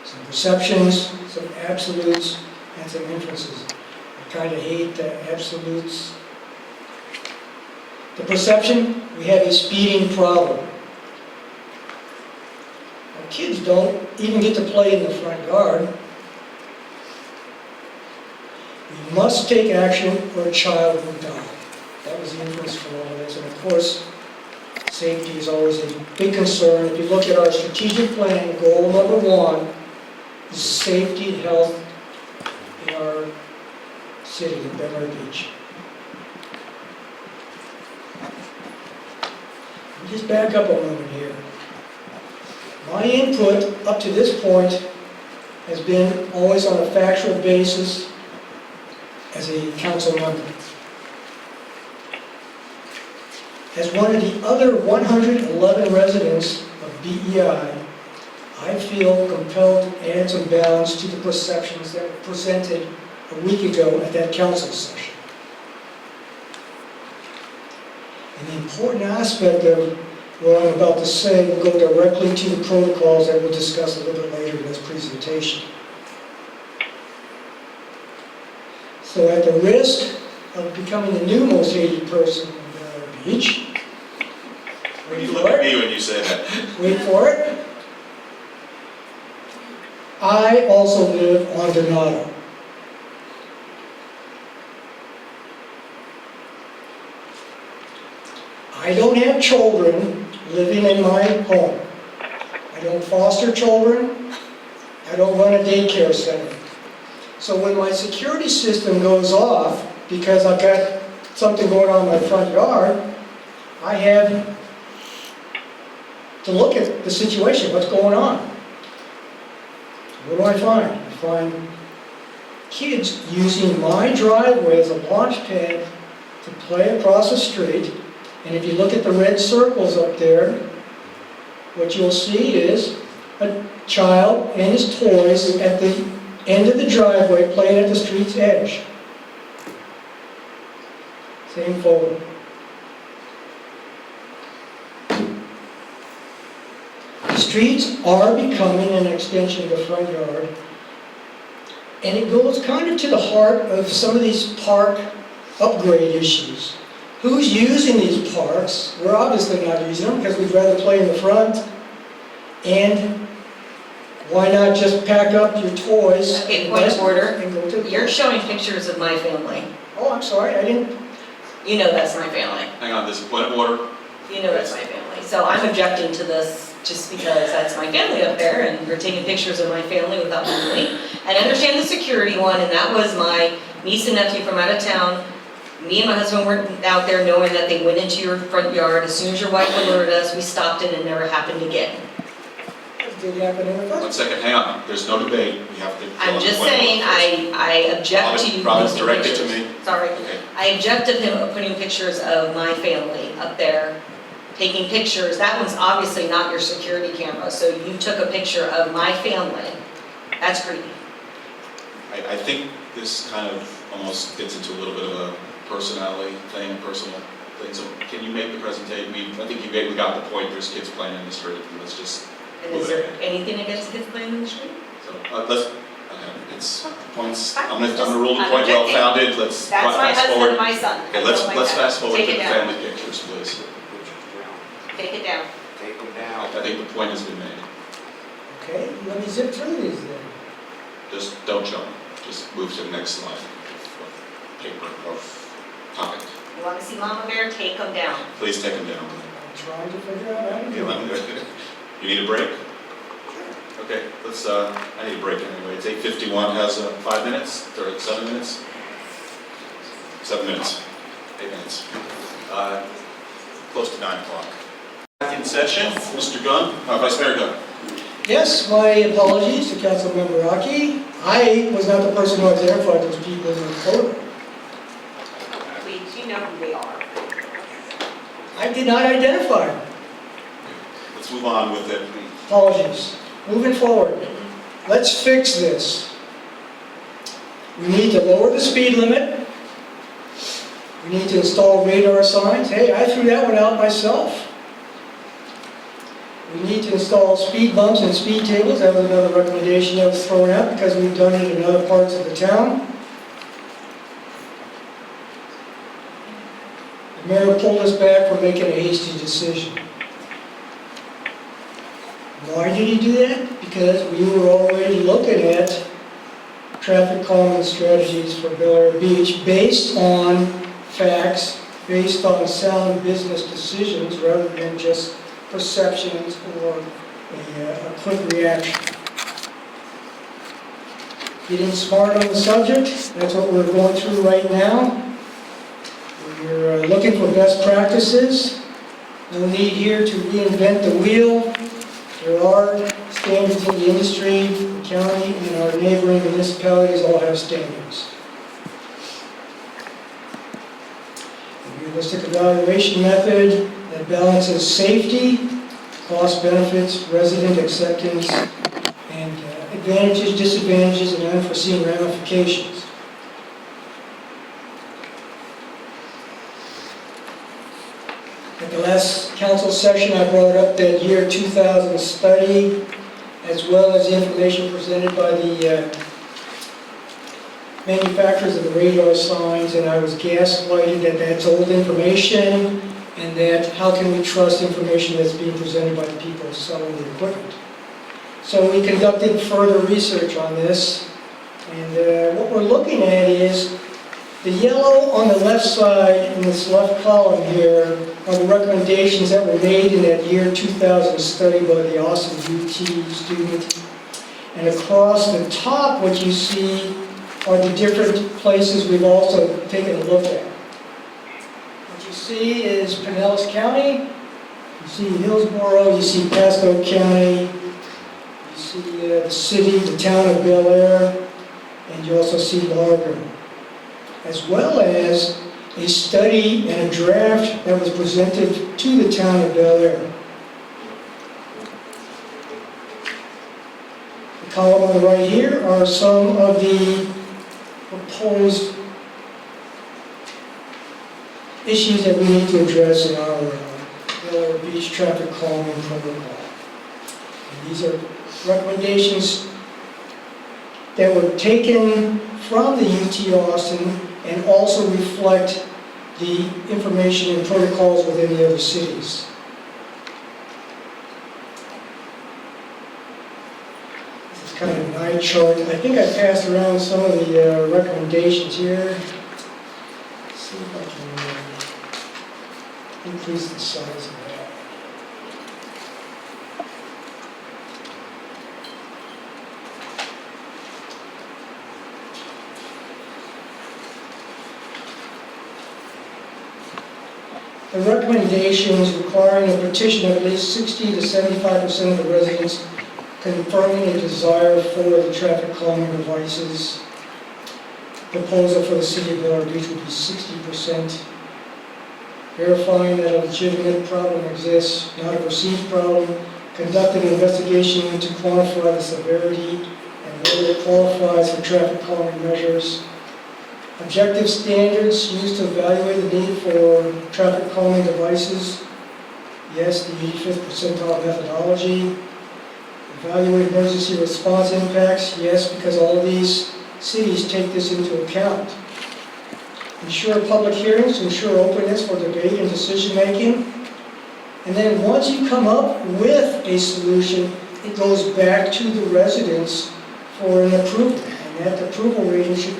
Some perceptions, some absolutes, and some inferences. I kind of hate the absolutes. The perception, we have a speeding problem. Our kids don't even get to play in the front yard. We must take action or a child will die. That was the inference from all of this. And of course, Safety is always a big concern. If you look at our strategic plan, goal number 1 is safety and health in our city of Bel Air Beach. Let me just back up a moment here. My input up to this point has been always on a factual basis as a council member. As one of the other 111 residents of BEI, I feel compelled to add some balance to the perceptions that were presented a week ago at that council session. And the important aspect of what I'm about to say will go directly to the protocols that we'll discuss a little bit later in this presentation. So at the risk of becoming the new most hated person in Bel Air Beach, You look at me when you say that. wait for it. I also live on Donato. I don't have children living in my home. I don't foster children. I don't run a daycare center. So when my security system goes off because I've got something going on in my front yard, I have to look at the situation, what's going on. What do I find? I find kids using my driveway as a launch pad to play across the street. And if you look at the red circles up there, what you'll see is a child and his toys at the end of the driveway playing at the street's edge. Same photo. The streets are becoming an extension of the front yard, and it goes kind of to the heart of some of these park upgrade issues. Who's using these parks? We're obviously not using them because we'd rather play in the front. And why not just pack up your toys? Okay, point of order. And go to the You're showing pictures of my family. Oh, I'm sorry, I didn't. You know that's my family. Hang on, this is point of order. You know that's my family. So I'm objecting to this just because that's my family up there and you're taking pictures of my family without me. And I understand the security one, and that was my niece and nephew from out of town. Me and my husband were out there knowing that they went into your front yard. As soon as your wife alerted us, we stopped it and it never happened again. It did happen in the front. 1 second, hang on, there's no debate, we have to. I'm just saying, I object to you. Robin's posting directed to pictures. me. Sorry. Okay. I object to him putting pictures of my family up there, taking pictures. That one's obviously not your security camera, so you took a picture of my family. That's creepy. I think this kind of almost gets into a little bit of a personality thing, personal thing, so can you make the presentation? I think we got the point, there's kids playing in the street, and let's just And move is it there ahead. anything against kids playing in the street? So, let's, it's points, Fine, I'm gonna rule the I'm point well objecting. founded, let's That's my fast husband forward. and my son. I Okay, don't like let's that. fast forward to Take the it down. family pictures, please. Take it down. Take them down. I think the point has been made. Okay, let me zip through these then. Just don't jump, just move to the next slide. Paper or topic. You want to see Mama Bear? Take them down. Please take them down. I'm trying to figure out how to do it. You need a break? Okay, let's, I need a break anyway. It's 8:51, has 5 minutes, or 7 minutes? 7 minutes, 8 minutes. Close to 9 o'clock. Back in session, Mr. Gunn, Vice Mayor Gunn. Yes, my apologies to Councilmember Rocky. I was not the person who identified those people in the photo. Please, you know who they are. I did not identify them. Let's move on with it. Apologies. Moving forward, let's fix this. We need to lower the speed limit. We need to install radar signs. Hey, I threw that one out myself. We need to install speed bumps and speed tables. That was another recommendation that was thrown out because we've done it in other parts of the town. The mayor pulled us back for making a hasty decision. Why did he do that? Because we were already looking at traffic calming strategies for Bel Air Beach based on facts based on sound business decisions rather than just perceptions or a quick reaction. Getting smart on the subject, that's what we're going through right now. We're looking for best practices. No need here to reinvent the wheel. There are standards in the industry, the county, and our neighboring municipalities all have standards. A realistic evaluation method that balances safety, cost benefits, resident acceptance, and advantages, disadvantages, and unforeseen ramifications. At the last council session, I brought up that year 2000 study, as well as the information presented by the manufacturers of the radar signs, and I was gaslighted that that's old information, and that how can we trust information that's being presented by the people selling the equipment. So we conducted further research on this, and what we're looking at is the yellow on the left side in this left column here are the recommendations that were made in that year 2000 study by the Austin UT student. And across the top, what you see are the different places we've also taken a look at. What you see is Pinellas County, you see Hillsborough, you see Pasco County, you see the city, the town of Bel Air, and you also see Largo, as well as a study and a draft that was presented to the town of Bel Air. The column on the right here are some of the proposed issues that we need to address in our Bel Air Beach traffic calming protocol. And these are recommendations that were taken from the UT Austin and also reflect the information and protocols within the other cities. This is kind of an eye chart. I think I passed around some of the recommendations here. Let's see if I can increase the size of that. The recommendations requiring a petition of at least 60 to 75% of the residents confirming a desire for the traffic calming devices. Proposal for the city of Bel Air Beach would be 60%. Verifying that a legitimate problem exists, not a perceived problem. Conducting an investigation to quantify the severity and whether it qualifies for traffic calming measures. Objective standards used to evaluate the need for traffic calming devices. Yes, the 85th percentile methodology. Evaluate emergency response impacts. Yes, because all of these cities take this into account. Ensure public hearings to ensure openness for debate and decision making. And then once you come up with a solution, it goes back to the residents for an approval. And that approval rating should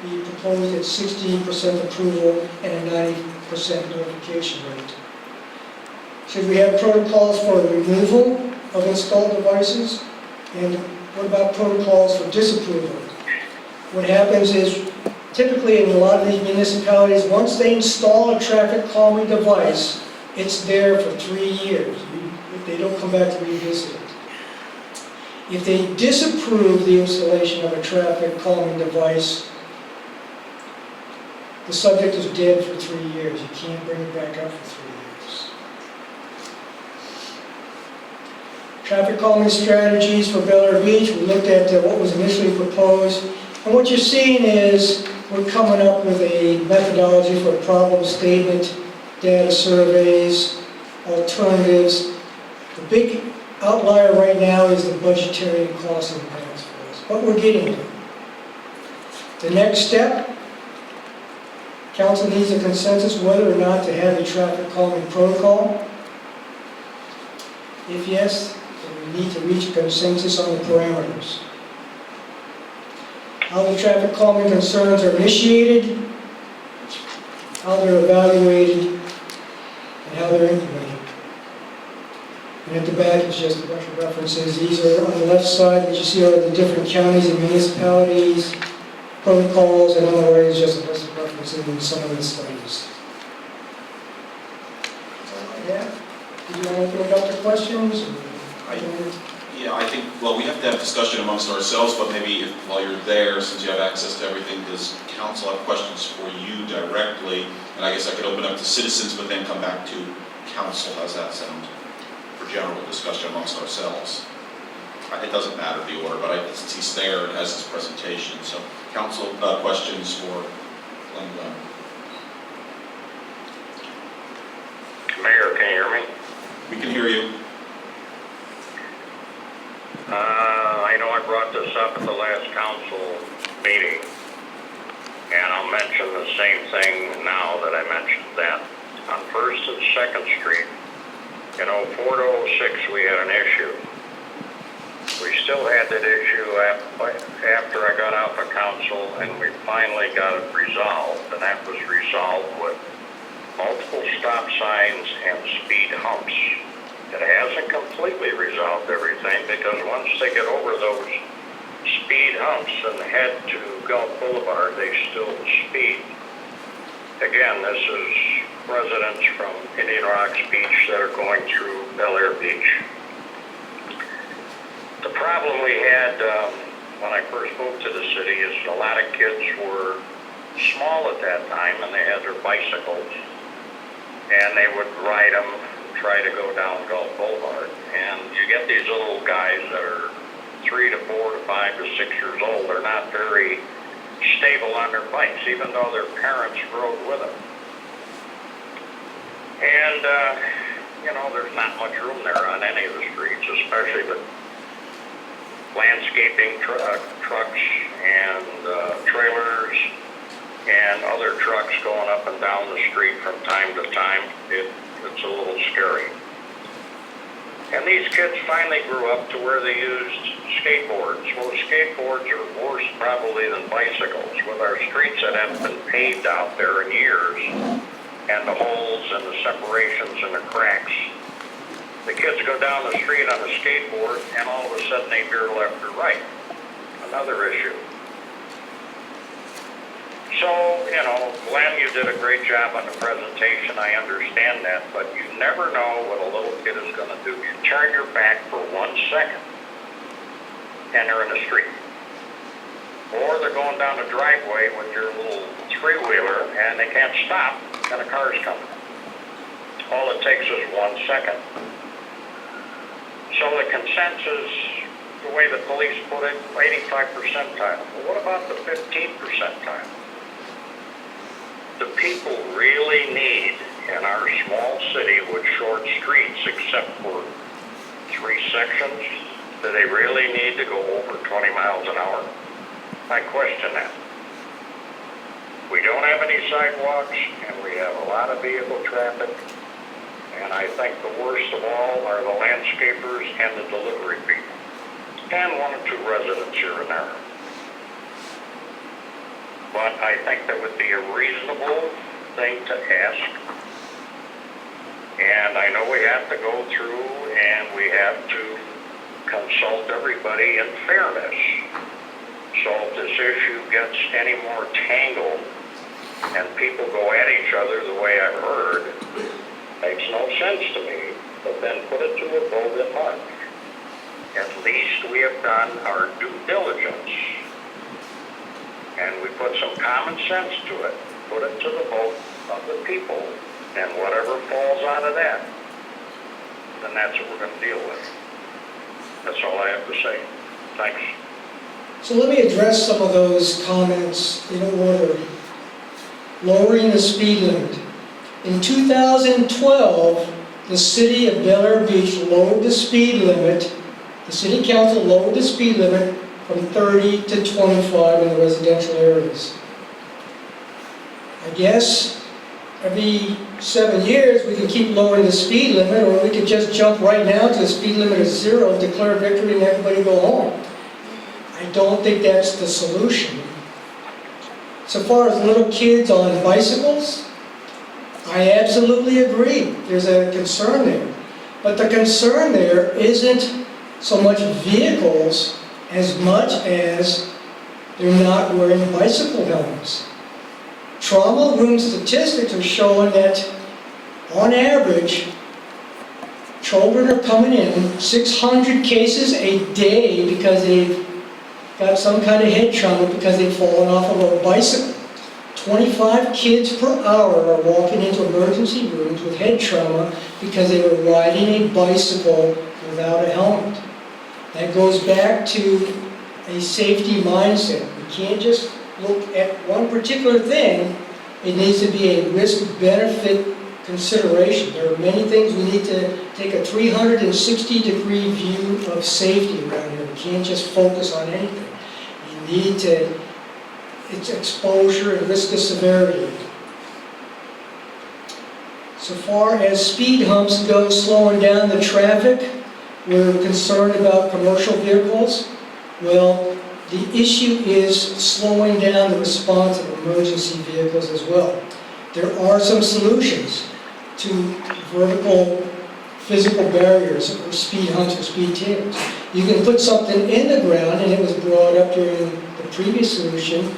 be proposed at 60% approval and a 90% notification rate. Should we have protocols for removal of installed devices? And what about protocols for disapproval? What happens is, typically in a lot of these municipalities, once they install a traffic calming device, it's there for 3 years. They don't come back to revisit it. If they disapprove the installation of a traffic calming device, the subject is dead for 3 years. You can't bring it back up for 3 years. Traffic calming strategies for Bel Air Beach. We looked at what was initially proposed. And what you're seeing is we're coming up with a methodology for problem statement, data surveys, alternatives. The big outlier right now is the budgetary and cost impacts for us. But we're getting there. The next step, council needs a consensus whether or not to have a traffic calming protocol. If yes, then we need to reach a consensus on the parameters. How the traffic calming concerns are initiated. how they're evaluated, and how they're implemented. And at the back is just a bunch of references. These are on the left side, what you see are the different counties and municipalities, protocols, and on the right is just a list of references in some of the studies. Yeah. Did you want to throw out the questions? Yeah, I think, well, we have to have discussion amongst ourselves, but maybe while you're there, since you have access to everything, does council have questions for you directly? And I guess I could open up to citizens, but then come back to council. How's that sound? For general discussion amongst ourselves. It doesn't matter the order, but since he's there and has his presentation. So council questions for Glenn Gunn. Mayor, can you hear me? We can hear you. I know I brought this up at the last council meeting, and I'll mention the same thing now that I mentioned that. On 1st and 2nd Street, in 04 to 06, we had an issue. We still had that issue after I got out of council, and we finally got it resolved, and that was resolved with multiple stop signs and speed humps. It hasn't completely resolved everything, because once they get over those speed humps and head to Gulf Boulevard, they still speed. Again, this is residents from Indian Rocks Beach that are going through Bel Air Beach. The problem we had when I first moved to the city is a lot of kids were small at that time, and they had their bicycles, and they would ride them, try to go down Gulf Boulevard. And you get these little guys that are 3 to 4 to 5 to 6 years old. They're not very stable on their bikes, even though their parents rode with them. And, there's not much room there on any of the streets, especially with landscaping trucks and trailers and other trucks going up and down the street from time to time. It's a little scary. And these kids finally grew up to where they used skateboards. Well, skateboards are worse probably than bicycles, with our streets that haven't been paved out there in years, and the holes and the separations and the cracks. The kids go down the street on a skateboard, and all of a sudden they veer left or right. Another issue. So, Glenn, you did a great job on the presentation. I understand that, but you never know what a little kid is going to do. You turn your back for 1 second, and they're in the street. Or they're going down the driveway with your little three-wheeler, and they can't stop, and a car's coming. All it takes is 1 second. So the consensus, the way the police put it, 85 percentile. Well, what about the 15 percentile? The people really need, in our small city with short streets, except for 3 sections, do they really need to go over 20 miles an hour? I question that. We don't have any sidewalks, and we have a lot of vehicle traffic, and I think the worst of all are the landscapers and the delivery people, and 1 or 2 residents here and there. But I think that would be a reasonable thing to ask. And I know we have to go through and we have to consult everybody in fairness. So if this issue gets any more tangled and people go at each other the way I've heard, makes no sense to me, but then put it to a vote in March. At least we have done our due diligence. And we put some common sense to it, put it to the vote of the people, and whatever falls out of that, then that's what we're going to deal with. That's all I have to say. Thanks. So let me address some of those comments in order. Lowering the speed limit. In 2012, the city of Bel Air Beach lowered the speed limit. The city council lowered the speed limit from 30 to 25 in the residential areas. I guess every 7 years we can keep lowering the speed limit, or we could just jump right now to the speed limit of 0, declare victory, and everybody go home. I don't think that's the solution. So far as little kids on bicycles, I absolutely agree. There's a concern there. But the concern there isn't so much vehicles as much as they're not wearing bicycle helmets. Trauma room statistics are showing that, on average, children are coming in 600 cases a day because they've got some kind of head trauma because they've fallen off of a bicycle. 25 kids per hour are walking into emergency rooms with head trauma because they were riding a bicycle without a helmet. That goes back to a safety mindset. We can't just look at one particular thing. It needs to be a risk-benefit consideration. There are many things we need to take a 360-degree view of safety around here. We can't just focus on anything. You need to, it's exposure and risk of severity. So far as speed humps go, slowing down the traffic, we're concerned about commercial vehicles. Well, the issue is slowing down the response of emergency vehicles as well. There are some solutions to vertical physical barriers or speed humps or speed tables. You can put something in the ground, and it was brought up during the previous solution,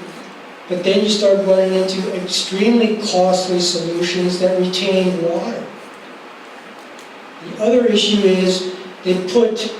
but then you start running into extremely costly solutions that retain water. The other issue is they put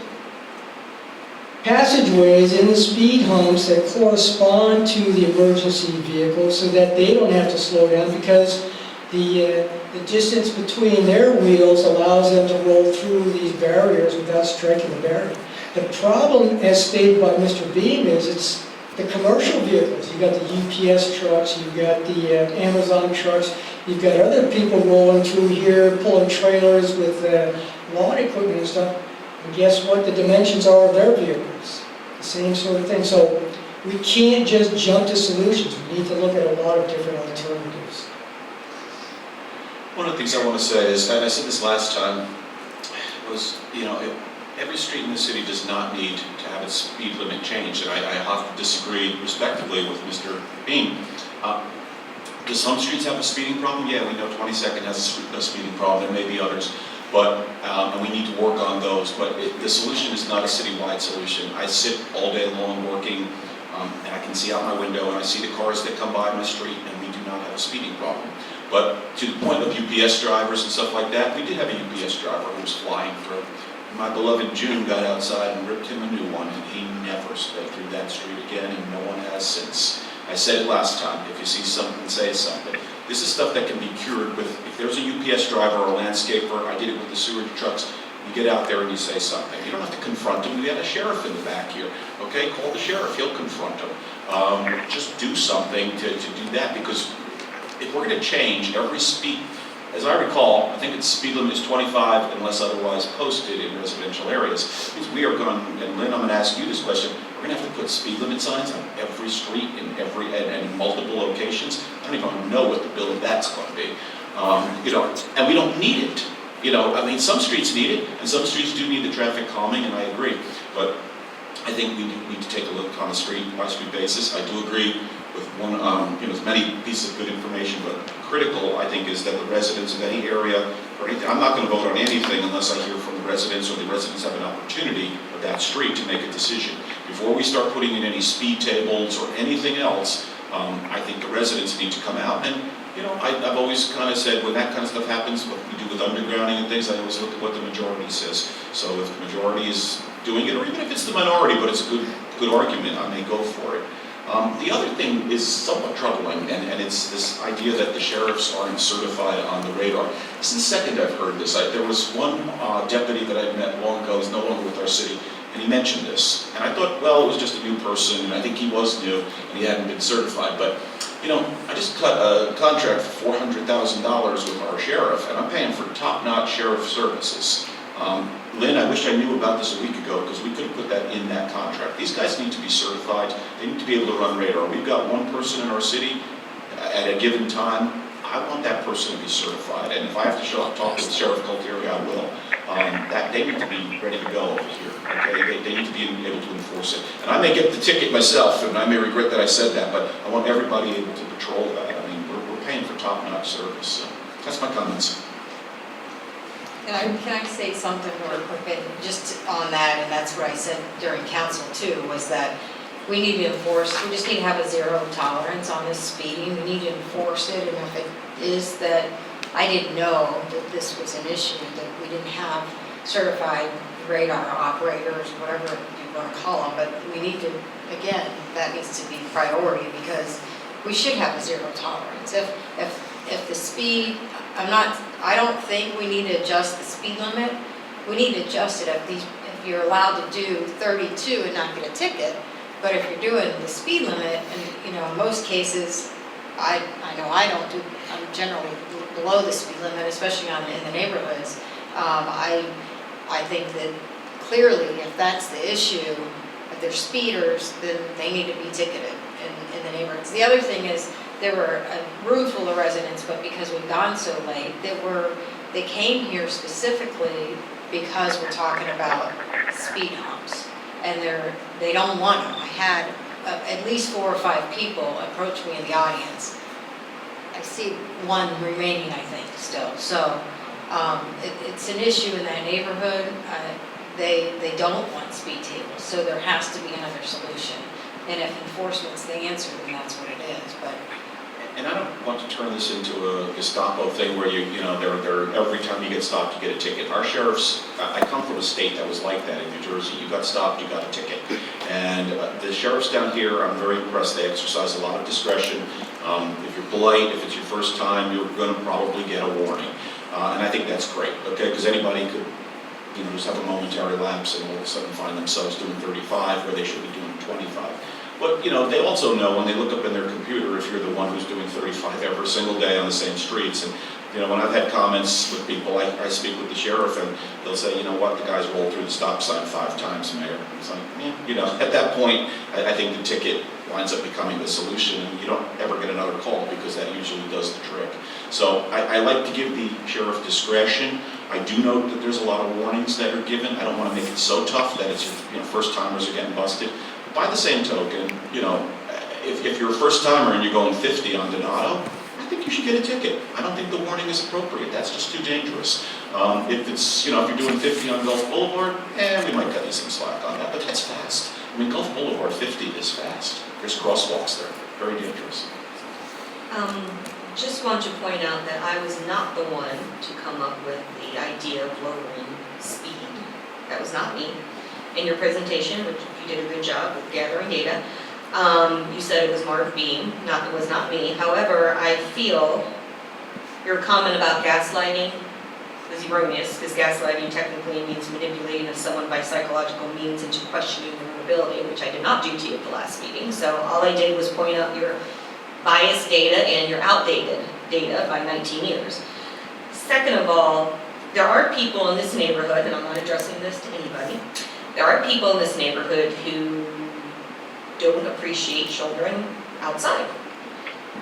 passageways in the speed humps that correspond to the emergency vehicle so that they don't have to slow down because the distance between their wheels allows them to roll through these barriers without striking the barrier. The problem, as stated by Mr. Beam, is it's the commercial vehicles. You've got the UPS trucks, you've got the Amazon trucks, you've got other people rolling through here, pulling trailers with lawn equipment and stuff. And guess what the dimensions are of their vehicles? The same sort of thing. So we can't just jump to solutions. We need to look at a lot of different alternatives. One of the things I want to say is, and I said this last time, was, every street in the city does not need to have its speed limit changed, and I have to disagree respectively with Mr. Beam. Do some streets have a speeding problem? Yeah, we know 22nd has a speeding problem, there may be others, but, and we need to work on those, but the solution is not a citywide solution. I sit all day long working, and I can see out my window, and I see the cars that come by my street, and we do not have a speeding problem. But to the point of UPS drivers and stuff like that, we did have a UPS driver who was flying through. My beloved June got outside and ripped him a new one, and he never sped through that street again, and no one has since. I said it last time, if you see something, say something. This is stuff that can be cured with, if there's a UPS driver or a landscaper, I did it with the sewage trucks, you get out there and you say something. You don't have to confront him, we had a sheriff in the back here. Okay, call the sheriff, he'll confront him. Just do something to do that, because if we're going to change every speed, as I recall, I think its speed limit is 25 unless otherwise posted in residential areas. Because we are going, and Lynn, I'm going to ask you this question, we're going to have to put speed limit signs on every street in multiple locations. I don't even know what the bill of that's going to be. And we don't need it. Some streets need it, and some streets do need the traffic calming, and I agree. But I think we need to take a look on a street-by-street basis. I do agree with one, as many pieces of good information, but critical, I think, is that the residents of any area, or anything, I'm not going to vote on anything unless I hear from the residents, or the residents have an opportunity of that street to make a decision. Before we start putting in any speed tables or anything else, I think the residents need to come out and, I've always kind of said when that kind of stuff happens, what we do with undergrounding and things, I always look at what the majority says. So if the majority is doing it, or even if it's the minority, but it's a good argument, I may go for it. The other thing is somewhat troubling, and it's this idea that the sheriffs aren't certified on the radar. This is the second I've heard this. There was one deputy that I met long ago, who's no longer with our city, and he mentioned this. And I thought, well, it was just a new person, and I think he was new, and he hadn't been certified. But, I just cut a contract for $400,000 with our sheriff, and I'm paying for top-notch sheriff services. Lynn, I wish I knew about this a week ago, because we could have put that in that contract. These guys need to be certified. They need to be able to run radar. We've got one person in our city at a given time. I want that person to be certified, and if I have to show up talk to the Sheriff Coltieri, I will. They need to be ready to go over here. Okay, they need to be able to enforce it. And I may get the ticket myself, and I may regret that I said that, but I want everybody able to patrol that. We're paying for top-notch service. So That's my comments. Can I say something real quick, and just on that, and that's what I said during council too, was that we need to enforce, we just need to have a zero tolerance on this speeding, we need to enforce it, and if it is that, I didn't know that this was an issue, that we didn't have certified radar operators, whatever you want to call them, but we need to, again, that needs to be priority, because we should have a zero tolerance. If the speed, I don't think we need to adjust the speed limit. We need to adjust it if you're allowed to do 32 and not get a ticket. But if you're doing the speed limit, and in most cases, I know I don't do, I'm generally below the speed limit, especially in the neighborhoods. I think that clearly, if that's the issue, if they're speeders, then they need to be ticketed in the neighborhoods. The other thing is, there were a room full of residents, but because we've gone so late, they came here specifically because we're talking about speed humps. And they don't want them. I had at least 4 or 5 people approach me in the audience. I see one remaining, I think, still. So it's an issue in that neighborhood. They don't want speed tables, so there has to be another solution. And if enforcement's the answer, then that's what it is. And I don't want to turn this into a Gestapo thing where they're every time you get stopped, you get a ticket. Our sheriffs, I come from a state that was like that in New Jersey. You got stopped, you got a ticket. And the sheriffs down here, I'm very impressed. They exercise a lot of discretion. If you're polite, if it's your first time, you're going to probably get a warning. And I think that's great, okay? Because anybody could, just have a momentary lapse and all of a sudden find themselves doing 35 where they should be doing 25. But, they also know when they look up in their computer if you're the one who's doing 35 every single day on the same streets. And, when I've had comments with people, I speak with the sheriff and they'll say, you know what, the guys rolled through the stop sign 5 times, Mayor. It's like, at that point, I think the ticket winds up becoming the solution and you don't ever get another call because that usually does the trick. So I like to give the sheriff discretion. I do note that there's a lot of warnings that are given. I don't want to make it so tough that it's first timers are getting busted. By the same token, if you're a first timer and you're going 50 on Donato, I think you should get a ticket. I don't think the warning is appropriate. That's just too dangerous. If it's, if you're doing 50 on Gulf Boulevard, we might cut you some slack on that, but that's fast. Gulf Boulevard 50 is fast. There's crosswalks there. Very dangerous. Just want to point out that I was not the one to come up with the idea of lowering speed. That was not me. In your presentation, which you did a good job of gathering data, you said it was Marv Beam, it was not me. However, I feel your comment about gaslighting was erroneous, because gaslighting technically means manipulating of someone by psychological means into questioning their ability, which I did not do to you at the last meeting. So all I did was point out your biased data and your outdated data by 19 years. Second of all, there are people in this neighborhood, and I'm not addressing this to anybody, there are people in this neighborhood who don't appreciate children outside.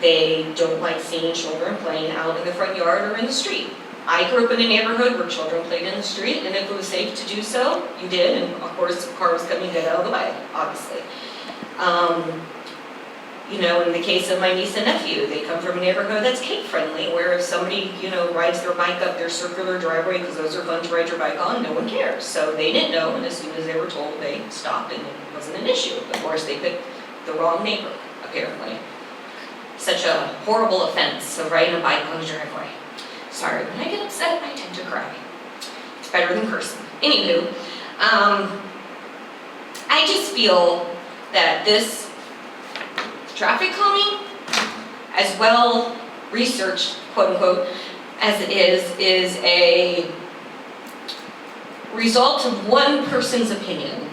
They don't like seeing children playing out in the front yard or in the street. I grew up in a neighborhood where children played in the street, and if it was safe to do so, you did, and of course, the car was coming dead out of the way, obviously. In the case of my niece and nephew, they come from a neighborhood that's kid-friendly, where if somebody, rides their bike up their circular driveway, because those are fun to ride your bike on, no one cares. So they didn't know, and as soon as they were told, they stopped, and it wasn't an issue. Of course, they picked the wrong neighbor, apparently. Such a horrible offense of riding a bike on the driveway. Sorry, when I get upset, I tend to cry. It's better than cursing. Anywho, I just feel that this traffic calming, as well researched, quote unquote, as it is a result of one person's opinion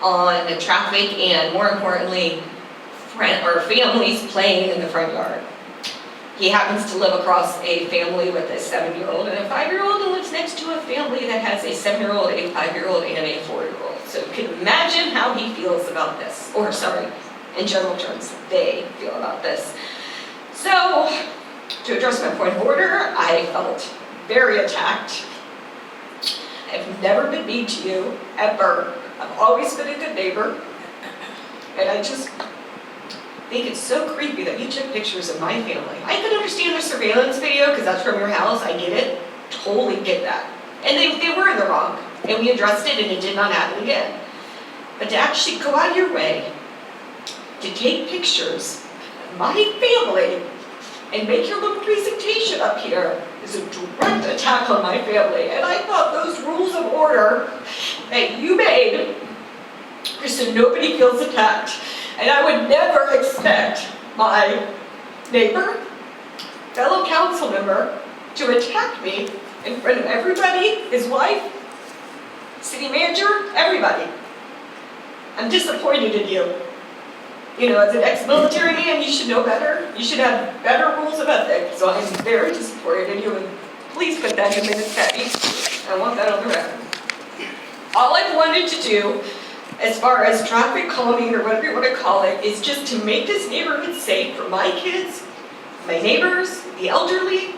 on the traffic and, more importantly, families playing in the front yard. He happens to live across a family with a 7-year-old and a 5-year-old, and lives next to a family that has a 7-year-old, a 5-year-old, and a 4-year-old. So you can imagine how he feels about this. Or, sorry, in general terms, they feel about this. So, to address my point of order, I felt very attacked. I've never been mean to you, ever. I've always been a good neighbor. And I just think it's so creepy that you took pictures of my family. I could understand the surveillance video, because that's from your house, I get it, totally get that. And they were in the wrong, and we addressed it, and it did not happen again. But to actually go out of your way to take pictures of my family and make your little presentation up here is a direct attack on my family. And I thought those rules of order that you made are so nobody feels attacked. And I would never expect my neighbor, fellow council member, to attack me in front of everybody, his wife, city manager, everybody. I'm disappointed in you. You know, as an ex-military man, you should know better. You should have better rules of ethics. So I'm very disappointed in you, and please put that in minutes, Patty. I want that on the record. All I've wanted to do, as far as traffic calming or whatever you want to call it, is just to make this neighborhood safe for my kids, my neighbors, the elderly.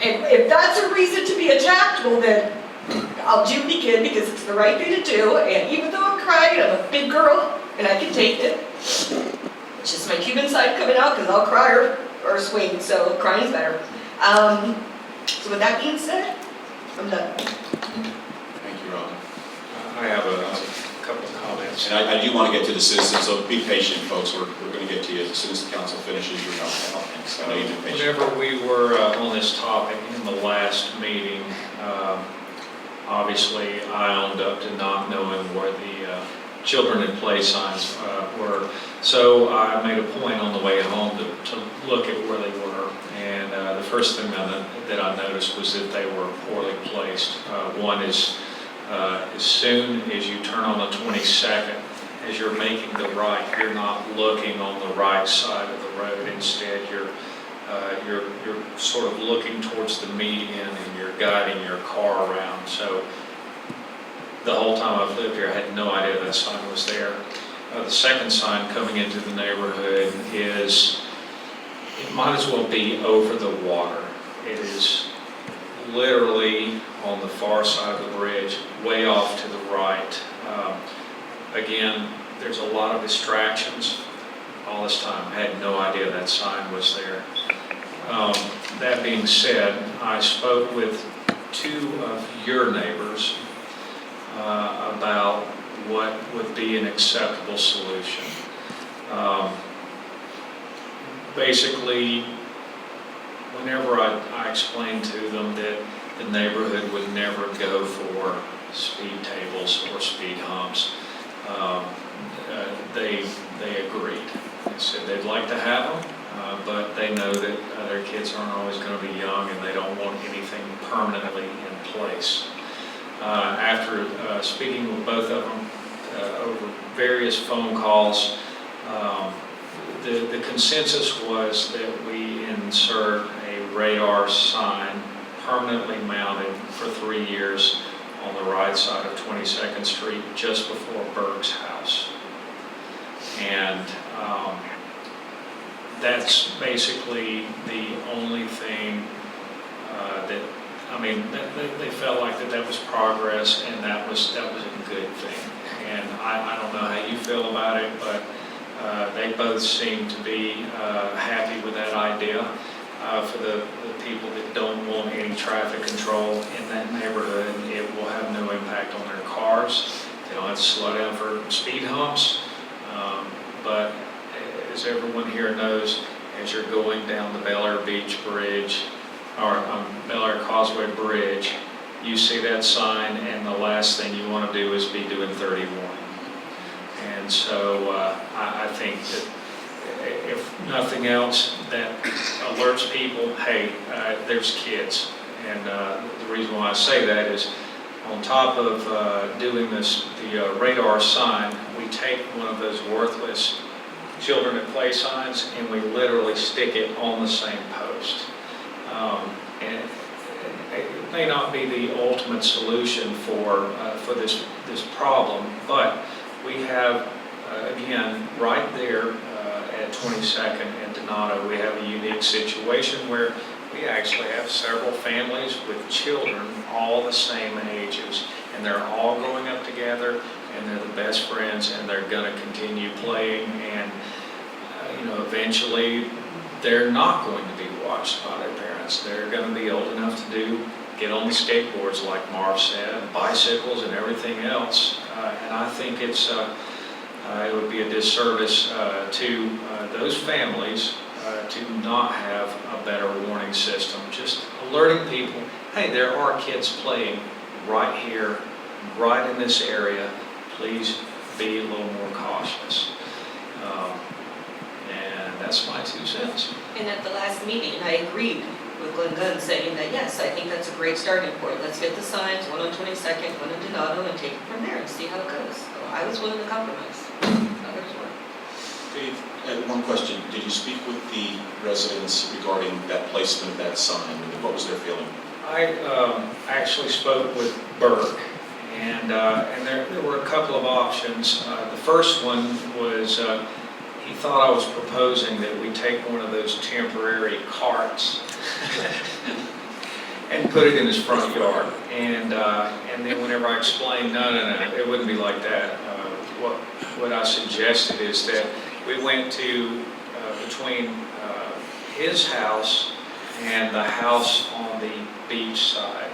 And if that's a reason to be attacked, well then, I'll do it again because it's the right thing to do. And even though I'm crying, I'm a big girl and I can take it. It's just my Cuban side coming out because I'll cry or swing, so crying's better. So with that being said, I'm done. Thank you, Robin. I have a couple of comments. And I do want to get to the citizens, so be patient, folks. We're going to get to you as soon as the council finishes your comments. I know you've been patient. Whenever we were on this topic in the last meeting, obviously I owned up to not knowing where the children at play signs were. So I made a point on the way home to look at where they were. And the first thing that I noticed was that they were poorly placed. One is as soon as you turn on the 22nd, as you're making the right, you're not looking on the right side of the road. Instead, you're sort of looking towards the median and you're guiding your car around. So the whole time I've lived here, I had no idea that sign was there. The second sign coming into the neighborhood is, it might as well be over the water. It is literally on the far side of the bridge, way off to the right. Again, there's a lot of distractions all this time. I had no idea that sign was there. That being said, I spoke with two of your neighbors about what would be an acceptable solution. Basically, whenever I explained to them that the neighborhood would never go for speed tables or speed humps, they agreed. They said they'd like to have them, but they know that their kids aren't always going to be young and they don't want anything permanently in place. After speaking with both of them over various phone calls, the consensus was that we insert a radar sign permanently mounted for 3 years on the right side of 22nd Street just before Berg's house. And that's basically the only thing they felt like that was progress and that was a good thing. And I don't know how you feel about it, but they both seem to be happy with that idea. For the people that don't want any traffic control in that neighborhood, it will have no impact on their cars. They don't have to slow down for speed humps. But as everyone here knows, as you're going down the Bel Air Beach Bridge, or Bel Air Causeway Bridge, you see that sign and the last thing you want to do is be doing 31. And so I think that if nothing else, that alerts people, hey, there's kids. And the reason why I say that is on top of doing the radar sign, we take one of those worthless children at play signs and we literally stick it on the same post. And it may not be the ultimate solution for this problem, but we have, again, right there at 22nd and Donato, we have a unique situation where we actually have several families with children all the same ages, and they're all growing up together, and they're the best friends, and they're going to continue playing. And eventually they're not going to be watched by their parents. They're going to be old enough to get on the skateboards, like Marv said, bicycles and everything else. And I think it would be a disservice to those families to not have a better warning system. Just alerting people, hey, there are kids playing right here, right in this area. Please be a little more cautious. And that's my 2 cents. And at the last meeting, I agreed with Glenn Gunn saying that, yes, I think that's a great starting point. Let's get the signs, one on 22nd, one in Donato, and take it from there and see how it goes. So I was willing to compromise. Others weren't. Dave, one question. Did you speak with the residents regarding that placement of that sign? What was their feeling? I actually spoke with Burke, and there were a couple of options. The first one was he thought I was proposing that we take one of those temporary carts and put it in his front yard. And then whenever I explained, no, it wouldn't be like that. What I suggested is that we went to between his house and the house on the beach side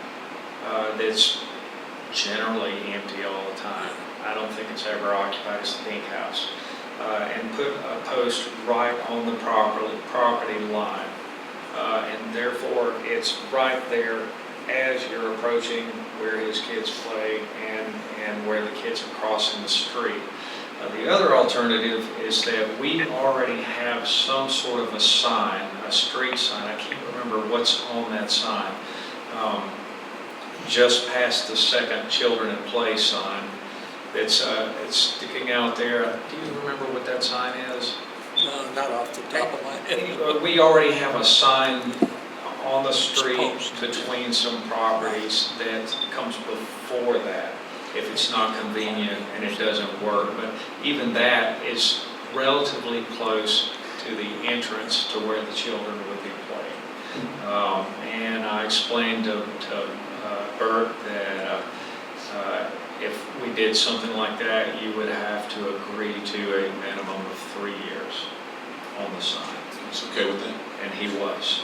that's generally empty all the time. I don't think it's ever occupied. It's the pink house. And put a post right on the property line. And therefore, it's right there as you're approaching where his kids play and where the kids are crossing the street. The other alternative is that we already have some sort of a sign, a street sign. I can't remember what's on that sign. Just past the second Children at Play sign. It's sticking out there. Do you remember what that sign is? No, not off the top of my head. We already have a sign on the street between some properties that comes before that, if it's not convenient and it doesn't work. But even that is relatively close to the entrance to where the children would be playing. And I explained to Bert that if we did something like that, you would have to agree to a minimum of 3 years on the sign. He's okay with that? And he was.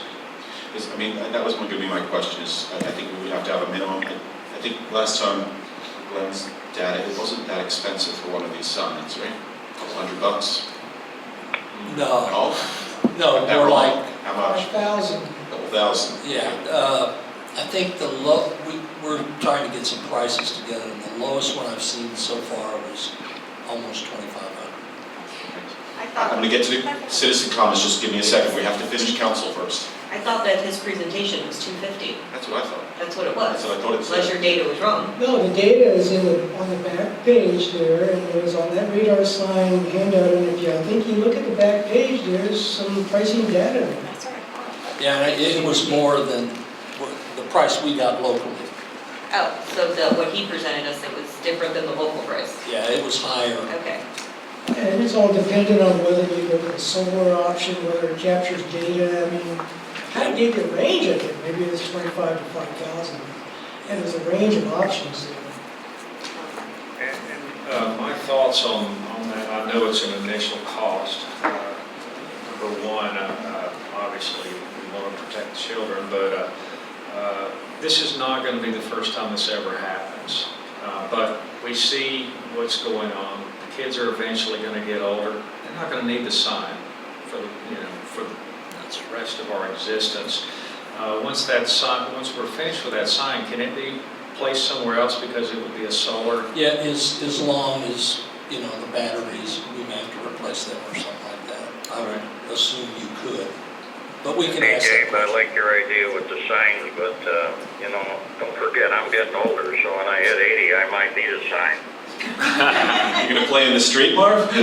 I mean, that was going to be my question, is I think we would have to have a minimum. I think last time, Glenn's data, it wasn't that expensive for one of these signs, right? $200? No, No? no, That more wrong? like, How much? 1,000. Couple thousand? yeah, I think we're trying to get some prices together, and the lowest one I've seen so far was almost $2,500. I'm going to get to the citizen comments, just give me a second. We have to finish council first. I thought that his presentation was 250. That's what I thought. That's what it was. That's what I thought it said. Unless your data was wrong. No, the data is on the back page there, and it was on that radar sign handout, and if I think you look at the back page, there's some pricing data. That's what I thought. Yeah, and it was more than the price we got locally. Oh, so what he presented us, it was different than the local price. Yeah, it was higher. Okay. And it's all dependent on whether you go with the solar option, whether it captures data. I mean, kind of gave you a range, I think, maybe it was 25 to 5,000. And there's a range of options there. And my thoughts on that, I know it's an initial cost. Number one, obviously, we want to protect the children, but this is not going to be the first time this ever happens. But we see what's going on. The kids are eventually going to get older. They're not going to need the sign for the rest of our existence. Once we're finished with that sign, can it be placed somewhere else because it would be a solar? Yeah, as long as, the batteries, we may have to replace them or something like that. I would assume you could. But we can ask Hey, that Dave, I question. like your idea with the signs, but, don't forget, I'm getting older, so when I hit 80, I might need a sign. You going to play in the street, Marv? I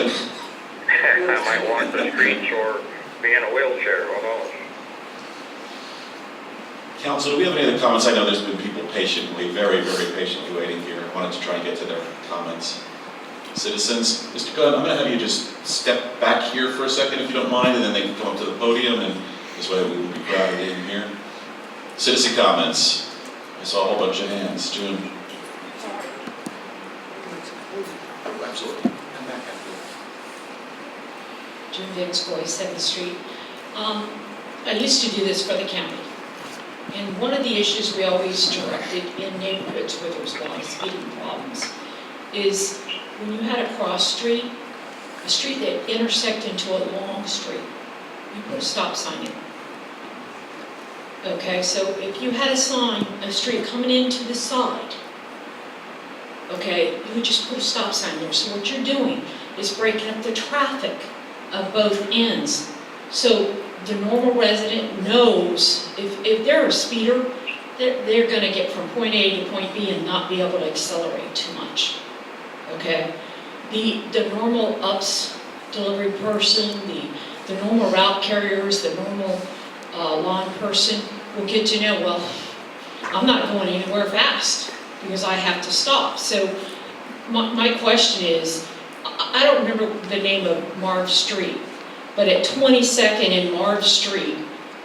might walk the streets or be in a wheelchair, who knows? Council, do we have any other comments? I know there's been people patiently, very, very patiently waiting here. I wanted to try and get to their comments. Citizens, Mr. Gunn, I'm going to have you just step back here for a second, if you don't mind, and then they can come up to the podium, and this way we will be crowded in here. Citizen comments. I saw a whole bunch of hands. June. Absolutely. Come back after. Jim Vanscoy, 7th Street. I used to do this for the county. And one of the issues we always directed in neighborhoods where there was a lot of speeding problems is when you had a cross street, a street that intersected into a long street, you put a stop sign in. Okay, so if you had a sign, a street coming into the side, okay, you would just put a stop sign there. So what you're doing is breaking up the traffic of both ends. So the normal resident knows if they're a speeder, they're gonna get from point A to point B and not be able to accelerate too much, okay? The normal UPS delivery person, the normal route carriers, the normal lawn person will get to know, well, I'm not going anywhere fast because I have to stop. So my question is, I don't remember the name of Marv Street, but at 22nd and Marv Street,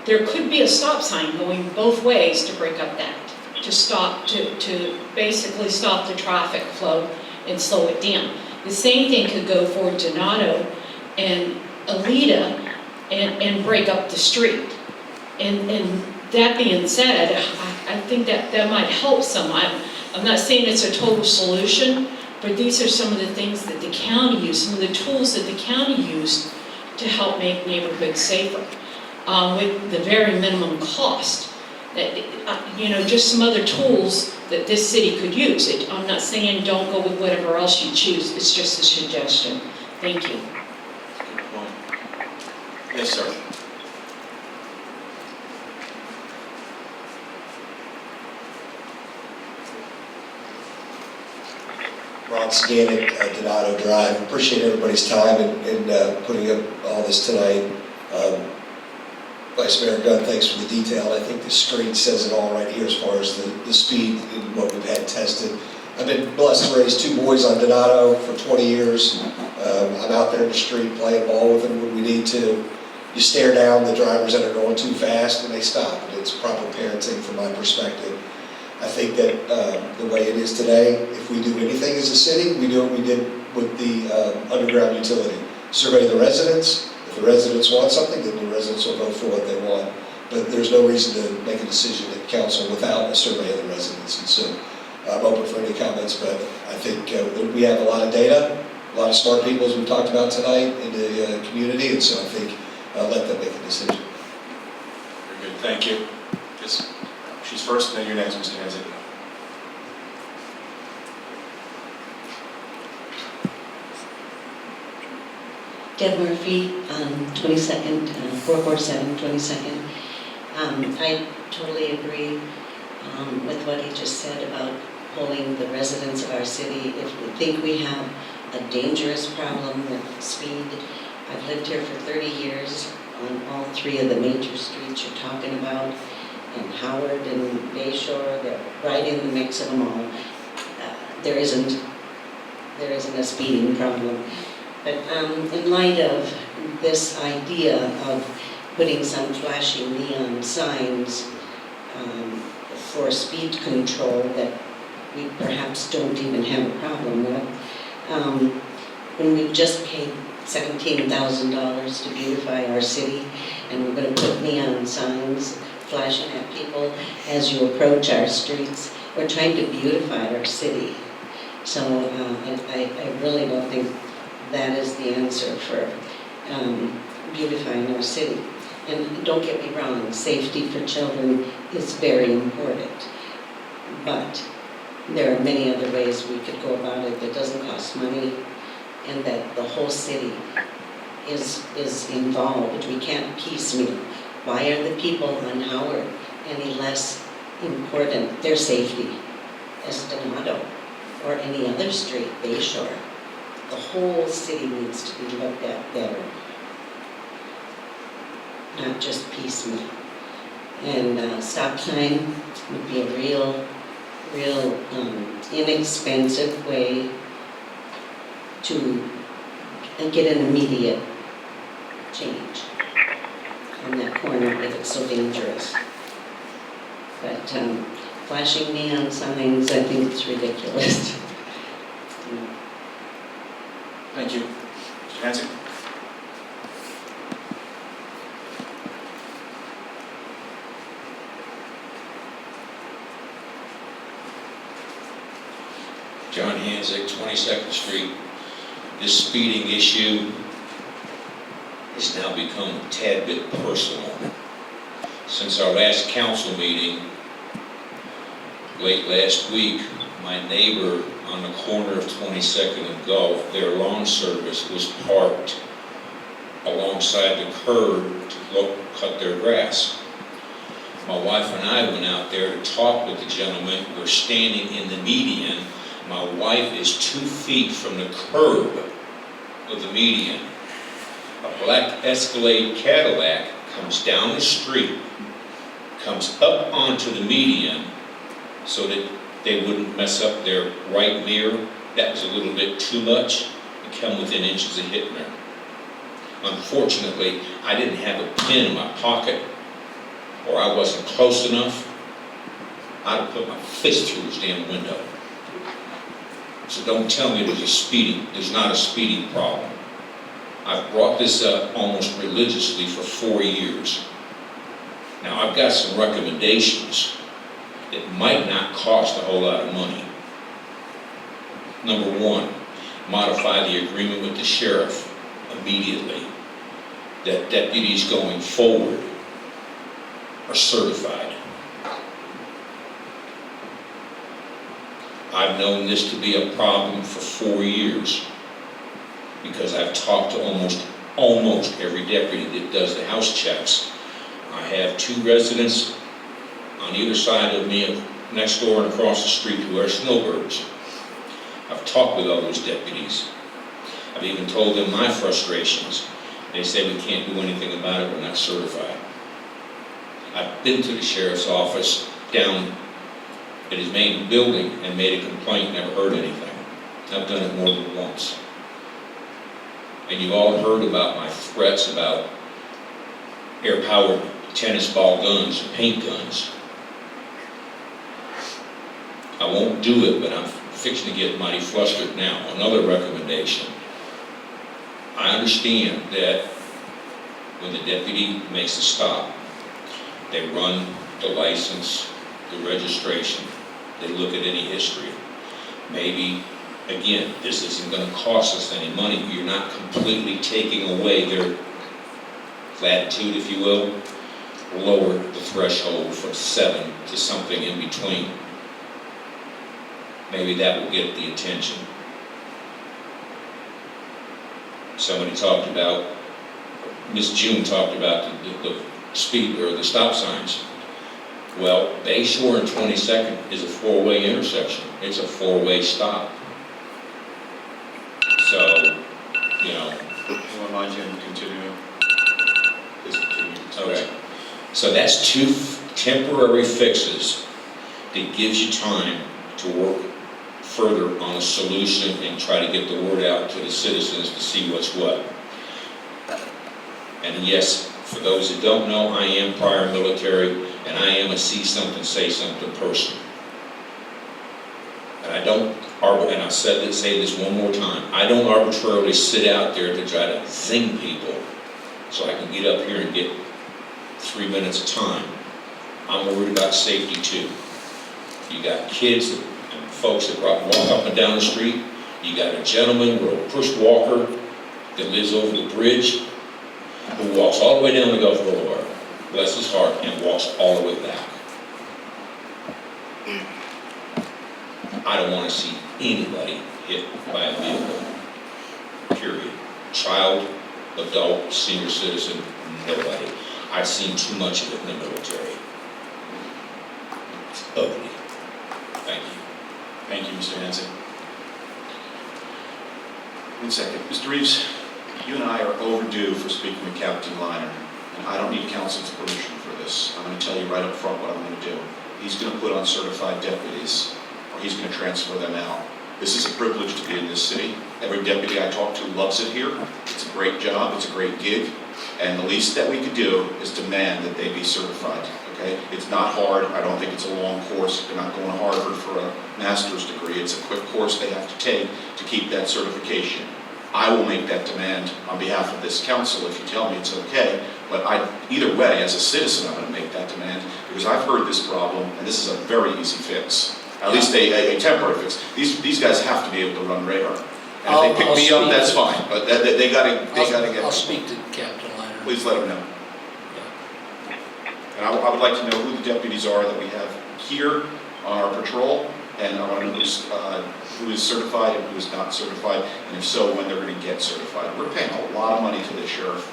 there could be a stop sign going both ways to break up that, to basically stop the traffic flow and slow it down. The same thing could go for Donato and Alita and break up the street. And that being said, I think that might help some. I'm not saying it's a total solution, but these are some of the things that the county used, some of the tools that the county used to help make neighborhoods safer with the very minimum cost. Just some other tools that this city could use. I'm not saying don't go with whatever else you choose, it's just a suggestion. Thank you. Good point. Yes, sir. Ron Scannick, Donato Drive. Appreciate everybody's time in putting up all this tonight. Vice Mayor Gunn, thanks for the detail. I think the street says it all right here as far as the speed and what we've had tested. I've been blessed to raise two boys on Donato for 20 years. I'm out there in the street playing ball with them when we need to. You stare down the drivers that are going too fast and they stop. And it's proper parenting from my perspective. I think that the way it is today, if we do anything as a city, we do what we did with the underground utility. Survey the residents. If the residents want something, then the residents will vote for what they want. But there's no reason to make a decision at council without a survey of the residents. And so I'm open for any comments, but I think we have a lot of data, a lot of smart people, as we talked about tonight, in the community, and so I think let them make a decision. Very good, thank you. Yes. She's first, and then you're next, Mr. Hanzik. Deb Murphy, 22nd, 447 22nd. I totally agree with what he just said about polling the residents of our city. If we think we have a dangerous problem with speed, I've lived here for 30 years on all three of the major streets you're talking about, and Howard and Bayshore, they're right in the mix of them all. There isn't a speeding problem. But in light of this idea of putting some flashing neon signs for speed control that we perhaps don't even have a problem with, when we've just paid $17,000 to beautify our city, and we're going to put neon signs flashing at people as you approach our streets, we're trying to beautify our city. So I really don't think that is the answer for beautifying our city. And don't get me wrong, safety for children is very important. But there are many other ways we could go about it that doesn't cost money and that the whole city is involved. We can't piecemeal. Why are the people on Howard any less important, their safety, as Donato or any other street, Bayshore? The whole city needs to be looked at better, not just piecemeal. And stop sign would be a real inexpensive way to get an immediate change on that corner if it's so dangerous. But flashing neon signs, I think it's ridiculous. Thank you. Mr. Hanzik? John Hanzik, 22nd Street. This speeding issue has now become a tad bit personal. Since our last council meeting, late last week, my neighbor on the corner of 22nd and Gulf, their lawn service was parked alongside the curb to cut their grass. My wife and I went out there to talk with the gentleman. We're standing in the median. My wife is 2 feet from the curb of the median. A black Escalade Cadillac comes down the street, comes up onto the median so that they wouldn't mess up their right mirror. That was a little bit too much, and come within inches of hitting her. Unfortunately, I didn't have a pin in my pocket, or I wasn't close enough. I'd have put my fist through his damn window. So don't tell me there's not a speeding problem. I've brought this up almost religiously for 4 years. Now, I've got some recommendations that might not cost a whole lot of money. Number one, modify the agreement with the sheriff immediately, that deputies going forward are certified. I've known this to be a problem for 4 years because I've talked to almost every deputy that does the house checks. I have 2 residents on either side of me, next door and across the street, who are snowbirds. I've talked with all those deputies. I've even told them my frustrations. They say we can't do anything about it, we're not certified. I've been to the sheriff's office down at his main building and made a complaint, never heard anything. I've done it more than once. And you all heard about my threats about air-powered tennis ball guns and paint guns. I won't do it, but I'm fixing to get mighty flustered now. Another recommendation. I understand that when the deputy makes a stop, they run the license, the registration, they look at any history. Maybe, again, this isn't going to cost us any money. You're not completely taking away their latitude, if you will. Lower the threshold from 7 to something in between. Maybe that will get the attention. Somebody talked about, Miss June talked about the speed or the stop signs. Well, Bayshore and 22nd is a 4-way intersection. It's a 4-way stop. So, you know. You want to mind him continuing? Please continue. Okay. So that's 2 temporary fixes that gives you time to work further on a solution and try to get the word out to the citizens to see what's what. And yes, for those that don't know, I am prior military, and I am a see something, say something person. And I don't, and I'll say this one more time, I don't arbitrarily sit out there to try to zing people so I can get up here and get 3 minutes of time. I'm worried about safety too. You got kids and folks that walk up and down the street. You got a gentleman with a push walker that lives over the bridge who walks all the way down the Gulf Boulevard, bless his heart, and walks all the way back. I don't want to see anybody hit by a vehicle, period. Child, adult, senior citizen, nobody. I've seen too much of it in the military. It's ugly. Thank you. Thank you, Mr. Hanson. 1 second. Mr. Reeves, you and I are overdue for speaking with Captain Liner, and I don't need council's permission for this. I'm going to tell you right up front what I'm going to do. He's going to put on certified deputies, or he's going to transfer them out. This is a privilege to be in this city. Every deputy I talk to loves it here. It's a great job, it's a great gig, and the least that we could do is demand that they be certified, okay? It's not hard, I don't think it's a long course. They're not going to Harvard for a master's degree. It's a quick course they have to take to keep that certification. I will make that demand on behalf of this council if you tell me it's okay, but either way, as a citizen, I'm going to make that demand because I've heard this problem, and this is a very easy fix. at least a temporary fix. These guys have to be able to run radar. And if they I'll pick me up, speak that's to- fine, but they gotta get. I'll speak to Captain Liner. Please let them know. And I would like to know who the deputies are that we have here on our patrol, and I want to know who is certified and who is not certified, and if so, when they're going to get certified. We're paying a lot of money to the sheriff,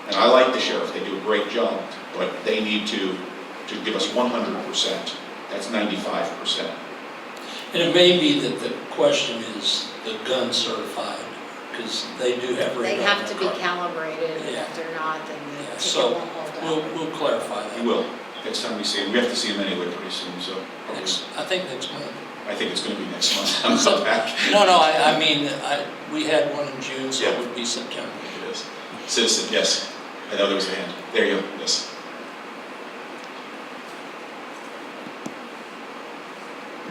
and I like the sheriff, they do a great job, but they need to give us 100%. That's 95%. And it may be that the question is the gun certified, because they do have radar. They have in to their be car. calibrated, and Yeah. if they're not, then the Yeah, ticket so won't hold up. We'll clarify that. You will, next time we see him. We have to see him anyway pretty soon, so. I think next month. I think it's going to be next month. I'm not back. No, I mean, we had one in June, so it would be September. It is. Citizen, yes. I know there was a hand. There you go, yes.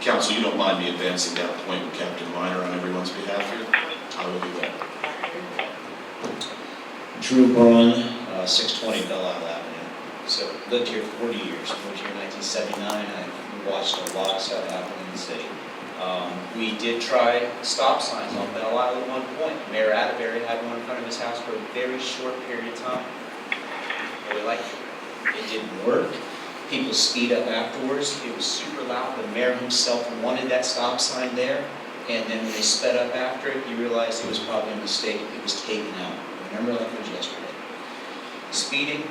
Council, you don't mind me advancing that point with Captain Minor on everyone's behalf here? I will do that. Drew Braun, 620 Belle Isle Avenue. So lived here 40 years, moved here in 1979. I've watched a lot of stuff happen in the city. We did try stop signs on Belle Isle at one point. Mayor Atterbury had one in front of his house for a very short period of time. Really liked it. It didn't work. People speed up afterwards. It was super loud. The mayor himself wanted that stop sign there. And then when they sped up after it, he realized it was probably a mistake. It was taken out. Remember like it was yesterday. Speeding,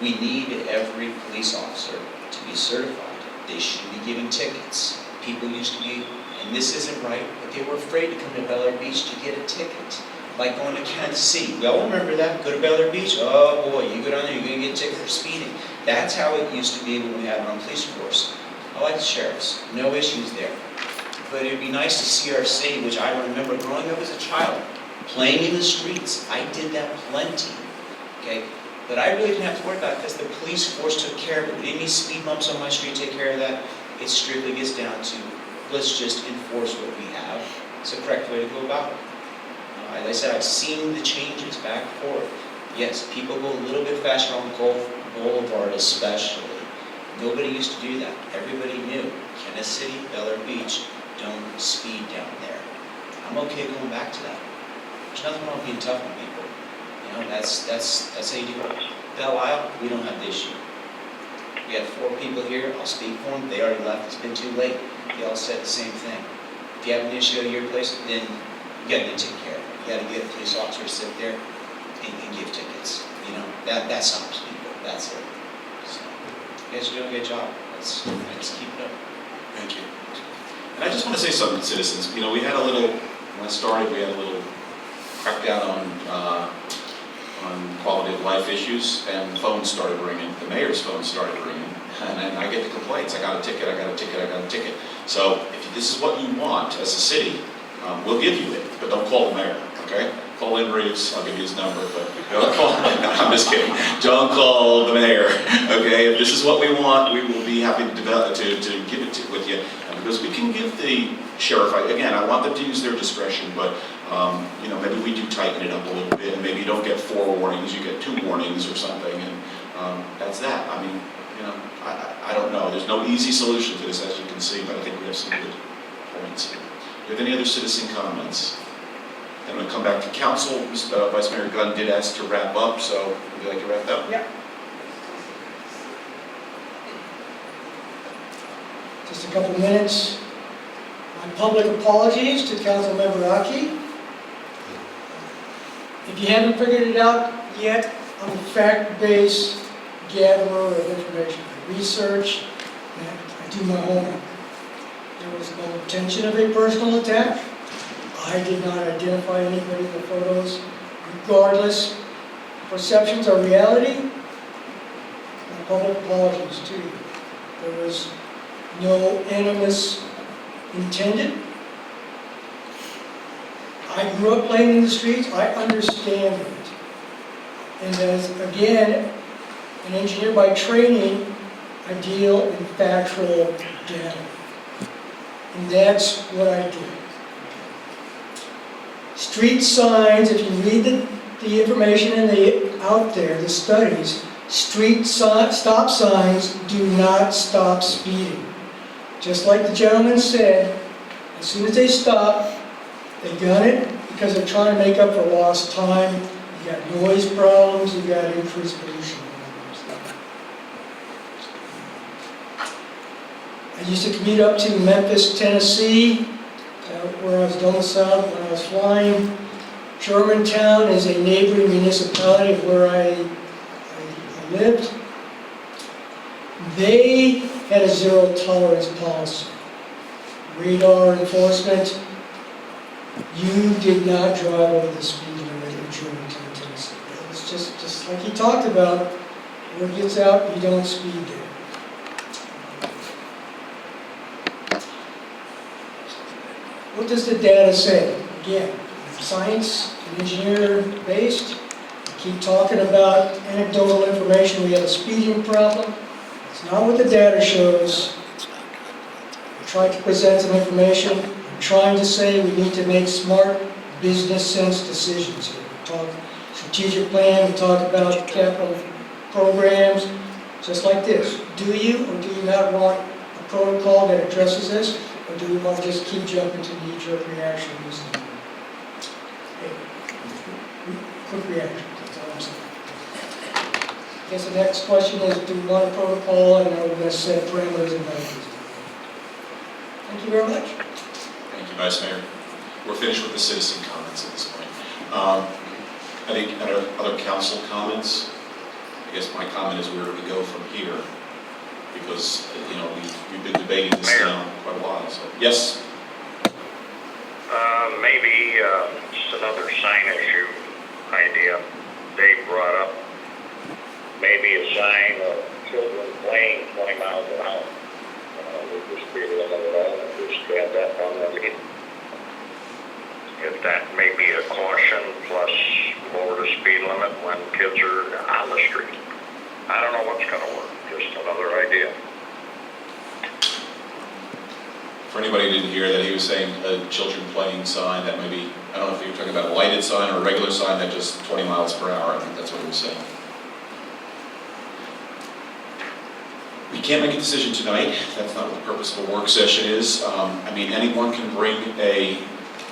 we need every police officer to be certified. They should be giving tickets. People used to be, and this isn't right, but they were afraid to come to Bel Air Beach to get a ticket. Like going to Kansas City. We all remember that. Go to Bel Air Beach. Oh boy, you go down there, you're going to get a ticket for speeding. That's how it used to be when we had our own police force. I like the sheriffs. No issues there. But it would be nice to see our city, which I remember growing up as a child, playing in the streets. I did that plenty. Okay? But I really didn't have to worry about it because the police force took care of it. We didn't need speed bumps on my street to take care of that. It strictly gets down to, let's just enforce what we have. It's the correct way to go about it. As I said, I've seen the changes back and forth. Yes, people go a little bit faster on Gulf Boulevard especially. Nobody used to do that. Everybody knew. Kansas City, Bel Air Beach, don't speed down there. I'm okay going back to that. There's nothing wrong with being tough on people. You know, that's how you do it. Belle Isle, we don't have the issue. We had 4 people here, I'll speak for them, they already left, it's been too late. They all said the same thing. If you have an issue at your place, then you gotta get taken care of. You gotta get a police officer to sit there and give tickets. You know, that stops people, that's it. So, you guys are doing a good job. Let's keep it up. Thank you. And I just want to say something to citizens. You know, we had a little, when I started, we had a little crackdown on quality of life issues, and the phone started ringing. The mayor's phone started ringing, and then I get the complaints. I got a ticket, I got a ticket, I got a ticket. So if this is what you want as a city, we'll give you it, but don't call the mayor, okay? Call Lynn Reeves, I'll give you his number, but don't call, no, I'm just kidding. Don't call the mayor, okay? If this is what we want, we will be happy to develop, to give it with you. Because we can give the sheriff, again, I want them to use their discretion, but you know, maybe we do tighten it up a little bit, and maybe you don't get 4 warnings, you get 2 warnings or something, and that's that. I mean, you know, I don't know. There's no easy solution to this, as you can see, but I think we have some good points. Do you have any other citizen comments? Then I'm going to come back to council. Vice Mayor Gunn did ask to wrap up, so would you like to wrap up? Yeah. Just a couple minutes. My public apologies to Councilmember Aki. If you haven't figured it out yet, I'm a fact-based gatherer of information. I research, and I do my homework. There was no intention of a personal attack. I did not identify anybody in the photos. Regardless, perceptions are reality. My public apologies to you. There was no animus intended. I grew up playing in the streets, I understand it. And as, again, an engineer by training, I deal in factual data. And that's what I do. Street signs, if you read the information out there, the studies, stop signs do not stop speeding. just like the gentleman said, as soon as they stop, they gun it because they're trying to make up for lost time. You got noise problems, you got increased pollution problems. I used to commute up to Memphis, Tennessee, where I was domiciled when I was flying. Germantown is a neighboring municipality of where I lived. They had a zero tolerance policy. Radar enforcement, you did not drive over the speed limit in Germantown, Tennessee. It's just like he talked about, word gets out, you don't speed there. What does the data say? Again, science and engineer based. Keep talking about anecdotal information. We have a speeding problem. It's not what the data shows. We're trying to present some information. We're trying to say we need to make smart business sense decisions here. We talk strategic plan, we talk about capital programs, just like this. Do you or do you not want a protocol that addresses this? Or do we want to just keep jumping to knee-jerk reactions? Hey, quick reaction, that's all I'm saying. I guess the next question is, do we want a protocol, and are we going to set parameters and boundaries? Thank you very much. Thank you, Vice Mayor. We're finished with the citizen comments at this point. Any other council comments? I guess my comment is where do we go from here? Because, you know, we've been debating this now quite a while, so. Yes? Maybe just another sign issue idea. Dave brought up maybe a sign of children playing 20 miles an hour. With the speed limit at all, and just add that on there. If that may be a caution plus lower the speed limit when kids are on the street. I don't know what's going to work, just another idea. For anybody who didn't hear that, he was saying a children playing sign that maybe, I don't know if you were talking about a lighted sign or a regular sign that just 20 miles per hour. I think that's what he was saying. We can't make a decision tonight. That's not what the purpose of a work session is. I mean, anyone can bring a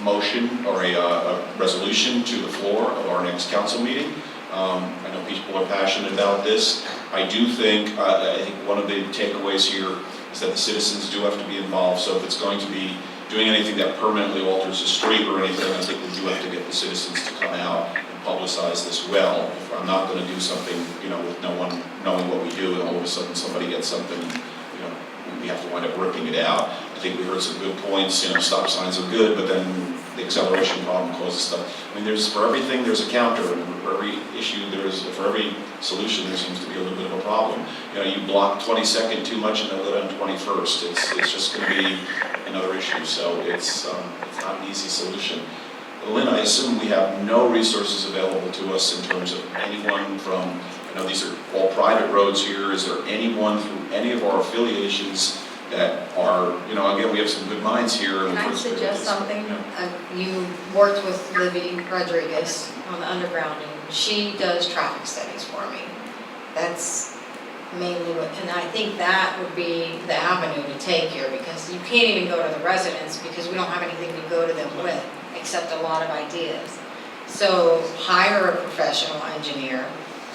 motion or a resolution to the floor of our next council meeting. I know people are passionate about this. I do think, I think one of the takeaways here is that the citizens do have to be involved. So if it's going to be doing anything that permanently alters the street or anything, I think we do have to get the citizens to come out and publicize this well. If I'm not going to do something, you know, with no one knowing what we do, and all of a sudden somebody gets something, you know, we have to wind up ripping it out. I think we heard some good points. You know, stop signs are good, but then the acceleration problem causes stuff. I mean, there's, for everything there's a counter, and for every issue for every solution there seems to be a little bit of a problem. You know, you block 22nd too much and they'll go down 21st. It's just going to be another issue. So it's not an easy solution. Lynn, I assume we have no resources available to us in terms of anyone from, I know these are all private roads here. Is there anyone through any of our affiliations that are, you know, again, we have some good minds here. Can I suggest something? You worked with Libby Rodriguez on the underground, and she does traffic studies for me. That's mainly what, and I think that would be the avenue to take here, because you can't even go to the residents because we don't have anything to go to them with, except a lot of ideas. So hire a professional engineer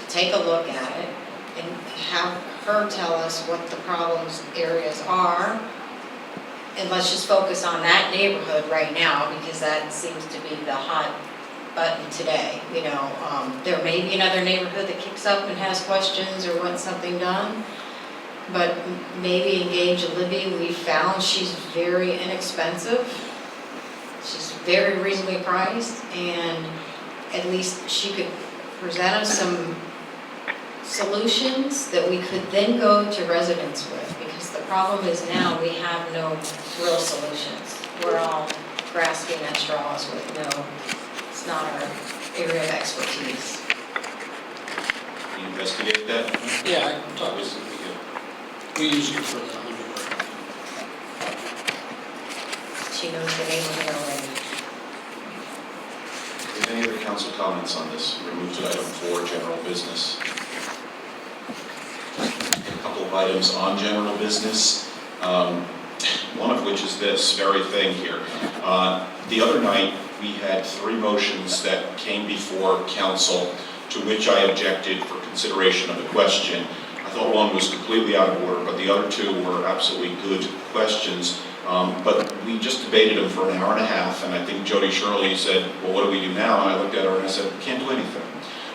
to take a look at it and have her tell us what the problems areas are, and let's just focus on that neighborhood right now, because that seems to be the hot button today. You know, there may be another neighborhood that kicks up and has questions or wants something done, but maybe engage Libby. We found she's very inexpensive. She's very reasonably priced, and at least she could present us some solutions that we could then go to residents with, because the problem is now we have no real solutions. We're all grasping at straws with no, it's not our area of expertise. Can you investigate that? Yeah, I can talk with we use it for the underground. She knows the name of it already. Any other council comments on this? We're going to move to item 4, general business. A couple of items on general business. one of which is this very thing here. The other night, we had 3 motions that came before council to which I objected for consideration of the question. I thought one was completely out of order, but the other 2 were absolutely good questions. But we just debated them for an hour and a half, and I think Jody Shirley said, well, what do we do now? And I looked at her and I said, we can't do anything.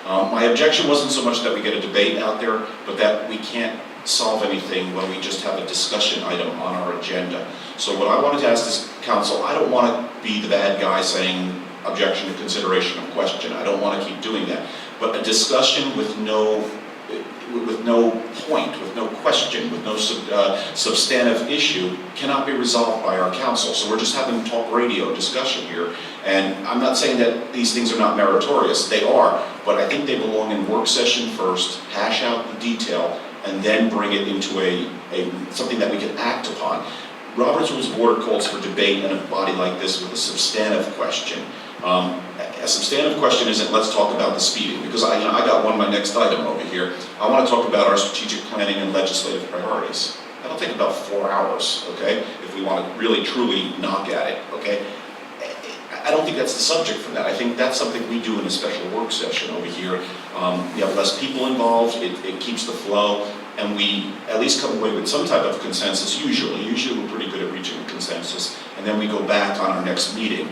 My objection wasn't so much that we get a debate out there, but that we can't solve anything when we just have a discussion item on our agenda. So what I wanted to ask this council, I don't want to be the bad guy saying objection to consideration of question. I don't want to keep doing that. But a discussion with no point, with no question, with no substantive issue cannot be resolved by our council. So we're just having talk radio discussion here. And I'm not saying that these things are not meritorious. They are. But I think they belong in work session first, hash out the detail, and then bring it into something that we can act upon. Robert's Rules of Order calls for debate in a body like this with a substantive question. A substantive question isn't, let's talk about the speeding, because I got my next item over here. I want to talk about our strategic planning and legislative priorities. That'll take about 4 hours, okay, if we want to really, truly knock at it, okay? I don't think that's the subject for that. I think that's something we do in a special work session over here. We have less people involved, it keeps the flow, and we at least come away with some type of consensus, usually. Usually we're pretty good at reaching a consensus, and then we go back on our next meeting,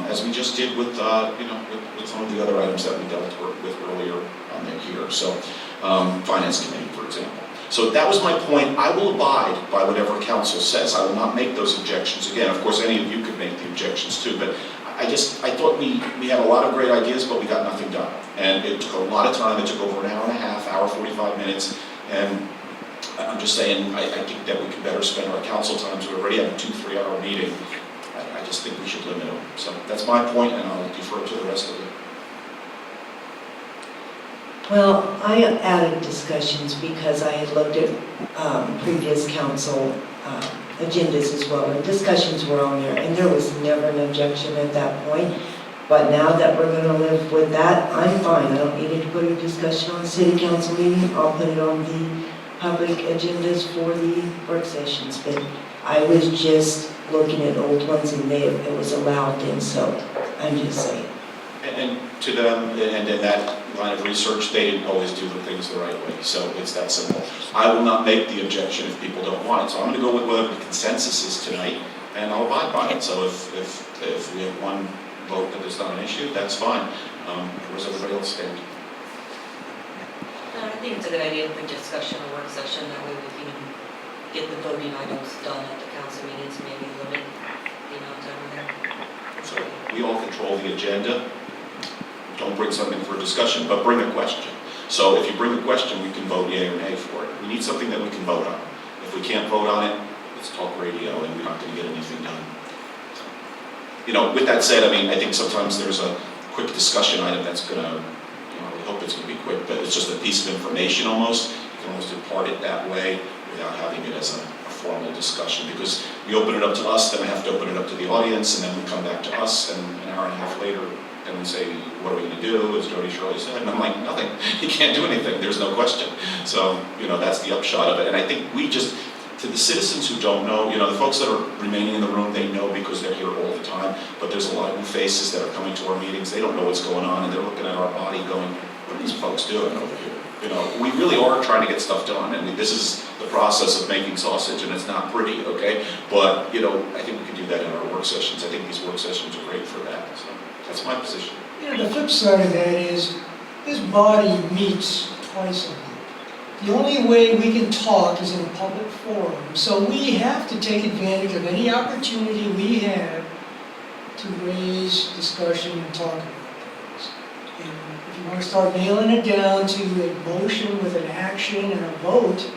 as we just did with some of the other items that we dealt with earlier on here. So, Finance Committee, for example. So that was my point. I will abide by whatever council says. I will not make those objections again. Of course, any of you could make the objections too, but I thought we had a lot of great ideas, but we got nothing done. And it took a lot of time. It took over an hour and a half, hour 45 minutes. And I'm just saying, I think that we can better spend our council times. We already have a 2-3 hour meeting. I just think we should limit them. So that's my point, and I'll defer to the rest of it. Well, I added discussions because I had looked at previous council agendas as well, and discussions were on there, and there was never an objection at that point. But now that we're going to live with that, I'm fine. I don't need it to put a discussion on the city council meeting. I'll put it on the public agendas for the work sessions. But I was just looking at old ones, and it was allowed then, so I'm just saying. And to them, and in that line of research, they didn't always do the things the right way. So it's that simple. I will not make the objection if people don't want it. So I'm going to go with whatever the consensus is tonight, and I'll abide by it. So if we have one vote that is not an issue, that's fine. Where does everybody else stand? I think it's a good idea for discussion or work session, that way we can get the voting items done at the council meetings, maybe limit the amount of time there. So we all control the agenda. Don't bring something for discussion, but bring a question. So if you bring a question, we can vote yea or nay for it. We need something that we can vote on. If we can't vote on it, let's talk radio, and we're not going to get anything done. With that said, I think sometimes there's a quick discussion item that's going to, we hope it's going to be quick, but it's just a piece of information almost. You can almost impart it that way without having it as a formal discussion, because we open it up to us, then we have to open it up to the audience, and then we come back to us, and an hour and a half later, then we say, what are we going to do, as Jody Shirley said, and I'm like, nothing, you can't do anything, there's no question. So, that's the upshot of it, and I think we just, to the citizens who don't know, the folks that are remaining in the room, they know because they're here all the time, but there's a lot of new faces that are coming to our meetings, they don't know what's going on, and they're looking at our body going, what are these folks doing over here? We really are trying to get stuff done, and this is the process of making sausage, and it's not pretty, okay? But, I think we can do that in our work sessions. I think these work sessions are great for that, so that's my position. The flip side of that is, this body meets twice a week. The only way we can talk is in a public forum, so we have to take advantage of any opportunity we have to raise discussion and talk about things. And if you want to start nailing it down to a motion with an action and a vote,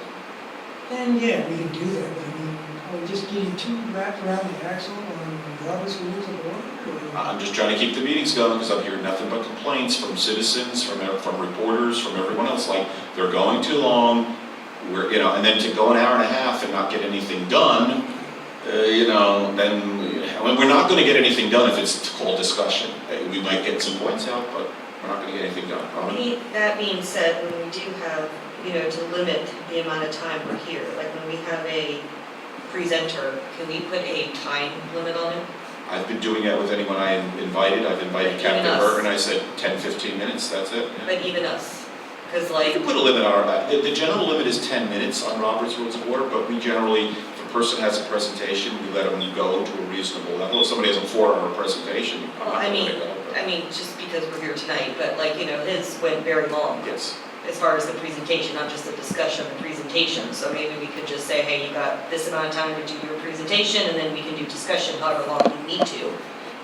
then yeah, we can do that. But are we just getting too wrapped around the axle on Robert's Rules of Order? I'm just trying to keep the meetings going, because I'm hearing nothing but complaints from citizens, from reporters, from everyone else, like, they're going too long, and then to go an hour and a half and not get anything done, then we're not going to get anything done if it's called discussion. We might get some points out, but we're not going to get anything done. That being said, when we do have, to limit the amount of time we're here, like when we have a presenter, can we put a time limit on him? I've been doing that with anyone I invited. I've invited Even Captain us. Burt, and I said 10, 15 minutes, that's it. Yeah. But even us, because We like, can put a limit on our, the general limit is 10 minutes on Robert's Rules of Order, but we generally, if a person has a presentation, we let them go to a reasonable level. If somebody has a 4-hour presentation, I'm well, not I going mean, to go. just because we're here tonight, but like, his went very long. Yes. As far as the presentation, not just the discussion, the presentation. So maybe we could just say, hey, you got this amount of time to do your presentation, and then we can do discussion however long we need to,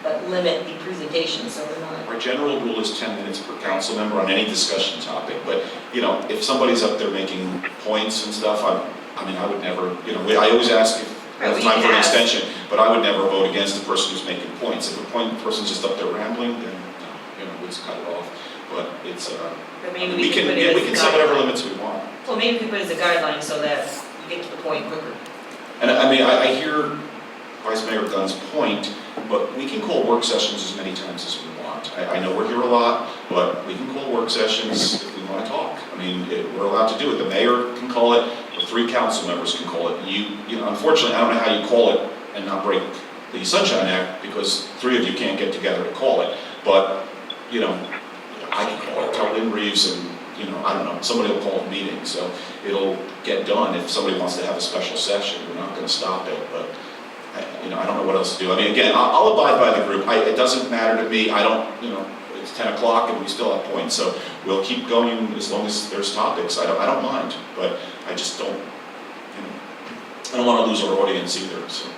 but limit the presentation so we're not. Our general rule is 10 minutes per council member on any discussion topic, but, if somebody's up there making points and stuff, I would never, I always ask if there's time for an extension, but I would never vote against the person who's making points. If the person's just up there rambling, then, no, we'll just cut it off. But it's, But maybe we can put it as a set whatever guideline. limits we want. Well, maybe we can put it as a guideline so that you get to the point quicker. And I hear Vice Mayor Dunn's point, but we can call work sessions as many times as we want. I know we're here a lot, but we can call work sessions if we want to talk. We're allowed to do it. The mayor can call it, the 3 council members can call it. Unfortunately, I don't know how you call it and not break the Sunshine Act, because 3 of you can't get together to call it. But, I can call it, tell Lynn Reeves and, I don't know, somebody will call a meeting, so it'll get done. If somebody wants to have a special session, we're not going to stop it, but I don't know what else to do. Again, I'll abide by the group. It doesn't matter to me. I don't, it's 10 o'clock and we still have points, so we'll keep going as long as there's topics. I don't mind, but I just don't, I don't want to lose our audience either, so.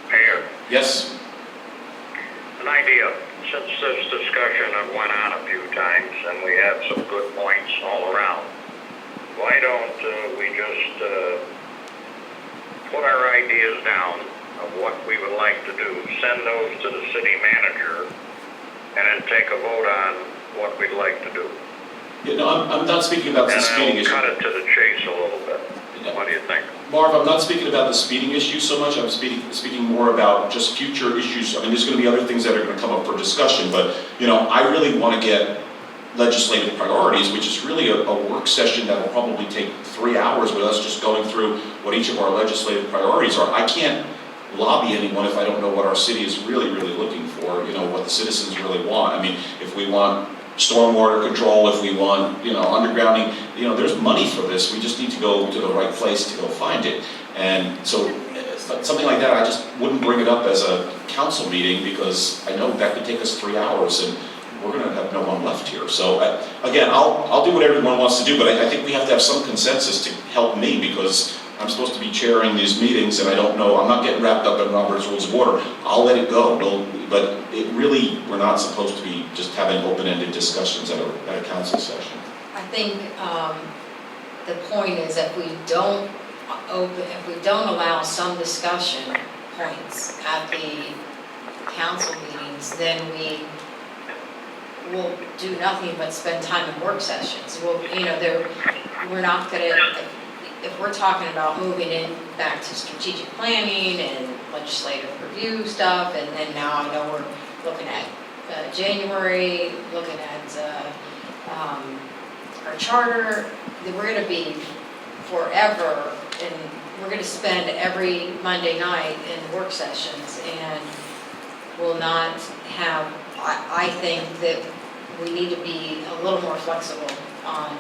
Mayor, Yes? an idea. Since this discussion have went on a few times and we had some good points all around, why don't we just put our ideas down of what we would like to do, send those to the city manager, and then take a vote on what we'd like to do? I'm not speaking about the speeding And issue. I'll cut it to the chase a little bit. What do you think? Marv, I'm not speaking about the speeding issue so much. I'm speaking more about just future issues. There's going to be other things that are going to come up for discussion, but, I really want to get legislative priorities, which is really a work session that will probably take 3 hours with us just going through what each of our legislative priorities are. I can't lobby anyone if I don't know what our city is really, really looking for, what the citizens really want. If we want stormwater control, if we want, undergrounding, there's money for this. We just need to go to the right place to go find it. And so something like that, I just wouldn't bring it up as a council meeting, because I know that could take us 3 hours and we're going to have no one left here. So again, I'll do what everyone wants to do, but I think we have to have some consensus to help me, because I'm supposed to be chairing these meetings and I don't know, I'm not getting wrapped up in Robert's Rules of Order. I'll let it go, but we're not supposed to be just having open-ended discussions at a council session. I think the point is if we don't allow some discussion points at the council meetings, then we will do nothing but spend time in work sessions. We're not gonna, if we're talking about moving in back to strategic planning and legislative review stuff, and then now I know we're looking at January, looking at our charter, then we're gonna be forever, and we're gonna spend every Monday night in work sessions, and will not have, I think that we need to be a little more flexible on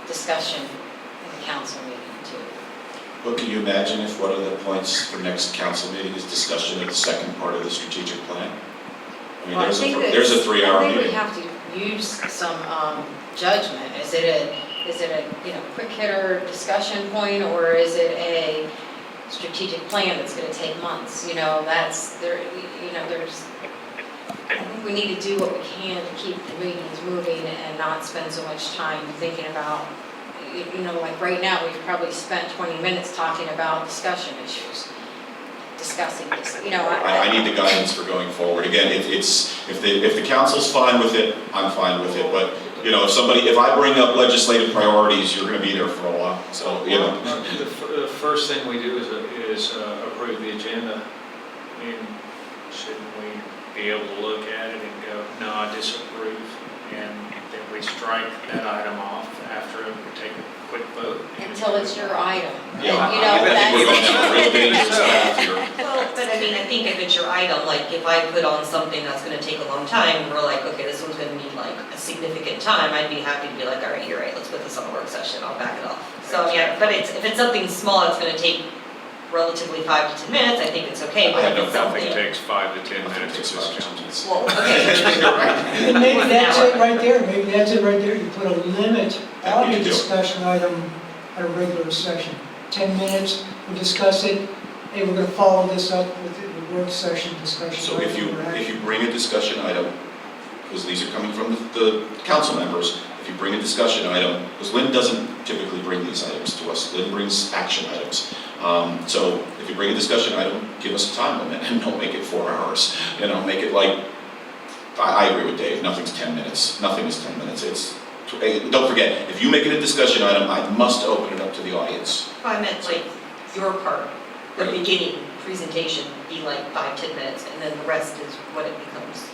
discussion in the council meeting too. But can you imagine if one of the points for next council meeting is discussion of the second part of the strategic plan? Well, There's a 3-hour I think we meeting. have to use some judgment. Is it a quick hitter discussion point, or is it a strategic plan that's going to take months? I think we need to do what we can to keep the meetings moving and not spend so much time thinking about, like right now, we've probably spent 20 minutes talking about discussion issues, discussing this, I need the guidance for going forward. Again, if the council's fine with it, I'm fine with it, but, if I bring up legislative priorities, you're going to be there for a while, so, The first thing we do is approve the agenda. Shouldn't we be able to look at it and go, no, I disapprove, and then we strike that item off after we take a quick vote? And until it's your item. Yeah, And, you know, I think we're going that's. down a real dangerous path here. Well, but I mean, I think if it's your item, like if I put on something that's gonna take a long time, and we're like, okay, this one's gonna need like a significant time, I'd be happy to be like, all right, you're right, let's put this on a work session, I'll back it off. So, yeah, but if it's something small, it's gonna take relatively 5 to 10 minutes, I think it's okay, but I if don't it's think something. it takes 5 to 10 minutes, it's just Well, okay. And maybe that's it right there, maybe that's it right there, you put a limit That on we the could do. discussion item at a regular session. 10 minutes, we discuss it, hey, we're gonna follow this up with the work session discussion. So if item or action. you bring a discussion item, because these are coming from the council members, if you bring a discussion item, because Lynn doesn't typically bring these items to us, Lynn brings action items. So if you bring a discussion item, give us a time limit and don't make it 4 hours. You know, make it like, I agree with Dave, nothing's 10 minutes, nothing is 10 minutes. Don't forget, if you make it a discussion item, I must open it up to the audience. I meant like your part, the Right. beginning presentation, be like 5, 10 minutes, and then the rest is what it becomes.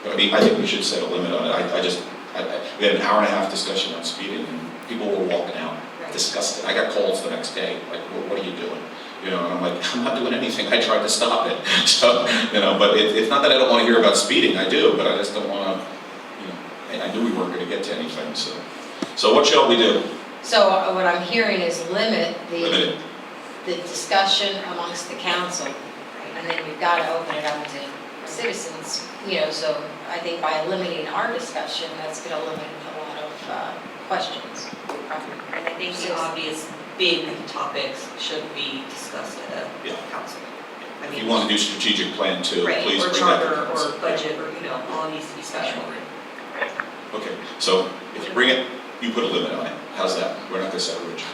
But I mean, I think we should set a limit on it. We had an hour and a half discussion on speeding, and people were walking out disgusted. I got calls the next day, like, what are you doing? You know, and I'm like, I'm not doing anything, I tried to stop it. So, you know, but it's not that I don't want to hear about speeding, I do, but I just don't want to, you know, I knew we weren't going to get to anything, so. So what shall we do? So what I'm hearing is limit Limit it. the discussion amongst the council, and then we've got to open it up to citizens, you know, so I think by limiting our discussion, that's going to limit a lot of questions. And I think the obvious big topics should be discussed at a Yeah. council. I If mean, you want to do strategic plan too, right, please or bring that to charter, council. or budget, or, you know, all needs to be special. Okay, so if you bring it, you put a limit on it. How's that? We're not going to set a rigid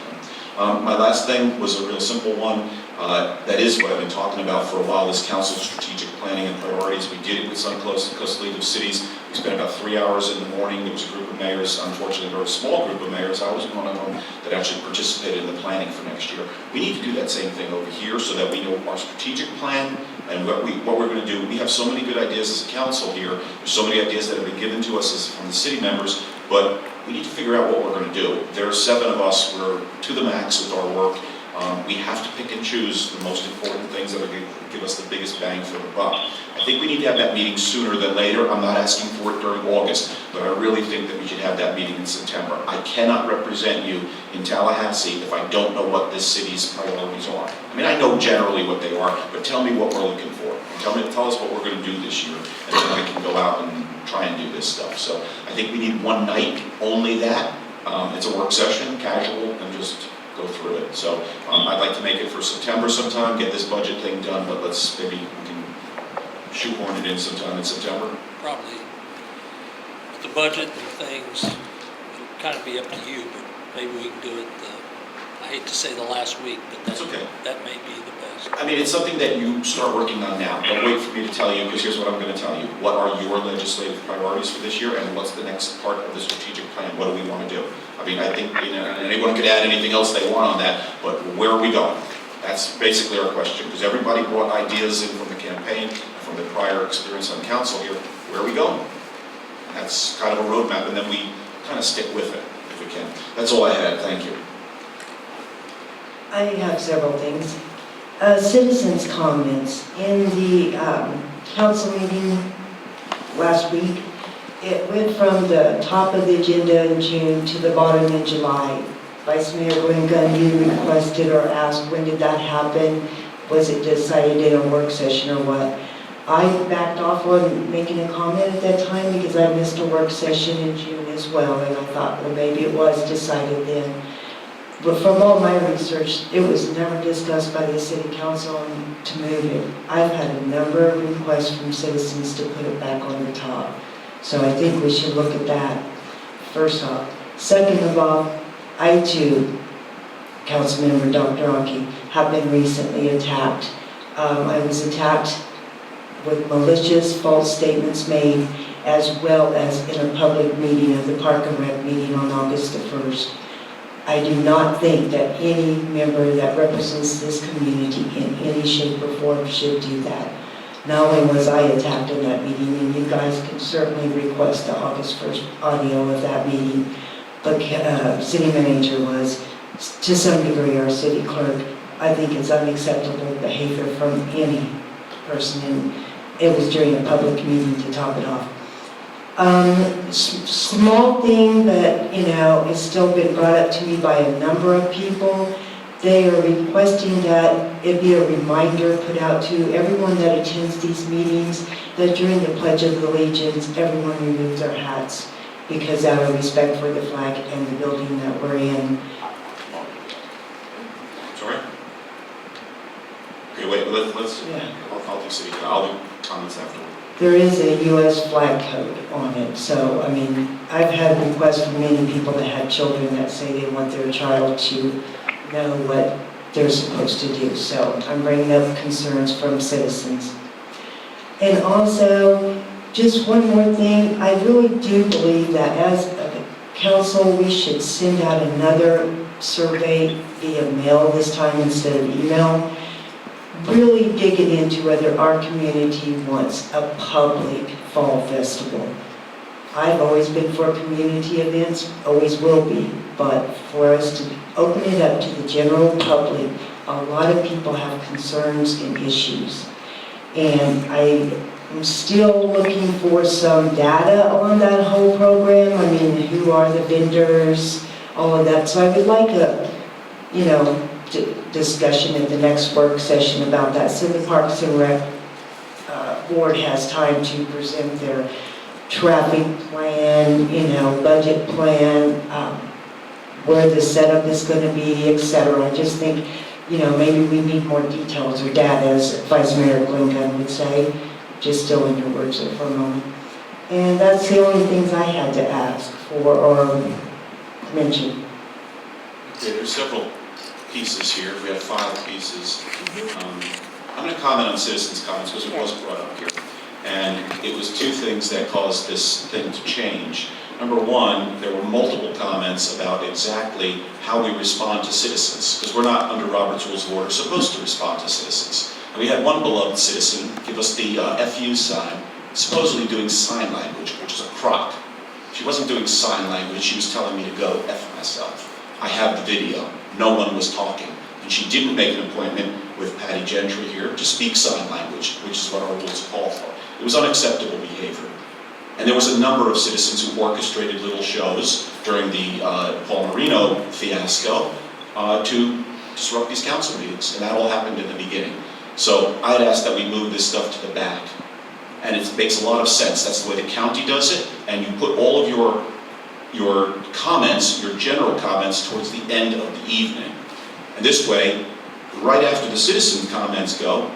one. My last thing was a real simple one. That is what I've been talking about for a while, this council strategic planning and priorities. We did it with Suncoast League of Cities. We spent about 3 hours in the morning. There was a group of mayors, unfortunately, a very small group of mayors. I was one of them that actually participated in the planning for next year. We need to do that same thing over here so that we know our strategic plan and what we're going to do. We have so many good ideas as a council here. There's so many ideas that have been given to us from the city members, but we need to figure out what we're going to do. There are 7 of us. We're to the max with our work. We have to pick and choose the most important things that are going to give us the biggest bang for the buck. I think we need to have that meeting sooner than later. I'm not asking for it during August, but I really think that we should have that meeting in September. I cannot represent you in Tallahassee if I don't know what this city's priorities are. I mean, I know generally what they are, but tell me what we're looking for. Tell us what we're going to do this year, and then I can go out and try and do this stuff. So I think we need one night, only that. It's a work session, casual, and just go through it. So I'd like to make it for September sometime, get this budget thing done, but maybe we can shoehorn it in sometime in September. Probably. With the budget and things, it'll kind of be up to you, but maybe we can do it I hate to say the last week, but That's okay. That may be the best. I mean, it's something that you start working on now. Don't wait for me to tell you, because here's what I'm going to tell you. What are your legislative priorities for this year, and what's the next part of the strategic plan? What do we want to do? I mean, I think, you know, anyone could add anything else they want on that, but where are we going? That's basically our question, because everybody brought ideas in from the campaign, from the prior experience on council here. Where are we going? And that's kind of a roadmap, and then we kind of stick with it if we can. That's all I had. Thank you. I have several things. Citizens' comments. In the council meeting last week, it went from the top of the agenda in June to the bottom in July. Vice Mayor Glenn Gunn, you requested or asked, when did that happen? Was it decided in a work session or what? I backed off on making a comment at that time because I missed a work session in June as well, and I thought, well, maybe it was decided then. But from all my research, it was never discussed by the city council to move it. I've had a number of requests from citizens to put it back on the top. So I think we should look at that, first off. Second of all, I too, Councilmember Dr. Aki, have been recently attacked. I was attacked with malicious false statements made, as well as in a public meeting of the Park and Rec meeting on August the 1st. I do not think that any member that represents this community in any shape or form should do that. Not only was I attacked in that meeting, and you guys can certainly request the August 1st audio of that meeting, but city manager was, to some degree, our city clerk. I think it's unacceptable behavior from any person, and it was during a public meeting to top it off. Small thing that, it's still been brought up to me by a number of people. They are requesting that it be a reminder put out to everyone that attends these meetings that during the Pledge of Allegiance, everyone remove their hats because out of respect for the flag and the building that we're in. Sorry? Okay, wait, let's, Yeah. I'll do city, I'll do comments afterward. There is a U.S. flag code on it, so, I've had requests from many people that had children that say they want their child to know what they're supposed to do, so I'm bringing up concerns from citizens. And also, just one more thing, I really do believe that as a council, we should send out another survey via mail this time instead of email, really digging into whether our community wants a public fall festival. I've always been for community events, always will be, but for us to open it up to the general public, a lot of people have concerns and issues. And I'm still looking for some data on that whole program. Who are the vendors, all of that. So I would like a, discussion at the next work session about that. So the Parks and Rec board has time to present their traffic plan, budget plan, where the setup is going to be, etc. I just think, maybe we need more details or data, as Vice Mayor Glenn would say. Just still in your words there for a moment. And that's the only things I had to ask for or mention. Okay, there's several pieces here. We have 5 pieces. I'm going to comment on citizens' comments because it wasn't brought up here. And it was 2 things that caused this thing to change. Number 1, there were multiple comments about exactly how we respond to citizens, because we're not, under Robert's Rules of Order, supposed to respond to citizens. And we had one beloved citizen give us the FU sign, supposedly doing sign language, which is a crock. She wasn't doing sign language, she was telling me to go F myself. I have the video. No one was talking. And she didn't make an appointment with Patty Gentry here to speak sign language, which is what our rules call for. It was unacceptable behavior. And there was a number of citizens who orchestrated little shows during the Paul Marino fiasco to disrupt these council meetings. And that all happened in the beginning. So I'd ask that we move this stuff to the back. And it makes a lot of sense. That's the way the county does it. And you put all of your comments, your general comments, towards the end of the evening. And this way, right after the citizen comments go,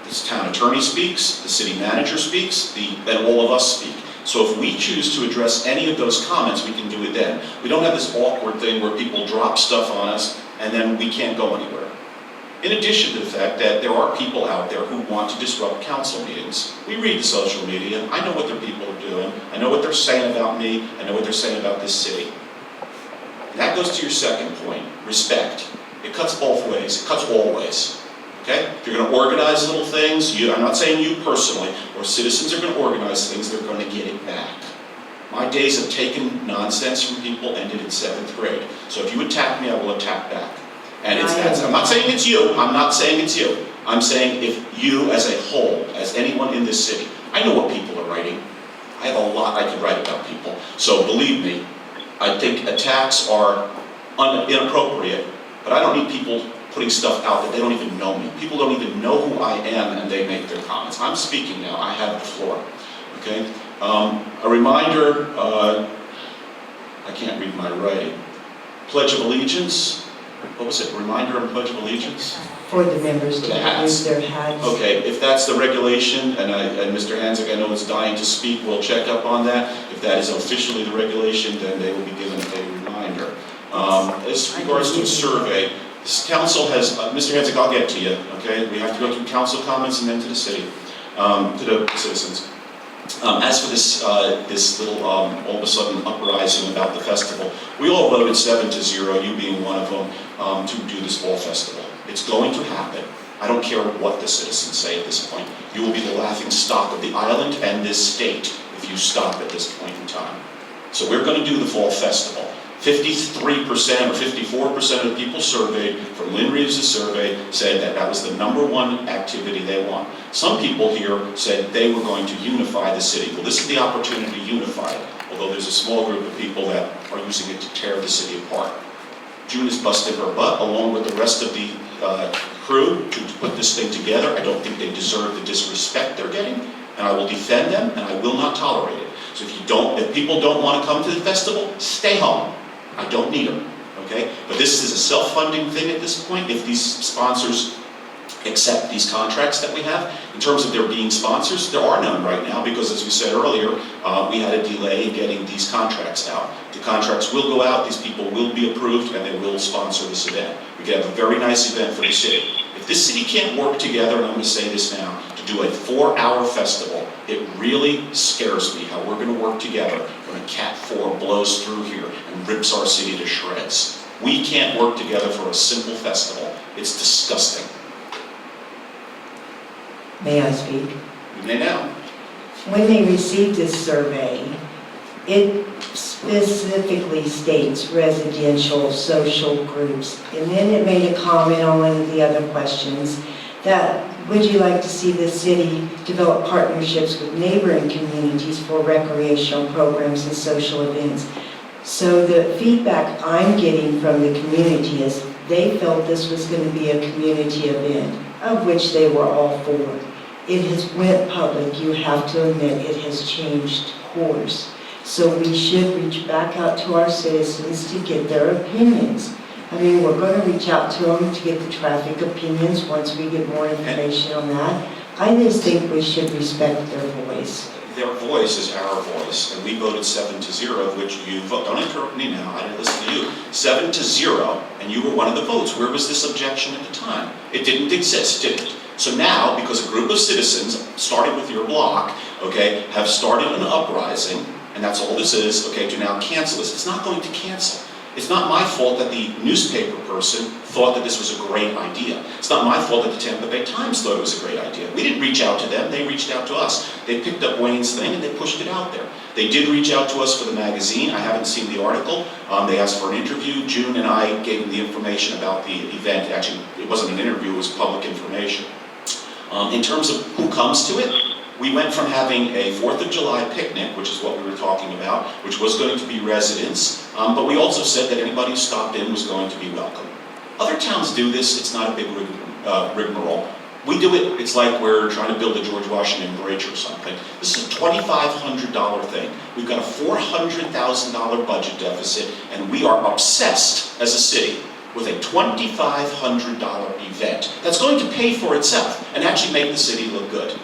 the town attorney speaks, the city manager speaks, and all of us speak. So if we choose to address any of those comments, we can do it then. We don't have this awkward thing where people drop stuff on us and then we can't go anywhere. In addition to the fact that there are people out there who want to disrupt council meetings. We read the social media. I know what their people are doing. I know what they're saying about me. I know what they're saying about this city. And that goes to your second point, respect. It cuts both ways. It cuts all ways. Okay? If you're going to organize little things, I'm not saying you personally, or citizens are going to organize things, they're going to get it back. My days of taking nonsense from people ended in 7th grade. So if you attack me, I will attack back. And I'm not saying it's you. I'm not saying it's you. I'm saying if you as a whole, as anyone in this city, I know what people are writing. I have a lot I could write about people. So believe me, I think attacks are inappropriate, but I don't need people putting stuff out that they don't even know me. People don't even know who I am and they make their comments. I'm speaking now. I have the floor. Okay? A reminder, I can't read my writing. Pledge of Allegiance. What was it? Reminder and Pledge of Allegiance? For the members to use their hats. Okay, if that's the regulation, and Mr. Hanzig, I know is dying to speak, we'll check up on that. If that is officially the regulation, then they will be given a reminder. As regards to a survey, this council has, Mr. Hanzig, I'll get to you, okay? We have to go through council comments and then to the city, to the citizens. As for this little, all of a sudden uprising about the festival, we all voted 7-0, you being one of them, to do this fall festival. It's going to happen. I don't care what the citizens say at this point. You will be the laughing stock of the island and this state if you stop at this point in time. So we're going to do the fall festival. 53% or 54% of the people surveyed from Lynn Reeves' survey said that that was the #1 activity they want. Some people here said they were going to unify the city. Well, this is the opportunity to unify it, although there's a small group of people that are using it to tear the city apart. June has busted her butt, along with the rest of the crew, to put this thing together. I don't think they deserve the disrespect they're getting, and I will defend them, and I will not tolerate it. So if people don't want to come to the festival, stay home. I don't need them, okay? But this is a self-funding thing at this point. If these sponsors accept these contracts that we have, in terms of there being sponsors, there are none right now, because as we said earlier, we had a delay in getting these contracts out. The contracts will go out, these people will be approved, and they will sponsor this event. We could have a very nice event for the city. If this city can't work together, and I'm going to say this now, to do a 4-hour festival, it really scares me how we're going to work together when a Cat 4 blows through here and rips our city to shreds. We can't work together for a simple festival. It's disgusting. May I speak? You may now. When they received this survey, it specifically states residential, social groups. And then it made a comment on one of the other questions that, would you like to see the city develop partnerships with neighboring communities for recreational programs and social events? So the feedback I'm getting from the community is they felt this was going to be a community event, of which they were all for. It has went public. You have to admit it has changed course. So we should reach back out to our citizens to get their opinions. I mean, we're going to reach out to them to get the traffic opinions once we get more information on that. I just think we should respect their voice. Their voice is our voice, and we voted 7-0, which you vote. Don't interrupt me now, I didn't listen to you. 7-0, and you were one of the votes. Where was this objection at the time? It didn't exist, did it? So now, because a group of citizens, starting with your block, okay, have started an uprising, and that's all this is, okay, to now cancel this. It's not going to cancel. It's not my fault that the newspaper person thought that this was a great idea. It's not my fault that the Tampa Bay Times thought it was a great idea. We didn't reach out to them, they reached out to us. They picked up Wayne's thing and they pushed it out there. They did reach out to us for the magazine. I haven't seen the article. They asked for an interview. June and I gave them the information about the event. Actually, it wasn't an interview, it was public information. In terms of who comes to it, we went from having a 4th of July picnic, which is what we were talking about, which was going to be residents, but we also said that anybody who stopped in was going to be welcome. Other towns do this, it's not a big rigmarole. We do it, it's like we're trying to build a George Washington Bridge or something. This is a $2,500 thing. We've got a $400,000 budget deficit, and we are obsessed as a city with a $2,500 event that's going to pay for itself and actually make the city look good.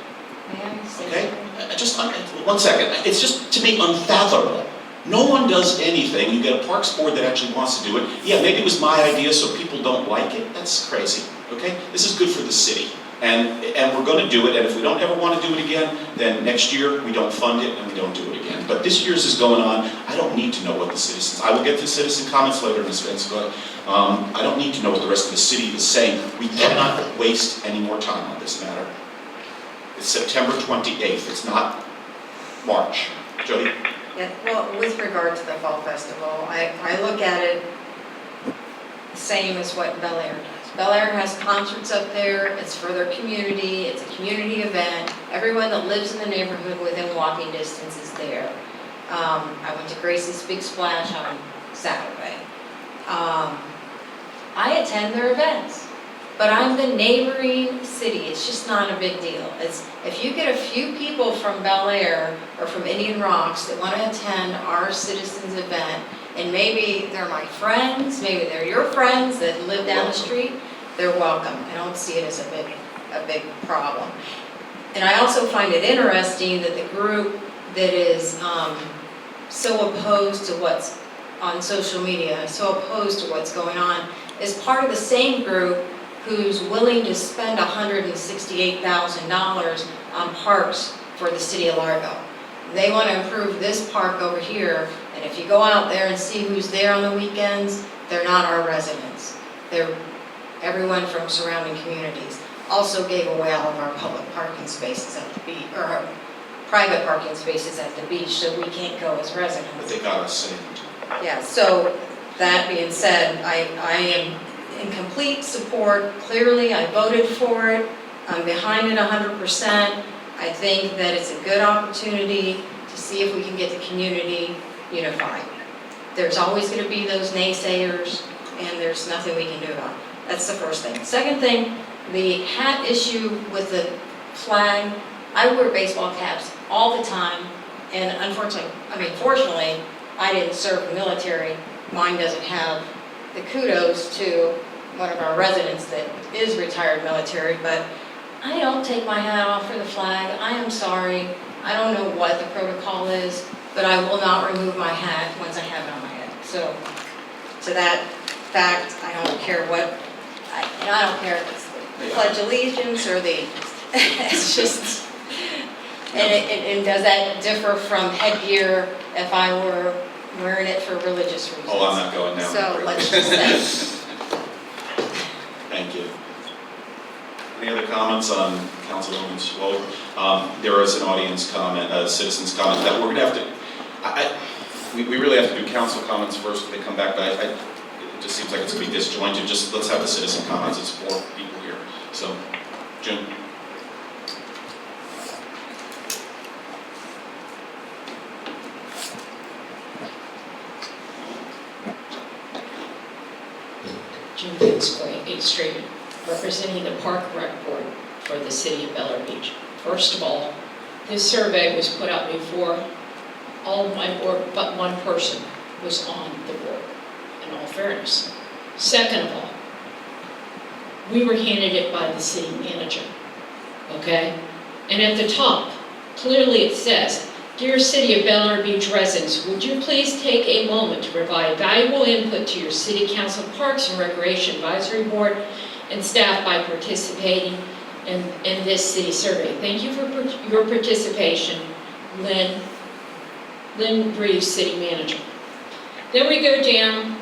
Okay? Just 1 second. It's just, to me, unfathomable. No one does anything. You get a parks board that actually wants to do it. Yeah, maybe it was my idea so people don't like it. That's crazy. Okay? This is good for the city. And we're going to do it, and if we don't ever want to do it again, then next year we don't fund it and we don't do it again. But this year's is going on. I don't need to know what the citizens, I will get to citizen comments later in this event, but I don't need to know what the rest of the city is saying. We cannot waste any more time on this matter. It's September 28th, it's not March. Jody? Yeah, well, with regard to the Fall Festival, I look at it the same as what Bel Air does. Bel Air has concerts up there, it's for their community, it's a community event. Everyone that lives in the neighborhood within walking distance is there. I went to Gracie's Big Splash on Saturday. I attend their events, but I'm the neighboring city. It's just not a big deal. It's, if you get a few people from Bel Air or from Indian Rocks that want to attend our citizens event, and maybe they're my friends, maybe they're your friends that live down the street, they're welcome. I don't see it as a big problem. And I also find it interesting that the group that is so opposed to what's on social media, so opposed to what's going on, is part of the same group who's willing to spend $168,000 on parks for the city of Largo. They want to improve this park over here, and if you go out there and see who's there on the weekends, they're not our residents. They're everyone from surrounding communities. Also gave away all of our public parking spaces at the beach, or our private parking spaces at the beach, so we can't go as residents. But they got us saved. Yeah, so that being said, I am in complete support. Clearly, I voted for it. I'm behind it 100%. I think that it's a good opportunity to see if we can get the community unified. There's always going to be those naysayers, and there's nothing we can do about it. That's the first thing. Second thing, the hat issue with the flag. I wear baseball caps all the time, and fortunately, I didn't serve the military. Mine doesn't have the kudos to one of our residents that is retired military, but I don't take my hat off for the flag. I am sorry. I don't know what the protocol is, but I will not remove my hat once I have it on my head. So, to that fact, I don't care what, I don't care if it's the Pledge of Allegiance or the, it's just, and does that differ from headgear if I were wearing it for religious reasons? Oh, I'm not going down. So, let's just say. Thank you. Any other comments on Councilwoman Swope? There is an audience comment, a citizen's comment that we're gonna have to, we really have to do council comments first if they come back, but it just seems like it's gonna be disjointed. Just let's have the citizen comments. It's 4 people here. So, Jim. Jim Fitzroy, 8th Street, representing the Park Rec Board for the city of Bel Air Beach. First of all, this survey was put out before all of my board but one person was on the board, in all fairness. Second of all, we were handed it by the city manager, okay? And at the top, clearly it says, "Dear City of Bel Air Beach residents, would you please take a moment to provide valuable input to your City Council Parks and Recreation Advisory Board and staff by participating in this city survey. Thank you for your participation, Lynn Reeves, City Manager." Then we go down,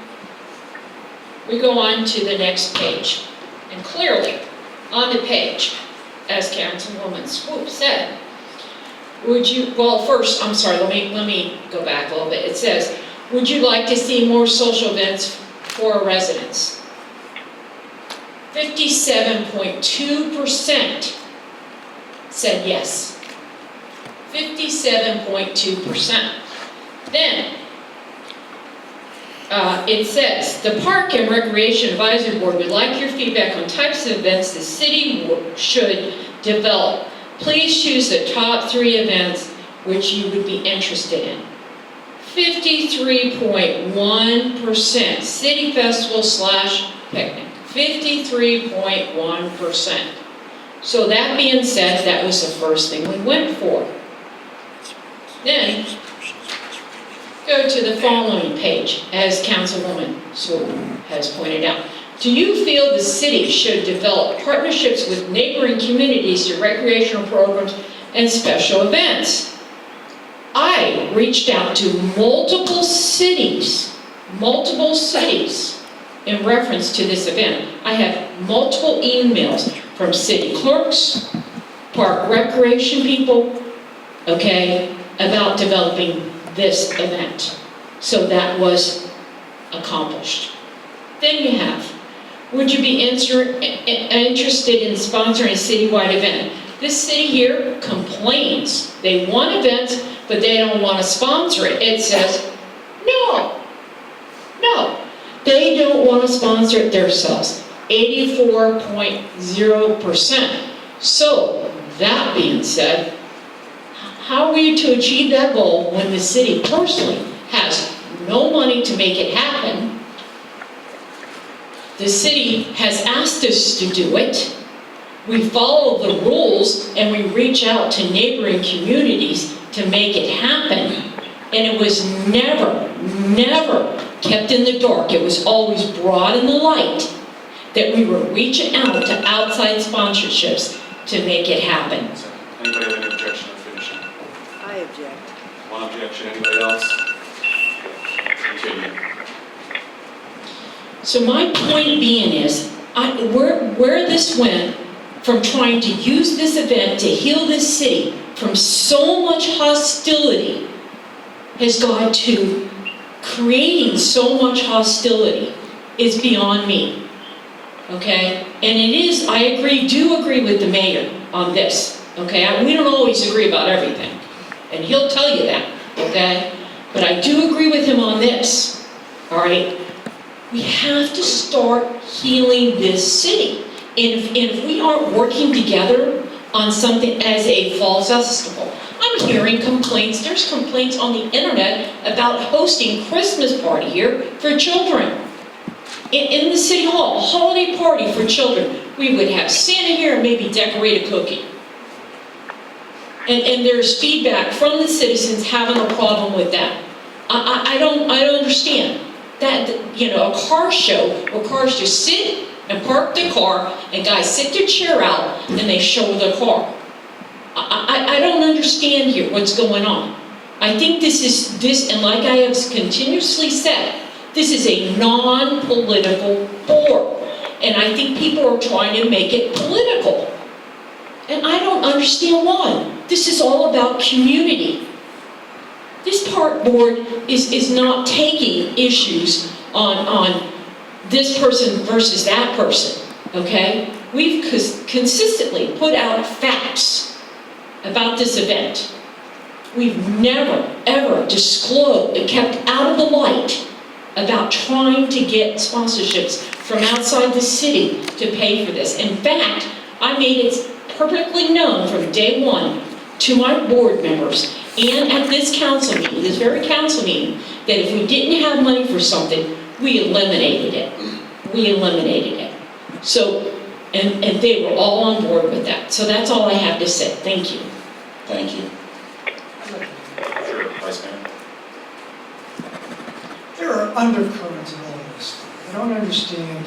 we go on to the next page. And clearly, on the page, as Councilwoman Swope said, first, I'm sorry, let me go back a little bit. It says, would you like to see more social events for residents? 57.2% said yes. 57.2%. Then, it says, the Park and Recreation Advisory Board would like your feedback on types of events the city should develop. Please choose the top 3 events which you would be interested in. 53.1% city festival / picnic. 53.1%. So that being said, that was the first thing we went for. Then, go to the following page, as Councilwoman Swope has pointed out. Do you feel the city should develop partnerships with neighboring communities to recreational programs and special events? I reached out to multiple cities in reference to this event. I have multiple emails from city clerks, park recreation people, okay, about developing this event. So that was accomplished. Then you have, would you be interested in sponsoring a citywide event? This city here complains. They want events, but they don't want to sponsor it. It says, no. They don't want to sponsor it themselves. 84.0%. So, that being said, how are we to achieve that goal when the city personally has no money to make it happen? The city has asked us to do it. We follow the rules and we reach out to neighboring communities to make it happen. And it was never kept in the dark. It was always brought in the light that we were reaching out to outside sponsorships to make it happen. Anybody have any objection to finishing? I object. One objection, anybody else? Continue. So my point being is, where this went from trying to use this event to heal this city from so much hostility has got to creating so much hostility is beyond me, okay? And it is, I do agree with the mayor on this, okay? We don't always agree about everything, and he'll tell you that, okay? But I do agree with him on this, all right? We have to start healing this city. And if we aren't working together on something as a fall festival, I'm hearing complaints, there's complaints on the internet about hosting Christmas party here for children. In the city hall, a holiday party for children. We would have Santa here and maybe decorate a cookie. And there's feedback from the citizens having a problem with that. I don't understand. That, you know, a car show where cars just sit and park the car and guys sit their chair out and they show their car. I don't understand here what's going on. I think this, and like I have continuously said, this is a non-political board. And I think people are trying to make it political. And I don't understand why. This is all about community. This park board is not taking issues on this person versus that person, okay? We've consistently put out facts about this event. We've never, ever disclosed and kept out of the light about trying to get sponsorships from outside the city to pay for this. In fact, I made it perfectly known from day one to my board members and at this council meeting, this very council meeting, that if we didn't have money for something, we eliminated it. We eliminated it. So, and they were all on board with that. So that's all I have to say. Thank you. Thank you. Vice Mayor? There are undercurrents in all this. I don't understand.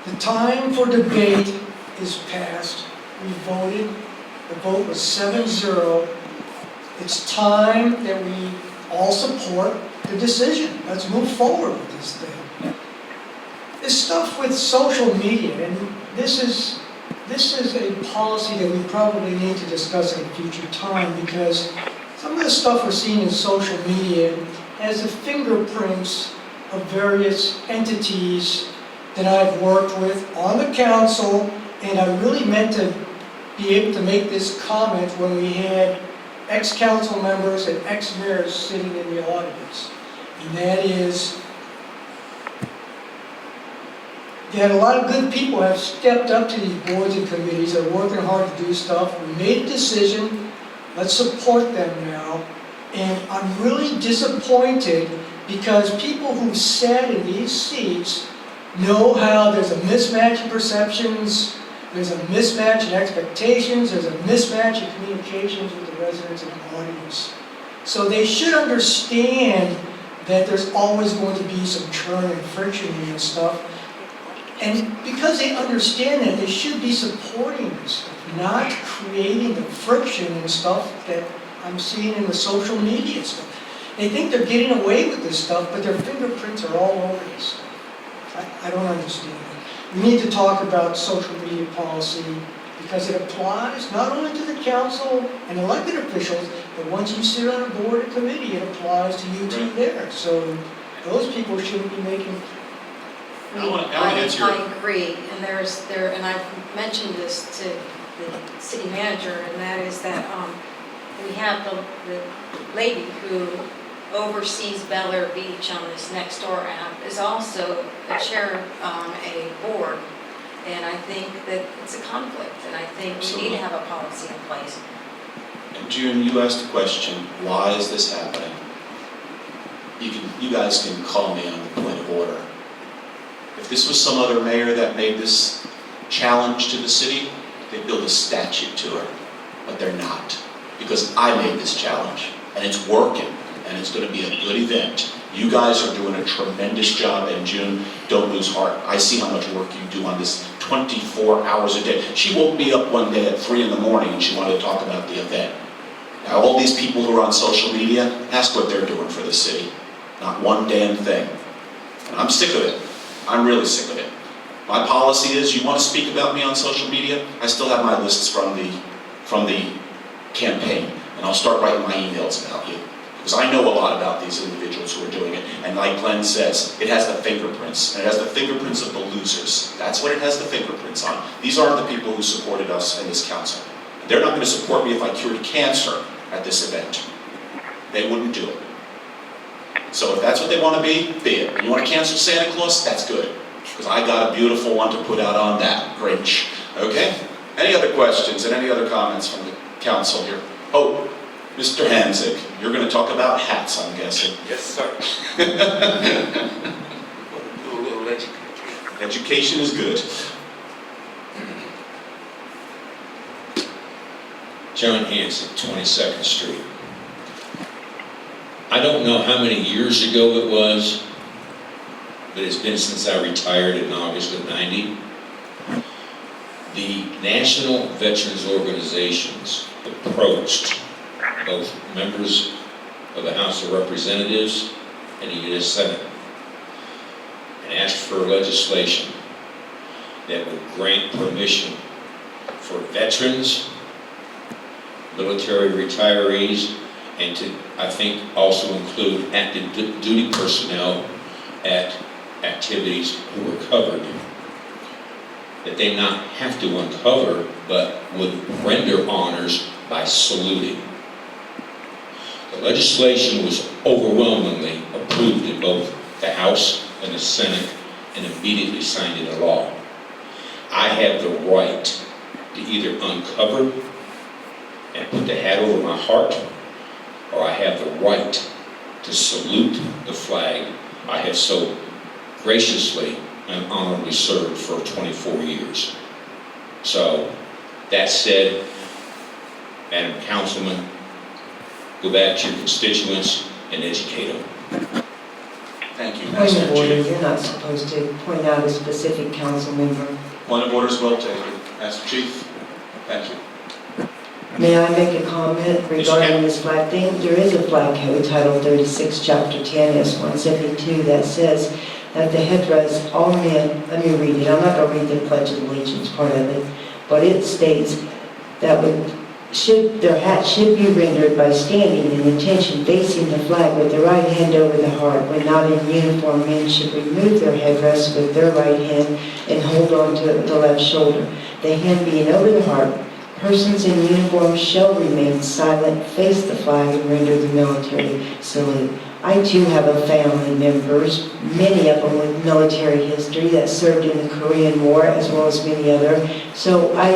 The time for debate is past. We voted. The vote was 7-0. It's time that we all support the decision. Let's move forward with this thing. This stuff with social media, and this is a policy that we probably need to discuss at a future time, because some of the stuff we're seeing in social media has the fingerprints of various entities that I've worked with on the council, and I really meant to be able to make this comment when we had ex-council members and ex-mayors sitting in the audience. And that is that a lot of good people have stepped up to these boards and committees, are working hard to do stuff. We made a decision, let's support them now. And I'm really disappointed because people who sat in these seats know how there's a mismatch in perceptions, there's a mismatch in expectations, there's a mismatch in communications with the residents and the audience. So they should understand that there's always going to be some churn and friction in this stuff. And because they understand that, they should be supporting this stuff, not creating the friction and stuff that I'm seeing in the social media stuff. They think they're getting away with this stuff, but their fingerprints are all over this stuff. I don't understand it. We need to talk about social media policy because it applies not only to the council and elected officials, but once you sit on a board or committee, it applies to you too there. So those people shouldn't be making. I agree, and I've mentioned this to the city manager, and that is that we have the lady who oversees Bel Air Beach on this Nextdoor app is also a chair on a board, and I think that it's a conflict, and I think we need to have a policy in place. And June, you asked the question, why is this happening? You guys can call me on the point of order. If this was some other mayor that made this challenge to the city, they'd build a statute to her, but they're not, because I made this challenge, and it's working. And it's going to be a good event. You guys are doing a tremendous job, and June, don't lose heart. I see how much work you do on this 24 hours a day. She woke me up one day at 3 in the morning and she wanted to talk about the event. Now, all these people who are on social media, ask what they're doing for the city. Not one damn thing. And I'm sick of it. I'm really sick of it. My policy is, you want to speak about me on social media? I still have my lists from the campaign, and I'll start writing my emails about you. because I know a lot about these individuals who are doing it. And like Glenn says, it has the fingerprints, and it has the fingerprints of the losers. That's what it has the fingerprints on. These aren't the people who supported us in this council. They're not going to support me if I cured cancer at this event. They wouldn't do it. So if that's what they want to be it. And you want to cancel Santa Claus? That's good, because I got a beautiful one to put out on that. Grinch. Okay? Any other questions and any other comments from the council here? Oh, Mr. Hanzig, you're going to talk about hats, I'm guessing. Yes, sir. Do a little education. Education is good. John Hanson, 22nd Street. I don't know how many years ago it was, but it's been since I retired in August of '90. The National Veterans Organizations approached both members of the House of Representatives and the U.S. Senate and asked for legislation that would grant permission for veterans, military retirees, and to, I think, also include active duty personnel at activities who were covered, that they not have to uncover, but would render honors by saluting. The legislation was overwhelmingly approved in both the House and the Senate and immediately signed into law. I have the right to either uncover and put the hat over my heart, or I have the right to salute the flag I have so graciously and honorably served for 24 years. So, that said, Madam Councilman, go back to your constituents and educate them. Thank you, Point Master of order, Chief. you're not supposed to point out a specific council member. Point of order is well taken. Master Chief, thank you. May I make a comment regarding this flag thing? There is a flag code, Title 36, Chapter 10, S-172, that says that the headdress, all men, let me read it, I'm not going to read the Pledge of Allegiance part of it, but it states that their hat should be rendered by standing in attention facing the flag with the right hand over the heart. When not in uniform, men should remove their headdress with their right hand and hold on to the left shoulder. The hand being over the heart, persons in uniform shall remain silent, face the flag, and render the military salute. I too have a family members, many of them with military history that served in the Korean War as well as many other. So I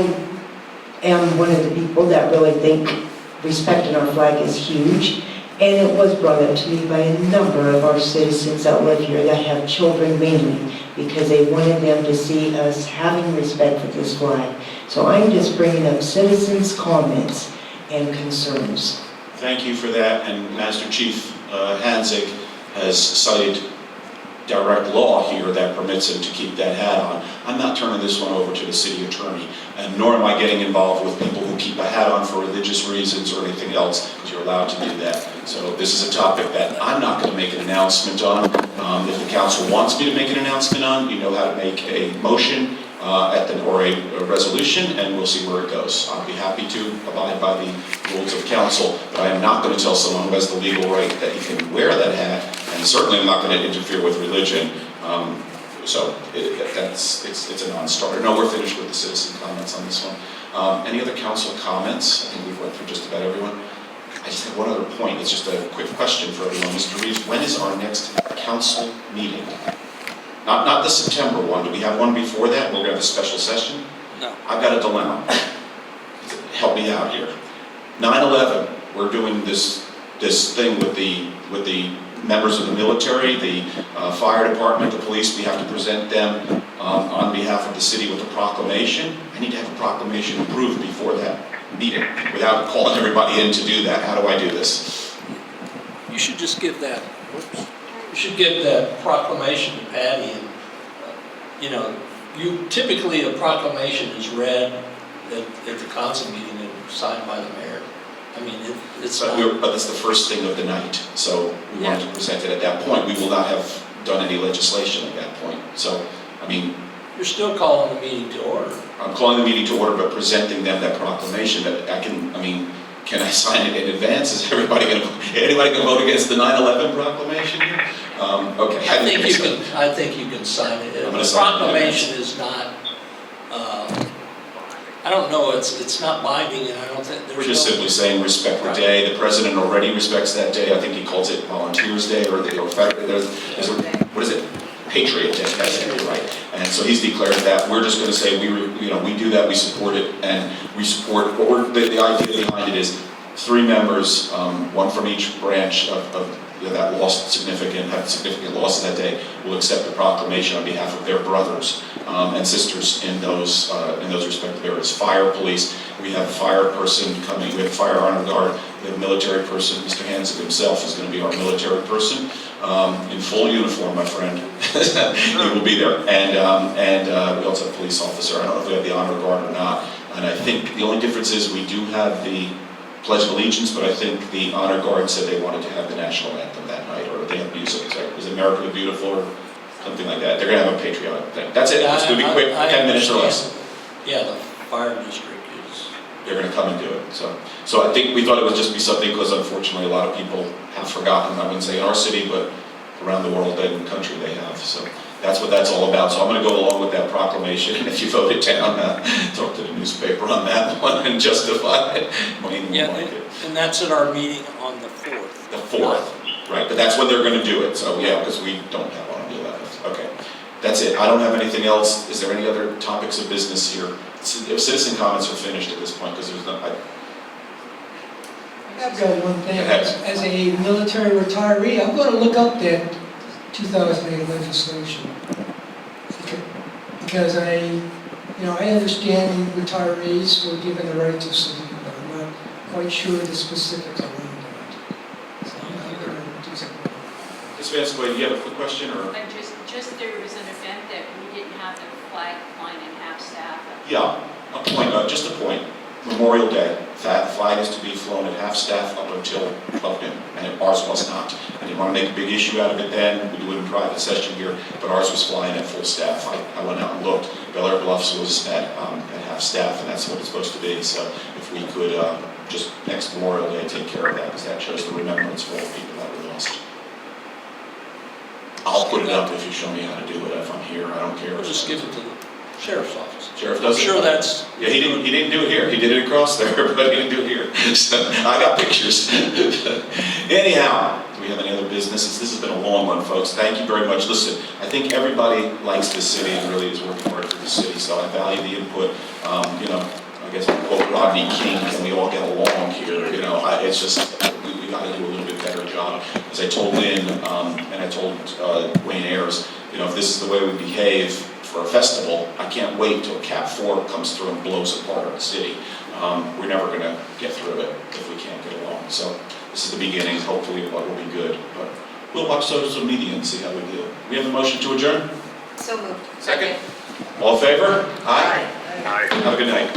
am one of the people that really think respecting our flag is huge. And it was brought up to me by a number of our citizens that live here that have children mainly, because they wanted them to see us having respect for this flag. So I'm just bringing up citizens' comments and concerns. Thank you for that, and Master Chief Hanzig has cited direct law here that permits him to keep that hat on. I'm not turning this one over to the city attorney, and nor am I getting involved with people who keep a hat on for religious reasons or anything else, because you're allowed to do that. So this is a topic that I'm not going to make an announcement on. If the council wants me to make an announcement on, you know how to make a motion or a resolution, and we'll see where it goes. I'll be happy to abide by the rules of council, but I am not going to tell someone who has the legal right that he can wear that hat, and certainly I'm not going to interfere with religion. So it's a non-starter. No, we're finished with the citizen comments on this one. Any other council comments? I think we've went through just about everyone. I just have one other point. It's just a quick question for everyone. Mr. Reeves, when is our next council meeting? Not the September one. Do we have one before that? We're going to have a special session? No. I've got a dilemma. Help me out here. 9/11, we're doing this thing with the members of the military, the fire department, the police. We have to present them on behalf of the city with a proclamation. I need to have a proclamation approved before that meeting without calling everybody in to do that. How do I do this? You should just give that, you should give that proclamation to Patty, and, typically a proclamation is read at the council meeting and signed by the mayor. I mean, it's not... But it's the first thing of the night, so we want to present it at that point. We will not have done any legislation at that point. So, I mean... You're still calling the meeting to order. I'm calling the meeting to order, but presenting them that proclamation that Can I sign it in advance? Is anybody going to vote against the 9/11 proclamation here? Okay. I think you can sign it. I'm gonna The sign it. proclamation is not, I don't know, it's not binding, and I don't think there's We're just no- simply saying respect the day. The president already respects that day. I think he calls it Volunteers Day, or what is it? Patriot Day, that's it, right. And so he's declared that. We're just going to say, we do that, we support it, and we support, the idea behind it is 3 members, one from each branch of that lost had significant loss that day, will accept the proclamation on behalf of their brothers and sisters in those respective areas. Fire, police, we have a fire person coming, we have fire honor guard, we have a military person. Mr. Hansen himself is going to be our military person in full uniform, my friend. He will be there. And we also have a police officer. I don't know if we have the honor guard or not. And I think the only difference is we do have the Pledge of Allegiance, but I think the honor guard said they wanted to have the national anthem that night, or they have music. So is America the Beautiful or something like that? They're going to have a patriotic thing. That's it. It's going to be quick, 10 minutes or less. Yeah, the fire district is. They're going to come and do it. So I think we thought it would just be something because unfortunately a lot of people have forgotten. I wouldn't say in our city, but around the world and country they have. So that's what that's all about. So I'm going to go along with that proclamation. And if you vote it down, talk to the newspaper on that one and justify it. Yeah, and that's at our meeting on the 4th. The 4th, right? But that's when they're going to do it. So yeah, because we don't have one on the 11th. Okay, that's it. I don't have anything else. Is there any other topics of business here? If citizen comments are finished at this point, because there's no. I've got one thing. Go ahead. As a military retiree, I'm going to look up that 2008 legislation. Because I understand retirees were given the right to salute, but I'm not quite sure the specifics around that. So I'm going to do something. Ms. Vanscoy, do you have a quick question or? Just there was an event that we didn't have the flag flying in half-staff. Yeah, a point, just a point. Memorial Day, that flag is to be flown at half-staff up until 12 noon, and ours was not. I didn't want to make a big issue out of it then, we do it in private session here, but ours was flying at full staff. I went out and looked, Bel Air Bluffs was at half-staff, and that's what it's supposed to be. So if we could just next Memorial Day take care of that, because that shows the remembrance for all the people that were lost. I'll put it up if you show me how to do it, if I'm here, I don't care. We'll just give it to the sheriff's office. Sheriff does it? I'm sure that's. Yeah, he didn't do it here. He did it across there, but he didn't do it here. So I got pictures. Anyhow, do we have any other business? This has been a long one, folks. Thank you very much. Listen, I think everybody likes this city and really is working hard for the city, so I value the input. I guess we quote Rodney King, can we all get along here? It's just, we got to do a little bit better job. As I told Lynn, and I told Wayne Ayers, if this is the way we behave for a festival, I can't wait till Cap 4 comes through and blows apart our city. We're never going to get through it if we can't get along. So this is the beginning. Hopefully it will be good. But we'll watch social media and see how we do. We have a motion to adjourn? So moved. Second. All in favor? Aye. Have a good night.